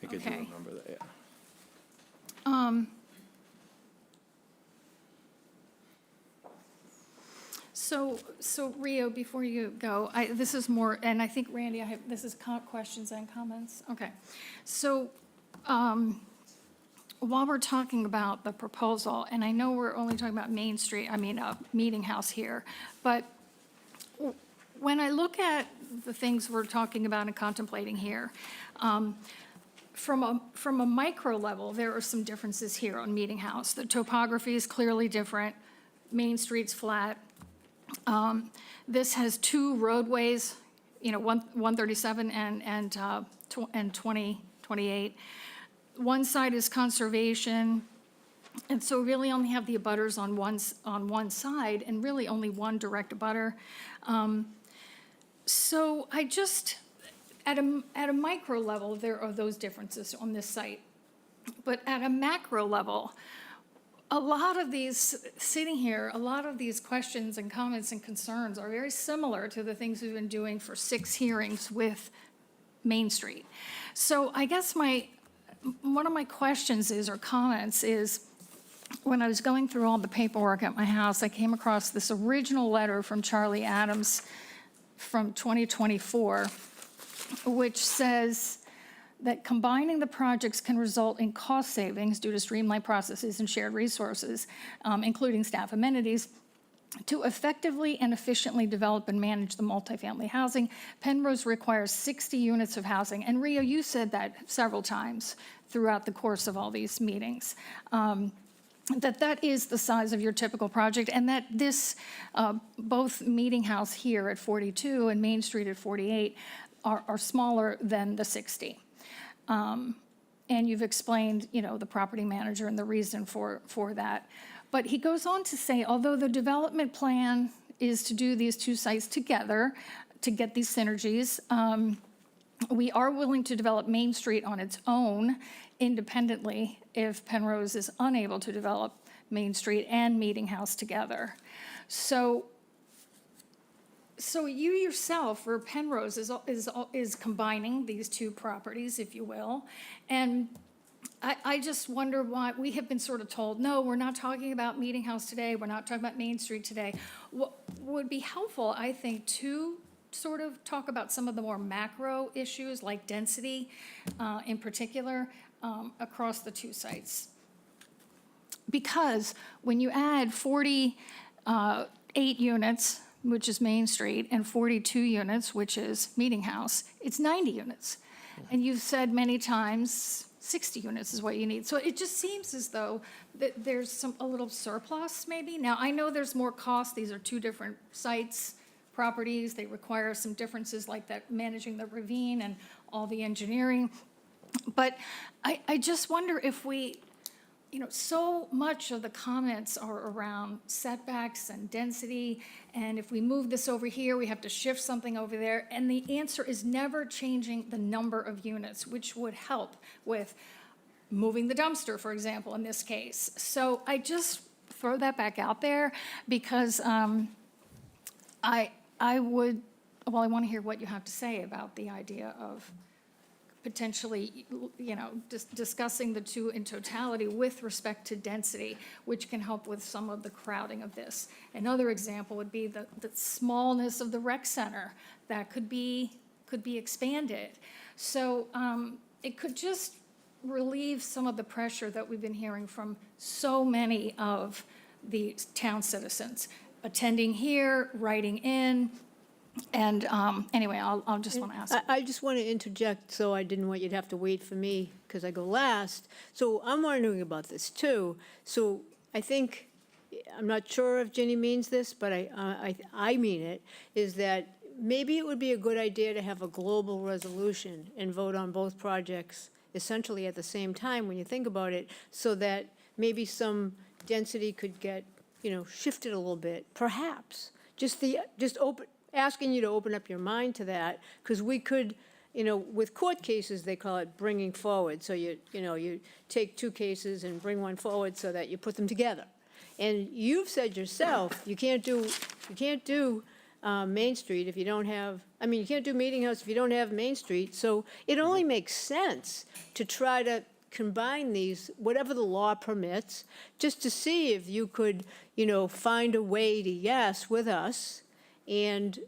I: think I do
D: Okay.
I: remember that, yeah.
D: So Rio, before you go, this is more, and I think Randy, this is questions and comments? Okay. So, while we're talking about the proposal, and I know we're only talking about Main Street, Meeting House here, but when I look at the things we're talking about and contemplating here, from a micro level, there are some differences here on Meeting House. The topography is clearly different. Main Street's flat. This has two roadways, 137 and 2028. One side is conservation, and so really only have the abutters on one side, and really only one direct abutter. So I just, at a micro level, there are those differences on this site. But at a macro level, a lot of these, sitting here, a lot of these questions and comments and concerns are very similar to the things we've been doing for 6 hearings with Main Street. So I guess one of my questions is, or comments is, when I was going through all the paperwork at my house, I came across this original letter from Charlie Adams from 2024, which says that combining the projects can result in cost savings due to streamlined processes and shared resources, including staff amenities. To effectively and efficiently develop and manage the multifamily housing, Penrose requires 60 units of housing. And Rio, you said that several times throughout the course of all these meetings, that is the size of your typical project, and that this, both Meeting House here at 42 and Main Street at 48 are smaller than the 60. And you've explained, the property manager and the reason for that. But he goes on to say, although the development plan is to do these two sites together to get these synergies, we are willing to develop Main Street on its own independently if Penrose is unable to develop Main Street and Meeting House together. So you yourself, or Penrose, is combining these two properties, if you will, and I just wonder why we have been sort of told, no, we're not talking about Meeting House today, we're not talking about Main Street today. What would be helpful, I think, to sort of talk about some of the more macro issues, like density in particular, across the two sites. Because when you add 48 units, which is Main Street, and 42 units, which is Meeting House, it's 90 units. And you've said many times, 60 units is what you need. So it just seems as though that there's a little surplus maybe. Now, I know there's more cost. These are two different sites, properties. They require some differences like that, managing the ravine and all the engineering. But I just wonder if we, so much of the comments are around setbacks and density, and if we move this over here, we have to shift something over there, and the answer is never changing the number of units, which would help with moving the dumpster, for example, in this case. So I just throw that back out there because I want to hear what you have to say about the idea of potentially, discussing the two in totality with respect to density, which can help with some of the crowding of this. Another example would be the smallness of the rec center that could be expanded. So it could just relieve some of the pressure that we've been hearing from so many of the town citizens, attending here, writing in. And anyway, I'll just want to ask.
A: I just want to interject, so I didn't want you to have to wait for me because I go last. So I'm wondering about this too. So I think, I'm not sure if Ginny means this, but I mean it, is that maybe it would be a good idea to have a global resolution and vote on both projects essentially at the same time when you think about it, so that maybe some density could get, shifted a little bit, perhaps. Just asking you to open up your mind to that, because we could, with court cases, they call it bringing forward. So you take two cases and bring one forward so that you put them together. And you've said yourself, you can't do Main Street if you don't have, you can't do Meeting House if you don't have Main Street. So it only makes sense to try to combine these, whatever the law permits, just to see if you could, find a way to yes with us. And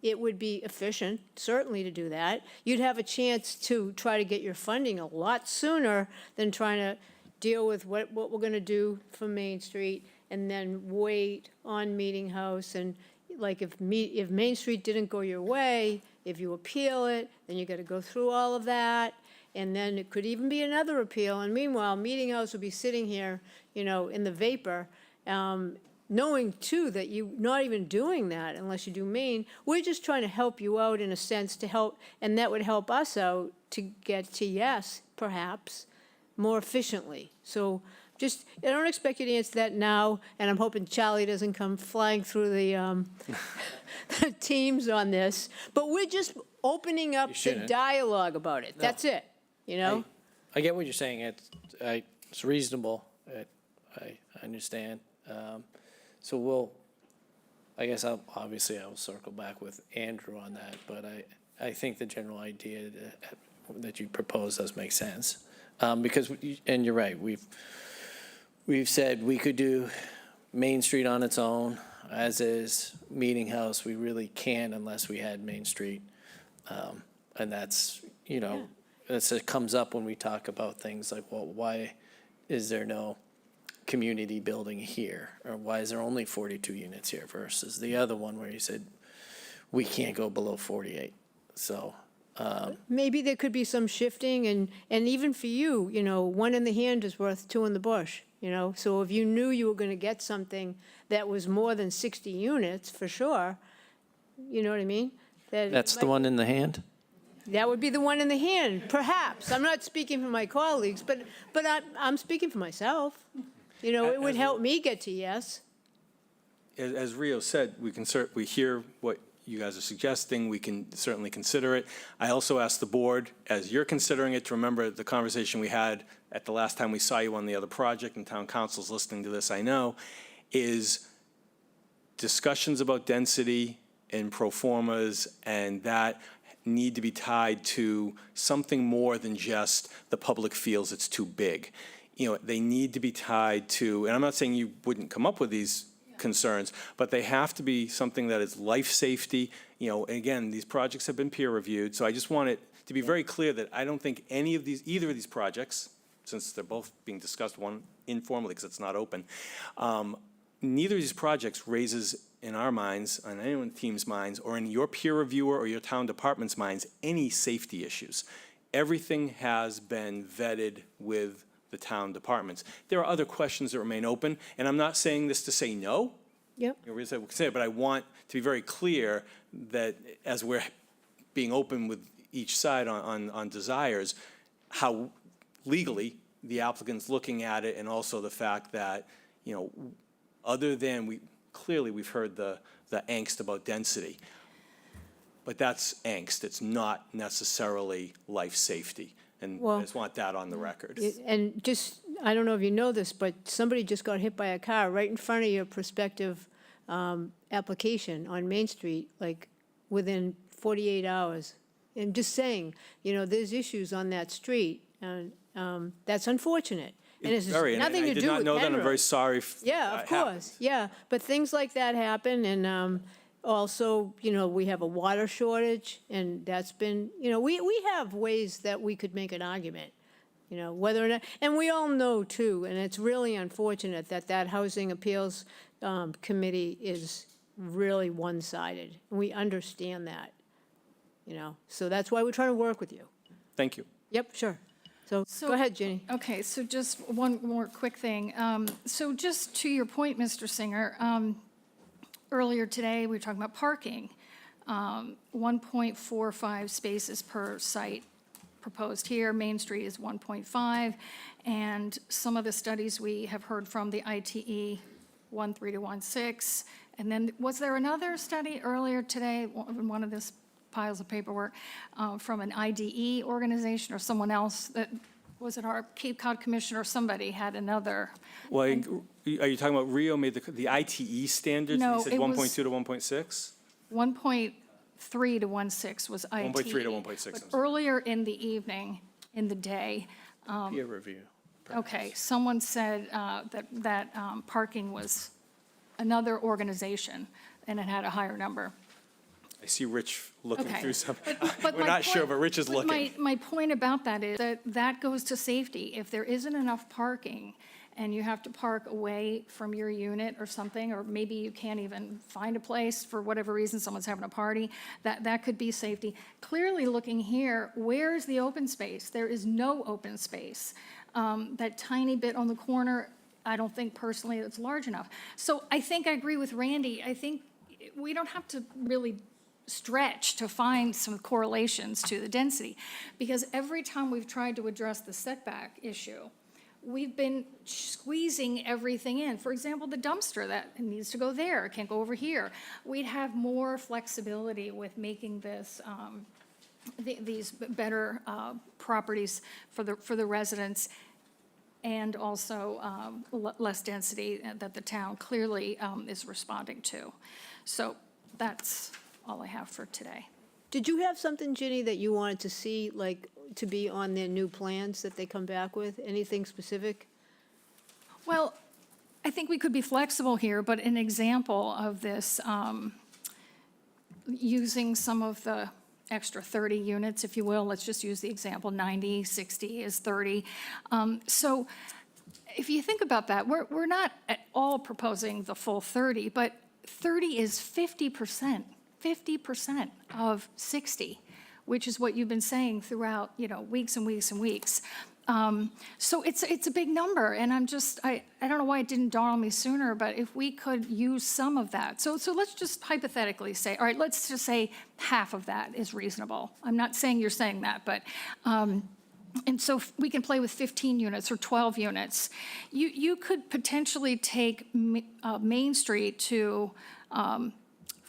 A: it would be efficient, certainly, to do that. You'd have a chance to try to get your funding a lot sooner than trying to deal with what we're going to do for Main Street and then wait on Meeting House. And like if Main Street didn't go your way, if you appeal it, then you got to go through all of that. And then it could even be another appeal. And meanwhile, Meeting House will be sitting here, in the vapor, knowing, too, that you're not even doing that unless you do Main. We're just trying to help you out in a sense to help, and that would help us out to get to yes, perhaps, more efficiently. So just, I don't expect you to answer that now, and I'm hoping Charlie doesn't come flying through the the teams on this. But we're just opening up the dialogue about it. That's it,
S: I get what you're saying. It's reasonable. I understand. So I guess I will circle back with Andrew on that, but I think the general idea that you propose does make sense. Because, and you're right, we've said we could do Main Street on its own, as is. Meeting House, we really can't unless we had Main Street. And that's, it comes up when we talk about things like, well, why is there no community building here? Or why is there only 42 units here versus the other one where you said we can't go below 48? So
A: maybe there could be some shifting, and even for you, one in the hand is worth two in the bush, So if you knew you were going to get something that was more than 60 units, for sure, you know what I mean?
S: that's the one in the hand?
A: That would be the one in the hand, perhaps. I'm not speaking for my colleagues, but I'm speaking for myself. It would help me get to yes.
I: As Rio said, we hear what you guys are suggesting. We can certainly consider it. I also ask the board, as you're considering it, to remember the conversation we had at the last time we saw you on the other project, and town council's listening to this, I know, is discussions about density and pro formas, and that need to be tied to something more than just the public feels it's too big. They need to be tied to, and I'm not saying you wouldn't come up with these concerns, but they have to be something that is life safety. Again, these projects have been peer reviewed, so I just want it to be very clear that I don't think either of these projects, since they're both being discussed, one informally because it's not open, neither of these projects raises in our minds, on anyone's team's minds, or in your peer reviewer or your town department's minds, any safety issues. Everything has been vetted with the town departments. There are other questions that remain open, and I'm not saying this to say no.
A: Yep.
I: But I want to be very clear that as we're being open with each side on desires, how legally the applicant's looking at it, and also the fact that, other than we've heard the angst about density, but that's angst. It's not necessarily life safety. And I just want that on the record.
A: And just, I don't know if you know this, but somebody just got hit by a car right in front of your prospective application on Main Street, like within 48 hours. And just saying, there's issues on that street, and that's unfortunate. And it's nothing to do with
I: I did not know that. I'm very sorry.
A: Yeah, of course. Yeah, but things like that happen, and also, we have a water shortage, and that's been, we have ways that we could make an argument, whether or not, and we all know too, and it's really unfortunate that Housing Appeals Committee is really one-sided. We understand that, so that's why we're trying to work with you.
I: Thank you.
A: Yep, sure. So go ahead, Ginny.
D: Okay, so just one more quick thing. So just to your point, Mr. Singer, earlier today, we were talking about parking, 1.45 spaces per site proposed here. Main Street is 1.5, and some of the studies we have heard from the ITE, 1.3 to 1.6. And then, was there another study earlier today, in one of this piles of paperwork, from an IDE organization or someone else that, was it our Cape Cod Commissioner or somebody had another?
I: Well, are you talking about Rio made the ITE standards?
D: No,
I: You said
D: it
I: 1.2
D: was-
I: to 1.6?
D: 1.3 to 1.6 was ITE.
I: 1.3 to 1.6,
D: But
I: I'm sorry.
D: earlier in the evening, in the day,
S: Peer review.
D: okay, someone said that parking was another organization, and it had a higher number.
I: I see Rich looking
D: Okay.
I: through some.
D: But
I: We're
D: my
I: not sure,
D: point-
I: but Rich is looking.
D: My point about that is that that goes to safety. If there isn't enough parking and you have to park away from your unit or something, or maybe you can't even find a place for whatever reason, someone's having a party, that could be safety. Clearly looking here, where's the open space? There is no open space. That tiny bit on the corner, I don't think personally it's large enough. So I think I agree with Randy. I think we don't have to really stretch to find some correlations to the density, because every time we've tried to address the setback issue, we've been squeezing everything in. For example, the dumpster that needs to go there, it can't go over here. We'd have more flexibility with making this, these better properties for the residents, and also less density that the town clearly is responding to. So that's all I have for today.
A: Did you have something, Ginny, that you wanted to see, like, to be on their new plans that they come back with? Anything specific?
D: Well, I think we could be flexible here, but an example of this, using some of the extra 30 units, if you will, let's just use the example, 90, 60 is 30. So if you think about that, we're not at all proposing the full 30, but 30 is 50%. 50% of 60, which is what you've been saying throughout, weeks and weeks and weeks. So it's a big number, and I don't know why it didn't dawn on me sooner, but if we could use some of that. So let's just hypothetically say, all right, let's just say half of that is reasonable. I'm not saying you're saying that, but, and so we can play with 15 units or 12 units. You could potentially take Main Street to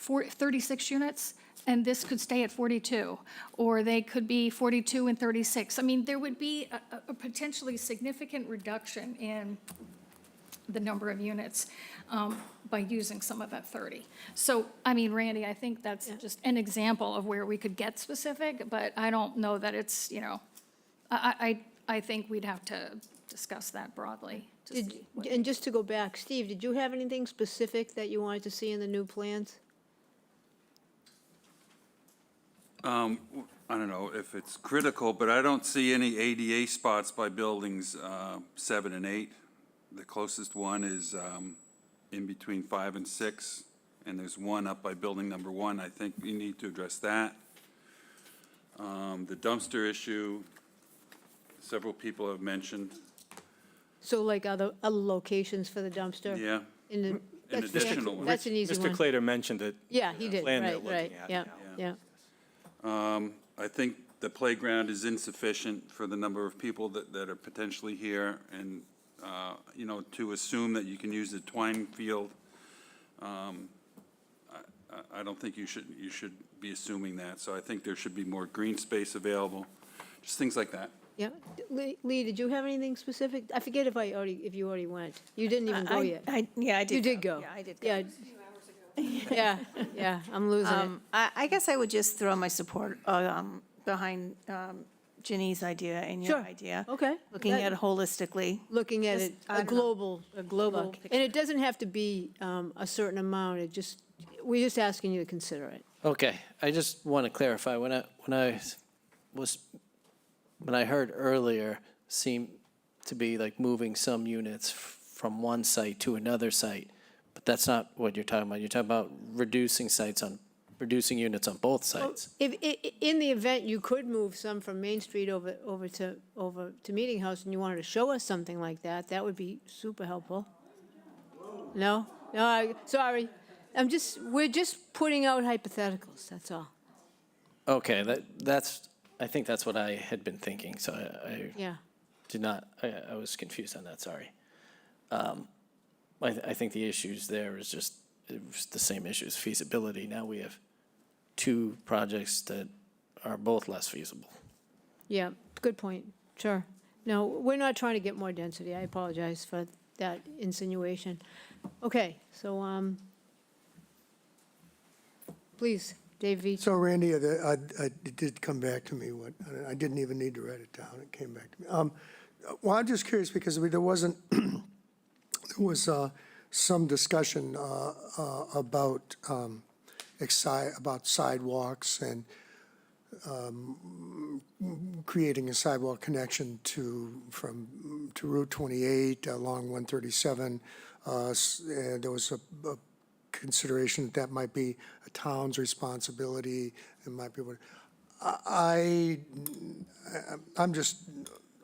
D: 36 units, and this could stay at 42, or they could be 42 and 36. I mean, there would be a potentially significant reduction in the number of units by using some of that 30. So, I mean, Randy, I think that's just an example of where we could get specific, but I don't know that it's, I think we'd have to discuss that broadly. To see what-
A: And just to go back, Steve, did you have anything specific that you wanted to see in the new plans?
G: I don't know if it's critical, but I don't see any ADA spots by buildings 7 and 8. The closest one is in between 5 and 6, and there's one up by building number 1. I think we need to address that. The dumpster issue, several people have mentioned.
A: So like other locations for the dumpster?
G: Yeah.
A: In the,
G: An
A: that's-
G: additional one.
A: That's an easy one.
I: Mr. Clater mentioned it.
A: Yeah, he did,
I: plan they're
A: right,
I: looking
A: right,
I: at,
A: yeah, yeah.
G: I think the playground is insufficient for the number of people that are potentially here, and, to assume that you can use the twine field, I don't think you should be assuming that. So I think there should be more green space available, just things like that.
A: Yeah. Lee, did you have anything specific? I forget if you already went. You didn't even go yet.
F: Yeah, I did.
A: You did go.
F: Yeah, I did go.
A: Yeah. Yeah, I'm losing it.
F: I guess I would just throw my support behind Ginny's idea and your
A: Sure.
F: idea.
A: Okay.
F: Looking
A: That-
F: at it holistically.
A: Looking at
F: Just,
A: it,
F: I
A: a
F: don't know.
A: global,
F: picture.
A: and it doesn't have to be a certain amount, we're just asking you to consider it.
S: Okay, I just want to clarify, when I heard earlier, seemed to be like moving some units from one site to another site, but that's not what you're talking about. You're talking about reducing units on both sites.
A: If, in the event you could move some from Main Street over to Meeting House, and you wanted to show us something like that, that would be super helpful. No? No, sorry. we're just putting out hypotheticals, that's all.
S: Okay, that's I think that's what I had been thinking, so I
A: Yeah.
S: did not, I was confused on that, sorry. I think the issues there is just, it was the same issues, feasibility. Now we have two projects that are both less feasible.
A: Yeah, good point, sure. No, we're not trying to get more density, I apologize for that insinuation. Okay, so, please, Dave Veach.
B: So Randy, it did come back to me, I didn't even need to write it down, it came back to me. Well, I'm just curious because there wasn't, there was some discussion about sidewalks and creating a sidewalk connection to Route 28 along 137. There was a consideration that might be a town's responsibility. It might be what. I'm just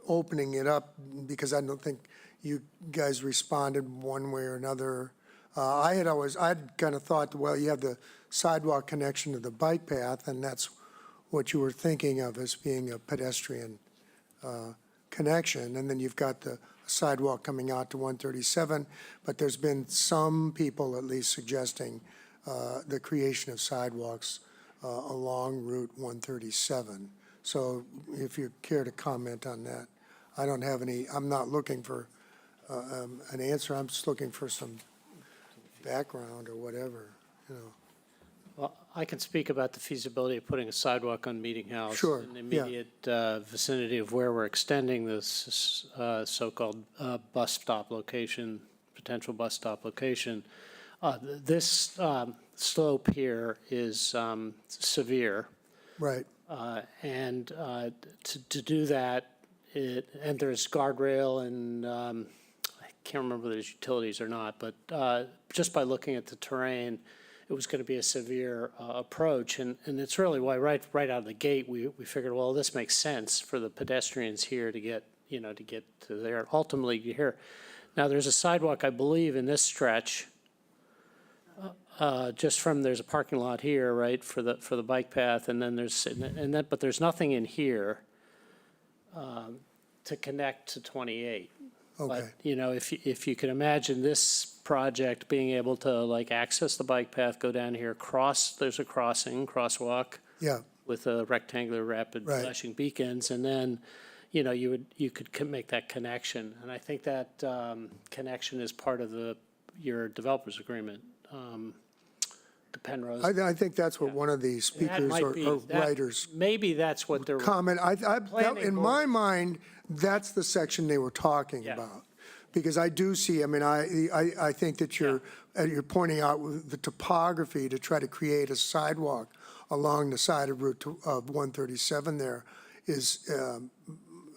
B: opening it up because I don't think you guys responded one way or another. I'd kind of thought, well, you have the sidewalk connection to the bike path, and that's what you were thinking of as being a pedestrian connection. And then you've got the sidewalk coming out to 137, but there's been some people at least suggesting the creation of sidewalks along Route 137. So if you care to comment on that. I don't have any, I'm not looking for an answer, I'm just looking for some background or whatever, you know.
U: Well, I can speak about the feasibility of putting a sidewalk on Meeting House.
B: Sure,
U: In the
B: yeah.
U: immediate vicinity of where we're extending this so-called bus stop location, potential bus stop location. This slope here is severe.
B: Right.
U: And to do that, and there's guardrail and I can't remember whether there's utilities or not, but just by looking at the terrain, it was going to be a severe approach. And it's really why right out of the gate, we figured, well, this makes sense for the pedestrians here to get to there. Ultimately, here. Now, there's a sidewalk, I believe, in this stretch. Just from, there's a parking lot here, right, for the bike path, and then but there's nothing in here to connect to 28.
B: Okay.
U: But, you know, if you can imagine this project being able to like access the bike path, go down here, there's a crosswalk.
B: Yeah.
U: With a rectangular rapid
B: Right.
U: flashing beacons, and then, you know, you could make that connection. And I think that connection is part of your developer's agreement. The Penrose.
B: I think that's what one of the speakers or writers
U: Maybe that's what they're.
B: comment. In my mind, that's the section they were talking about. Because I do see, I mean, I think that you're pointing out the topography to try to create a sidewalk along the side of Route of 137 there is,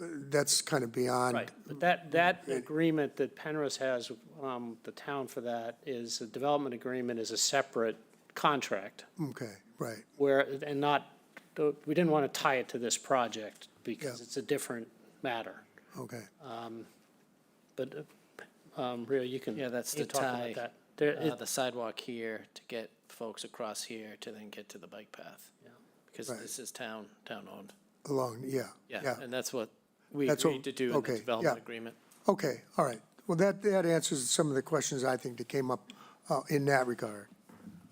B: that's kind of beyond.
U: Right, but that agreement that Penrose has, the town for that, is a development agreement is a separate contract.
B: Okay, right.
U: We didn't want to tie it to this project because it's a different matter.
B: Okay.
U: But, Rio, you can.
S: Yeah, that's
U: you
S: the
U: talk about
S: tie,
U: that.
S: the sidewalk here to get folks across here to then get to the bike path. Yeah. Because
B: Right.
S: this is town-owned.
B: Along, yeah.
S: Yeah, and that's what we
B: That's
S: agreed to do in
B: okay,
S: the development
B: yeah.
S: agreement.
B: Okay, all right. Well, that answers some of the questions I think that came up in that regard.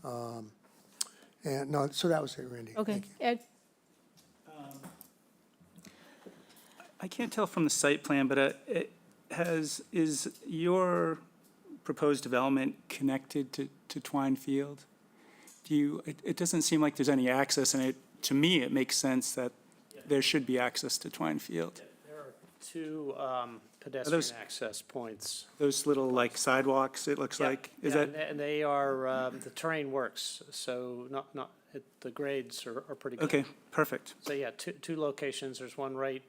B: And no, so that was it, Randy.
A: Okay,
B: Thank you.
A: Ed?
H: I can't tell from the site plan, but is your proposed development connected to Twine Field? It doesn't seem like there's any access, and to me, it makes sense that there should be access to Twine Field.
U: There are two pedestrian access points.
H: Those little like sidewalks, it looks like? Is that?
U: And they are, the terrain works, so the grades are pretty good.
H: Okay, perfect.
U: So yeah, two locations. There's one right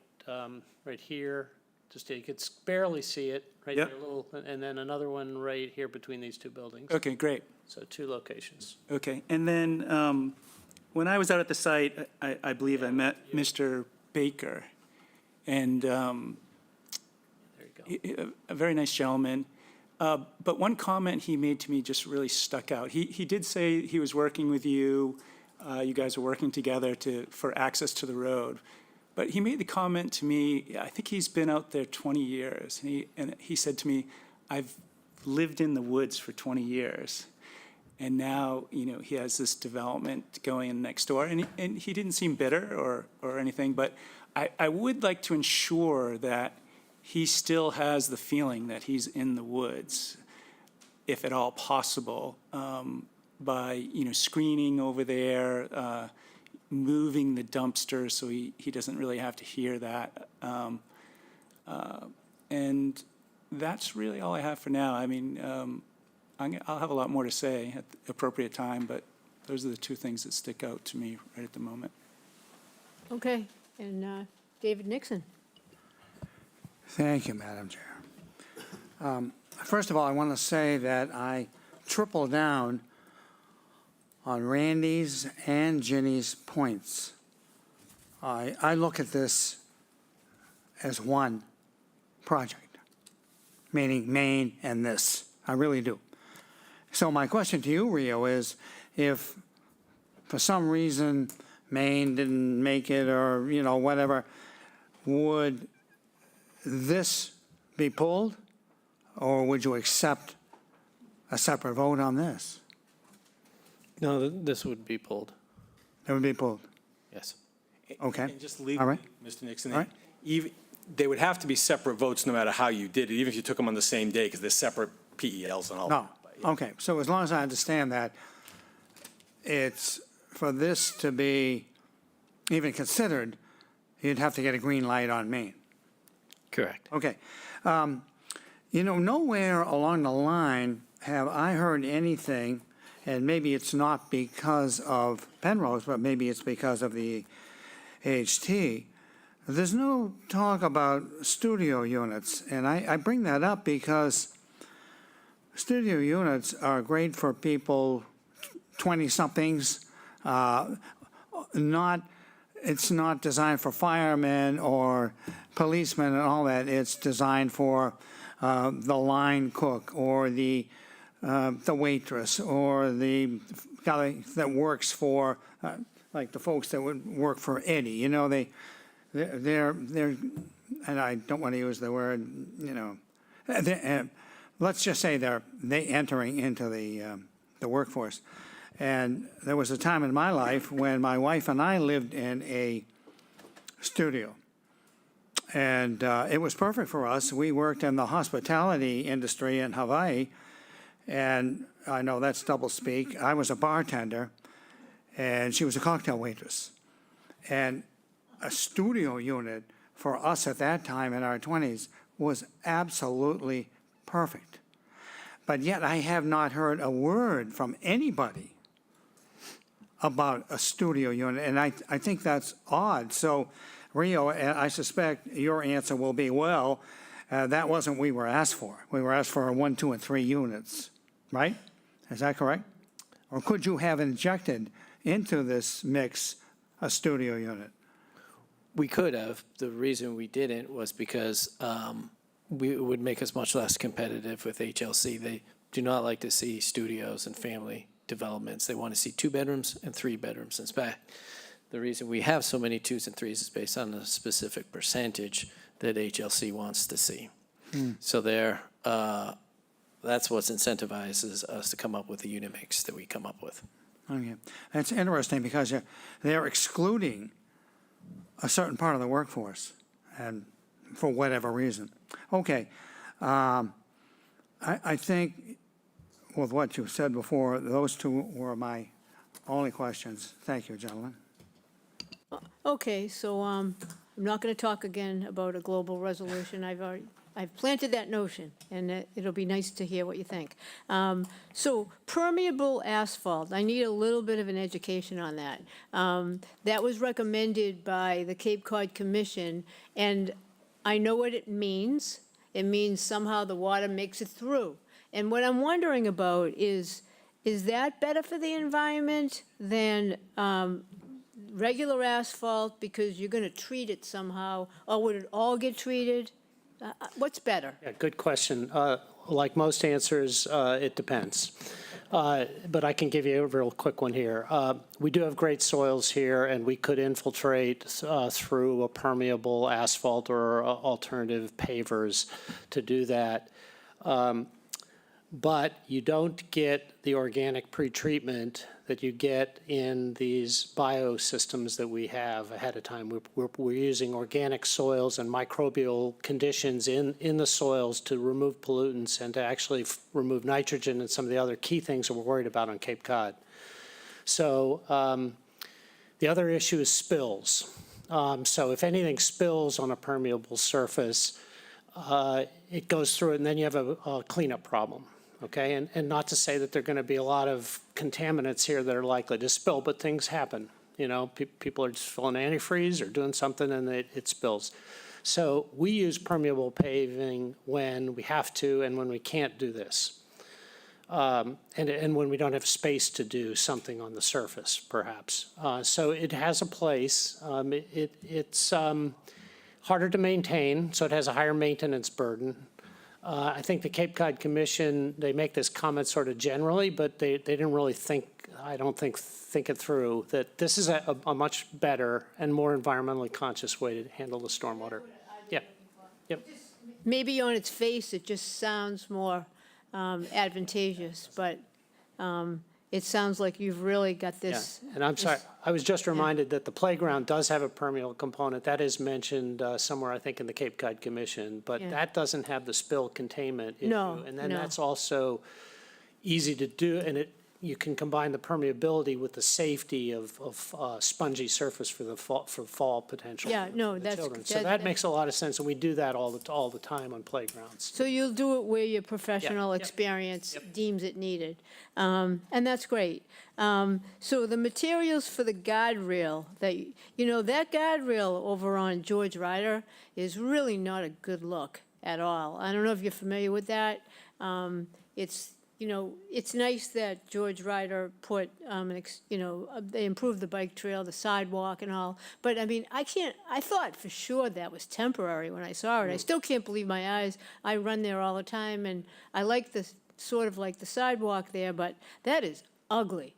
U: here, just you could barely see it, right
H: Yep.
U: there, and then another one right here between these two buildings.
H: Okay, great.
U: So two locations.
H: Okay, and then when I was out at the site, I believe I met Mr. Baker, and a very nice gentleman. But one comment he made to me just really stuck out. He did say he was working with you. You guys were working together for access to the road. But he made the comment to me, I think he's been out there 20 years, and he said to me, I've lived in the woods for 20 years. And now, he has this development going in next door, and he didn't seem bitter or anything, but I would like to ensure that he still has the feeling that he's in the woods, if at all possible, by, screening over there, moving the dumpster so he doesn't really have to hear that. And that's really all I have for now. I mean, I'll have a lot more to say at the appropriate time, but those are the two things that stick out to me right at the moment.
A: Okay, and David Nixon.
J: Thank you, Madam Chair. First of all, I want to say that I triple down on Randy's and Ginny's points. I look at this as one project, meaning Maine and this. I really do. So my question to you, Rio, is if for some reason Maine didn't make it or, whatever, would this be pulled, or would you accept a separate vote on this?
S: No, this would be pulled.
J: It would be pulled.
S: Yes.
J: Okay.
I: And just
J: All
I: legally,
J: right.
I: Mr. Nixon,
J: All right.
I: even, they would have to be separate votes no matter how you did it, even if you took them on the same day, because they're separate PELs and all
J: No.
I: that. But, yeah.
J: Okay. So as long as I understand that, it's for this to be even considered, you'd have to get a green light on Maine.
S: Correct.
J: Okay. Nowhere along the line have I heard anything, and maybe it's not because of Penrose, but maybe it's because of the HT. There's no talk about studio units, and I bring that up because studio units are great for people, 20-somethings, it's not designed for firemen or policemen and all that. It's designed for the line cook or the waitress or the guy that works for, like the folks that would work for Eddie. They're and I don't want to use the word, let's just say they entering into the workforce. And there was a time in my life when my wife and I lived in a studio. And it was perfect for us. We worked in the hospitality industry in Hawaii. And I know that's doublespeak. I was a bartender, and she was a cocktail waitress. And a studio unit for us at that time in our 20s was absolutely perfect. But yet I have not heard a word from anybody about a studio unit, and I think that's odd. So, Rio, I suspect your answer will be, well, that wasn't what we were asked for. We were asked for 1, 2, and 3 units, right? Is that correct? Or could you have injected into this mix a studio unit?
S: We could have. The reason we didn't was because it would make us much less competitive with HLC. They do not like to see studios and family developments. They want to see 2 bedrooms and 3 bedrooms. In fact, the reason we have so many 2s and 3s is based on the specific percentage that HLC wants to see. So that's what incentivizes us to come up with the unit mix that we come up with.
J: Okay. That's interesting because they're excluding a certain part of the workforce, and for whatever reason. Okay. I think with what you said before, those 2 were my only questions. Thank you, gentlemen.
A: Okay, so I'm not going to talk again about a global resolution. I've planted that notion, and it'll be nice to hear what you think. So permeable asphalt, I need a little bit of an education on that. That was recommended by the Cape Cod Commission, and I know what it means. It means somehow the water makes it through. And what I'm wondering about is that better for the environment than regular asphalt because you're going to treat it somehow, or would it all get treated? What's better?
U: Yeah, good question. Like most answers, it depends. But I can give you a real quick one here. We do have great soils here, and we could infiltrate through a permeable asphalt or alternative pavers to do that. But you don't get the organic pretreatment that you get in these biosystems that we have ahead of time. We're using organic soils and microbial conditions in the soils to remove pollutants and to actually remove nitrogen and some of the other key things that we're worried about on Cape Cod. So the other issue is spills. So if anything spills on a permeable surface, it goes through it, and then you have a cleanup problem. Okay, and not to say that there are going to be a lot of contaminants here that are likely to spill, but things happen. You know, people are just filling antifreeze or doing something and it spills. So we use permeable paving when we have to and when we can't do this. And when we don't have space to do something on the surface, perhaps. So it has a place. It's harder to maintain, so it has a higher maintenance burden. I think the Cape Cod Commission, they make this comment sort of generally, but they didn't really think it through, that this is a much better and more environmentally conscious way to handle the stormwater. Yep.
A: Maybe on its face, it just sounds more advantageous, but it sounds like you've really got this.
U: And I'm sorry, I was just reminded that the playground does have a permeable component. That is mentioned somewhere, I think, in the Cape Cod Commission, but that doesn't have the spill containment issue.
A: No,
U: And then
A: no.
U: that's also easy to do, and you can combine the permeability with the safety of spongy surface for fall potential.
A: Yeah, no,
U: for the
A: that's-
U: children. So
A: that-
U: that makes a lot of sense, and we do that all the time on playgrounds.
A: So you'll do it where your professional experience deems it needed. And that's great. So the materials for the guardrail, that guardrail over on George Ryder is really not a good look at all. I don't know if you're familiar with that. It's nice that George Ryder put, they improved the bike trail, the sidewalk and all. But I mean, I thought for sure that was temporary when I saw it. I still can't believe my eyes. I run there all the time and I like sort of like the sidewalk there, but that is ugly.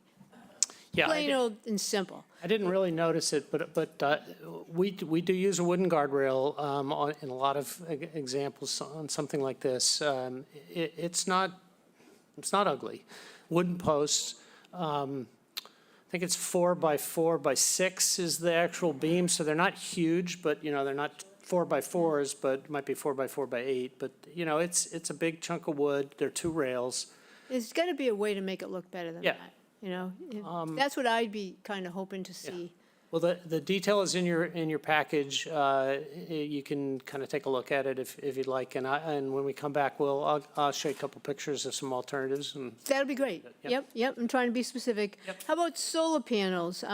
U: Yeah,
A: Plain old and simple.
U: I didn't really notice it, but we do use a wooden guardrail in a lot of examples on something like this. It's not ugly. Wooden posts. I think it's 4 by 4 by 6 is the actual beam, so they're not huge, but they're not 4 by 4s, but it might be 4 by 4 by 8. But it's a big chunk of wood. There are 2 rails.
A: There's got to be a way to make it look better than that. That's what I'd be kind of hoping to see.
U: Well, the detail is in your package. You can kind of take a look at it if you'd like, and when we come back, I'll show you a couple pictures of some alternatives. And
A: That'd be great. Yep, I'm trying to be specific. How about solar panels?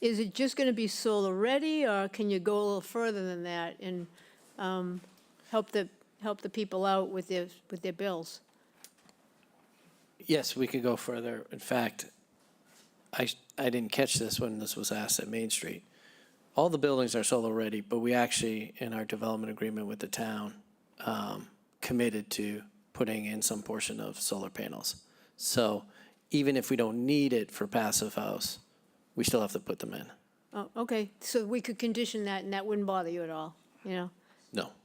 A: Is it just going to be solar ready, or can you go a little further than that and help the people out with their bills?
S: Yes, we could go further. In fact, I didn't catch this when this was asked at Main Street. All the buildings are solar ready, but we actually, in our development agreement with the town, committed to putting in some portion of solar panels. So even if we don't need it for passive house, we still have to put them in.
A: Oh, okay, so we could condition that, and that wouldn't bother you at all,
S: No.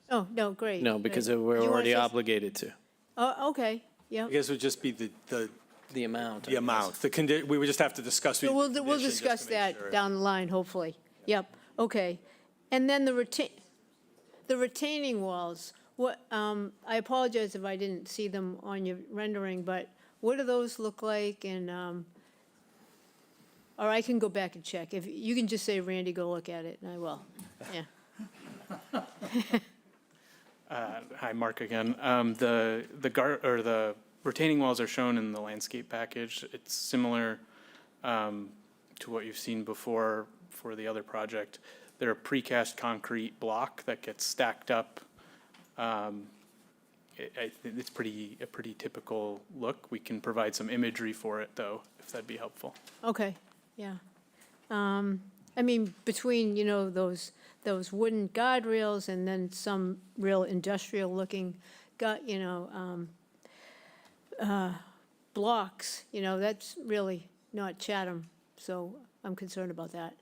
A: Oh, no, great.
S: No, because
A: great.
S: we're
A: You wanna
S: already
A: say-
S: obligated to.
A: Oh, okay, yeah.
I: I guess it would just be
S: The amount.
I: the amount. We would just have to discuss.
A: So we'll discuss that down the line, hopefully. Yep, okay. And then the retaining walls, I apologize if I didn't see them on your rendering, but what do those look like? And, or I can go back and check. If you can just say, Randy, go look at it, and I will. Yeah.
C: Hi, Mark again. The retaining walls are shown in the landscape package. It's similar to what you've seen before for the other project. They're a precast concrete block that gets stacked up. It's a pretty typical look. We can provide some imagery for it, though, if that'd be helpful.
A: Okay, yeah. I mean, between, those wooden guardrails and then some real industrial-looking, blocks, that's really not Chatham, so I'm concerned about that.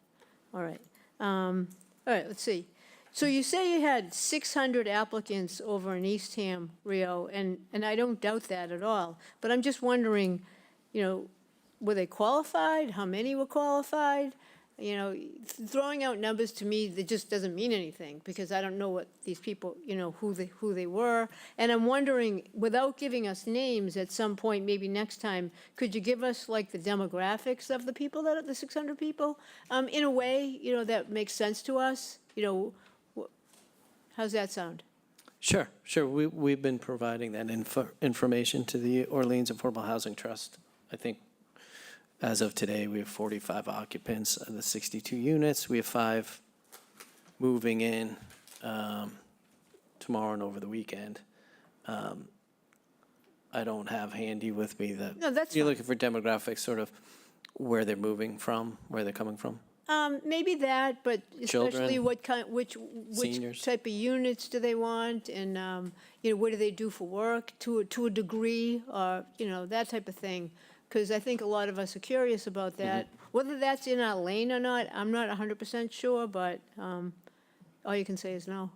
A: All right. All right, let's see. So you say you had 600 applicants over in Eastham, Rio, and I don't doubt that at all, but I'm just wondering, were they qualified? How many were qualified? Throwing out numbers to me, that just doesn't mean anything, because I don't know what these people, who they were. And I'm wondering, without giving us names at some point, maybe next time, could you give us like the demographics of the people that are the 600 people? In a way, that makes sense to us, how's that sound?
S: Sure. We've been providing that information to the Orleans Affordable Housing Trust. I think as of today, we have 45 occupants of the 62 units. We have 5 moving in tomorrow and over the weekend. I don't have handy with me that.
A: No, that's
S: You're
A: fine.
S: looking for demographics, sort of where they're moving from, where they're coming from?
A: Maybe that, but especially
S: Children,
A: what kind, which
S: seniors.
A: type of units do they want, and, what do they do for work, to a degree, or, that type of thing. Because I think a lot of us are curious about that. Whether that's in our lane or not, I'm not 100% sure, but all you can say is no.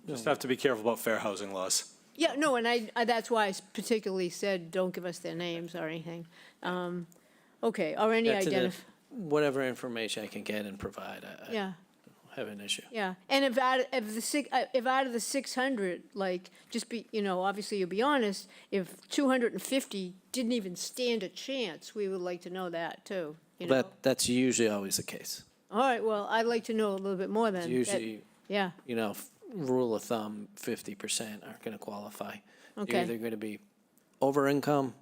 C: Just have to be careful about fair housing laws.
A: Yeah, no, and that's why I particularly said, don't give us their names or anything. Okay, or any
S: Yeah, to the-
A: identif,
S: Whatever information I can get and provide, I
A: yeah.
S: don't have an issue.
A: Yeah, and if out of the 600, like, just be, obviously you'll be honest, if 250 didn't even stand a chance, we would like to know that too,
S: That's usually always the case.
A: All right, well, I'd like to know a little bit more then.
S: It's
A: That-
S: usually,
A: Yeah,
S: rule of thumb, 50% aren't going to qualify. They're
A: Okay.
S: either going to be over income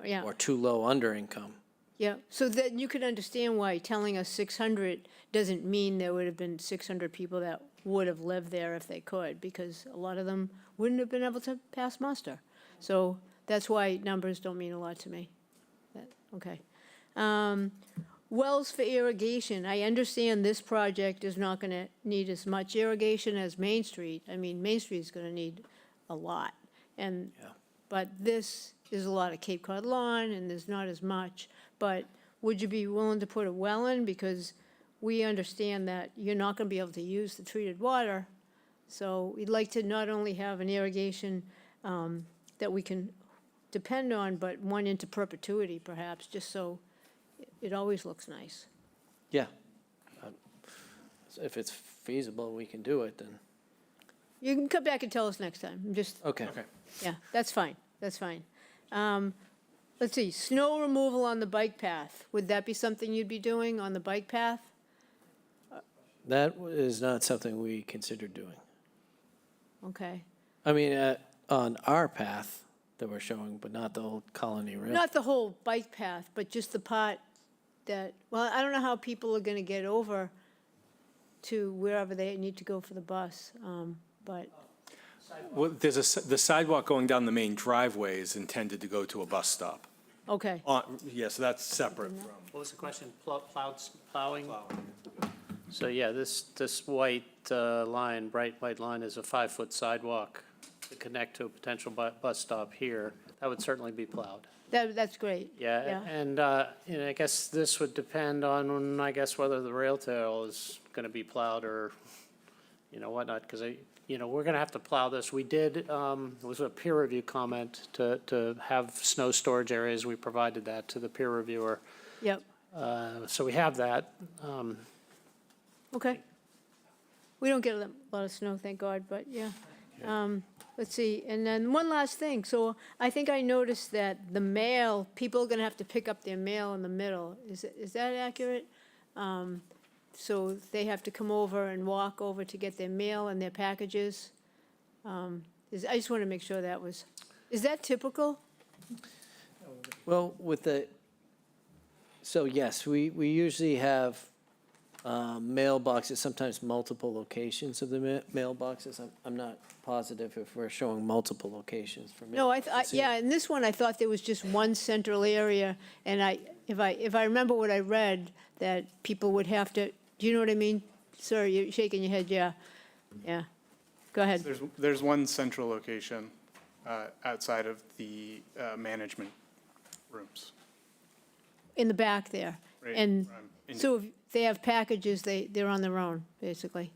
A: yeah,
S: or too low under income.
A: yeah. So then you could understand why telling us 600 doesn't mean there would have been 600 people that would have lived there if they could, because a lot of them wouldn't have been able to pass muster. So that's why numbers don't mean a lot to me. Okay. Wells for irrigation. I understand this project is not going to need as much irrigation as Main Street. I mean, Main Street is going to need a lot. And, but this is a lot of Cape Cod lawn, and there's not as much. But would you be willing to put a well in? Because we understand that you're not going to be able to use the treated water. So we'd like to not only have an irrigation that we can depend on, but one into perpetuity perhaps, just so it always looks nice.
S: Yeah. If it's feasible, we can do it, then.
A: You can come back and tell us next time. I'm just,
S: Okay.
A: yeah, that's fine, that's fine. Let's see, snow removal on the bike path. Would that be something you'd be doing on the bike path?
S: That is not something we considered doing.
A: Okay.
S: I mean, on our path that we're showing, but not the old Colony Rail.
A: Not the whole bike path, but just the part that, well, I don't know how people are gonna get over to wherever they need to go for the bus, but,
C: Well, the sidewalk going down the main driveway is intended to go to a bus stop.
A: okay.
C: Yeah, so that's separate from.
U: What was the question? Plowing? So, yeah, this white line, bright white line is a 5-foot sidewalk to connect to a potential bus stop here. That would certainly be plowed.
A: That's great.
U: Yeah, and, I guess this would depend on, whether the rail trail is gonna be plowed or, whatnot, because we're gonna have to plow this. We did, it was a peer review comment to have snow storage areas. We provided that to the peer reviewer.
A: Yep,
U: So we have that.
A: okay. We don't get a lot of snow, thank God, but yeah. Let's see, and then one last thing. So I think I noticed that the mail, people are gonna have to pick up their mail in the middle. Is that accurate? So they have to come over and walk over to get their mail and their packages? I just want to make sure is that typical?
S: Well, so yes, we usually have mailboxes, sometimes multiple locations of the mailboxes. I'm not positive if we're showing multiple locations for
A: No,
S: mailboxes.
A: yeah, in this one, I thought there was just one central area, and if I remember what I read, that people would have to, do you know what I mean? Sorry, you're shaking your head, yeah. Yeah. Go ahead.
C: There's one central location. outside of the management rooms.
A: In the back there.
C: Right,
A: And
C: in-
A: so if they have packages, they're on their own, basically.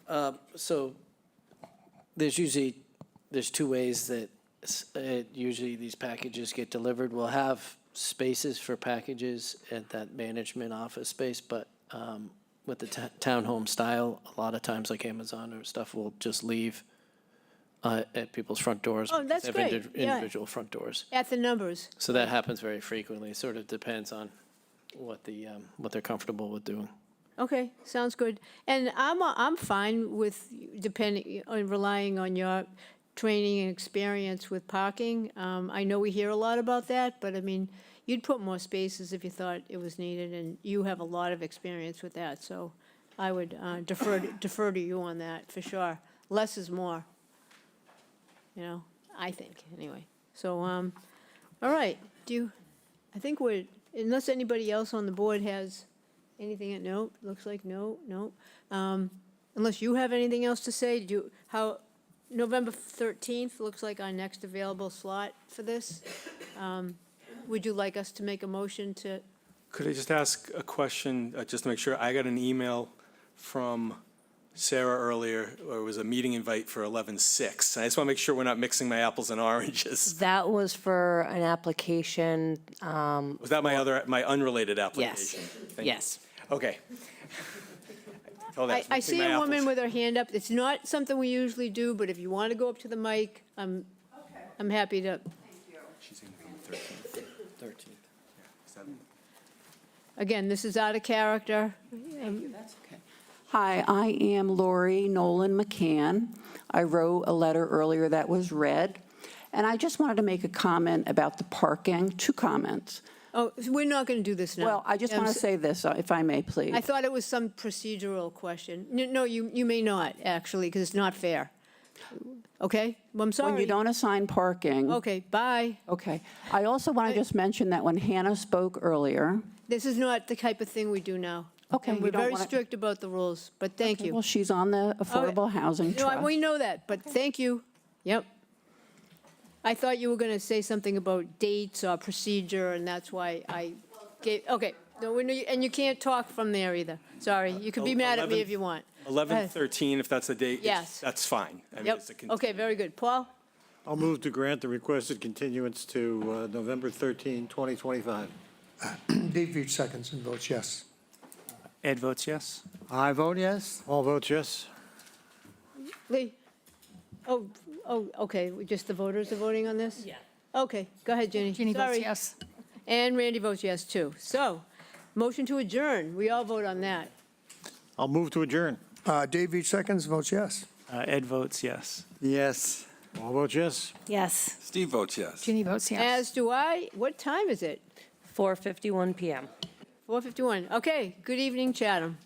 S: So there's two ways that usually these packages get delivered. We'll have spaces for packages at that management office space, but with the townhome style, a lot of times like Amazon or stuff will just leave at people's front doors.
A: Oh,
S: because
A: that's
S: they have
A: great, yeah.
S: individual front doors.
A: At the numbers.
S: So that happens very frequently. It sort of depends on what they're comfortable with doing.
A: Okay, sounds good. And I'm fine with depending on relying on your training and experience with parking. I know we hear a lot about that, but I mean, you'd put more spaces if you thought it was needed, and you have a lot of experience with that, so I would defer to you on that, for sure. Less is more, you know, I think, anyway. So, all right, I think unless anybody else on the board has anything, no, looks like no. Unless you have anything else to say, November 13th looks like our next available slot for this. Would you like us to make a motion to,
I: Could I just ask a question, just to make sure? I got an email from Sarah earlier, or it was a meeting invite for 11/6. I just want to make sure we're not mixing my apples and oranges.
K: That was for an application.
I: Was that my unrelated application?
K: Yes,
I: Thank you.
K: yes.
I: Okay. Oh, that's
A: I
I: mixing
A: see
I: my
A: a woman
I: apples.
A: with her hand up. It's not something we usually do, but if you want to go up to the mic, I'm happy to.
I: She's going to come 13th.
A: Again, this is out of character.
V: Hi, I am Lori Nolan McCann. I wrote a letter earlier that was read, and I just wanted to make a comment about the parking, 2 comments.
A: Oh, we're not going to do this now.
V: Well, I just want to say this, if I may, please.
A: I thought it was some procedural question. No, you may not, actually, because it's not fair. Okay? Well, I'm sorry.
V: When you don't assign parking.
A: Okay, bye.
V: Okay. I also want to just mention that when Hannah spoke earlier.
A: This is not the type of thing we do now.
V: Okay,
A: And
V: you
A: we're
V: don't
A: very
V: wanna-
A: strict about the rules, but thank you.
V: Well, she's on the Affordable Housing
A: No,
V: Trust.
A: we know that, but thank you. Yep. I thought you were going to say something about dates or procedure, and that's why I gave, okay. No, and you can't talk from there either. Sorry, you can be mad at me if you want.
I: 11/13, if that's the date.
A: Yes.
I: That's fine. I mean,
A: Yep,
I: it's a
A: okay, very good. Paul?
E: I'll move to grant the requested continuance to November 13, 2025.
B: Dave Veach seconds and votes yes.
H: Ed votes yes.
J: I vote yes.
E: All votes yes.
A: Lee? Oh, okay, just the voters are voting on this? Yeah. Okay, go ahead, Ginny.
D: Ginny votes
A: Sorry.
D: yes.
A: And Randy votes yes, too. So, motion to adjourn, we all vote on that.
E: I'll move to adjourn.
B: Dave Veach seconds, votes yes.
H: Ed votes yes.
J: Yes.
E: All votes yes.
O: Yes.
G: Steve votes yes.
D: Ginny votes yes.
A: As do I. What time is it?
K: 4:51 PM.
A: 4:51. Okay, good evening, Chatham.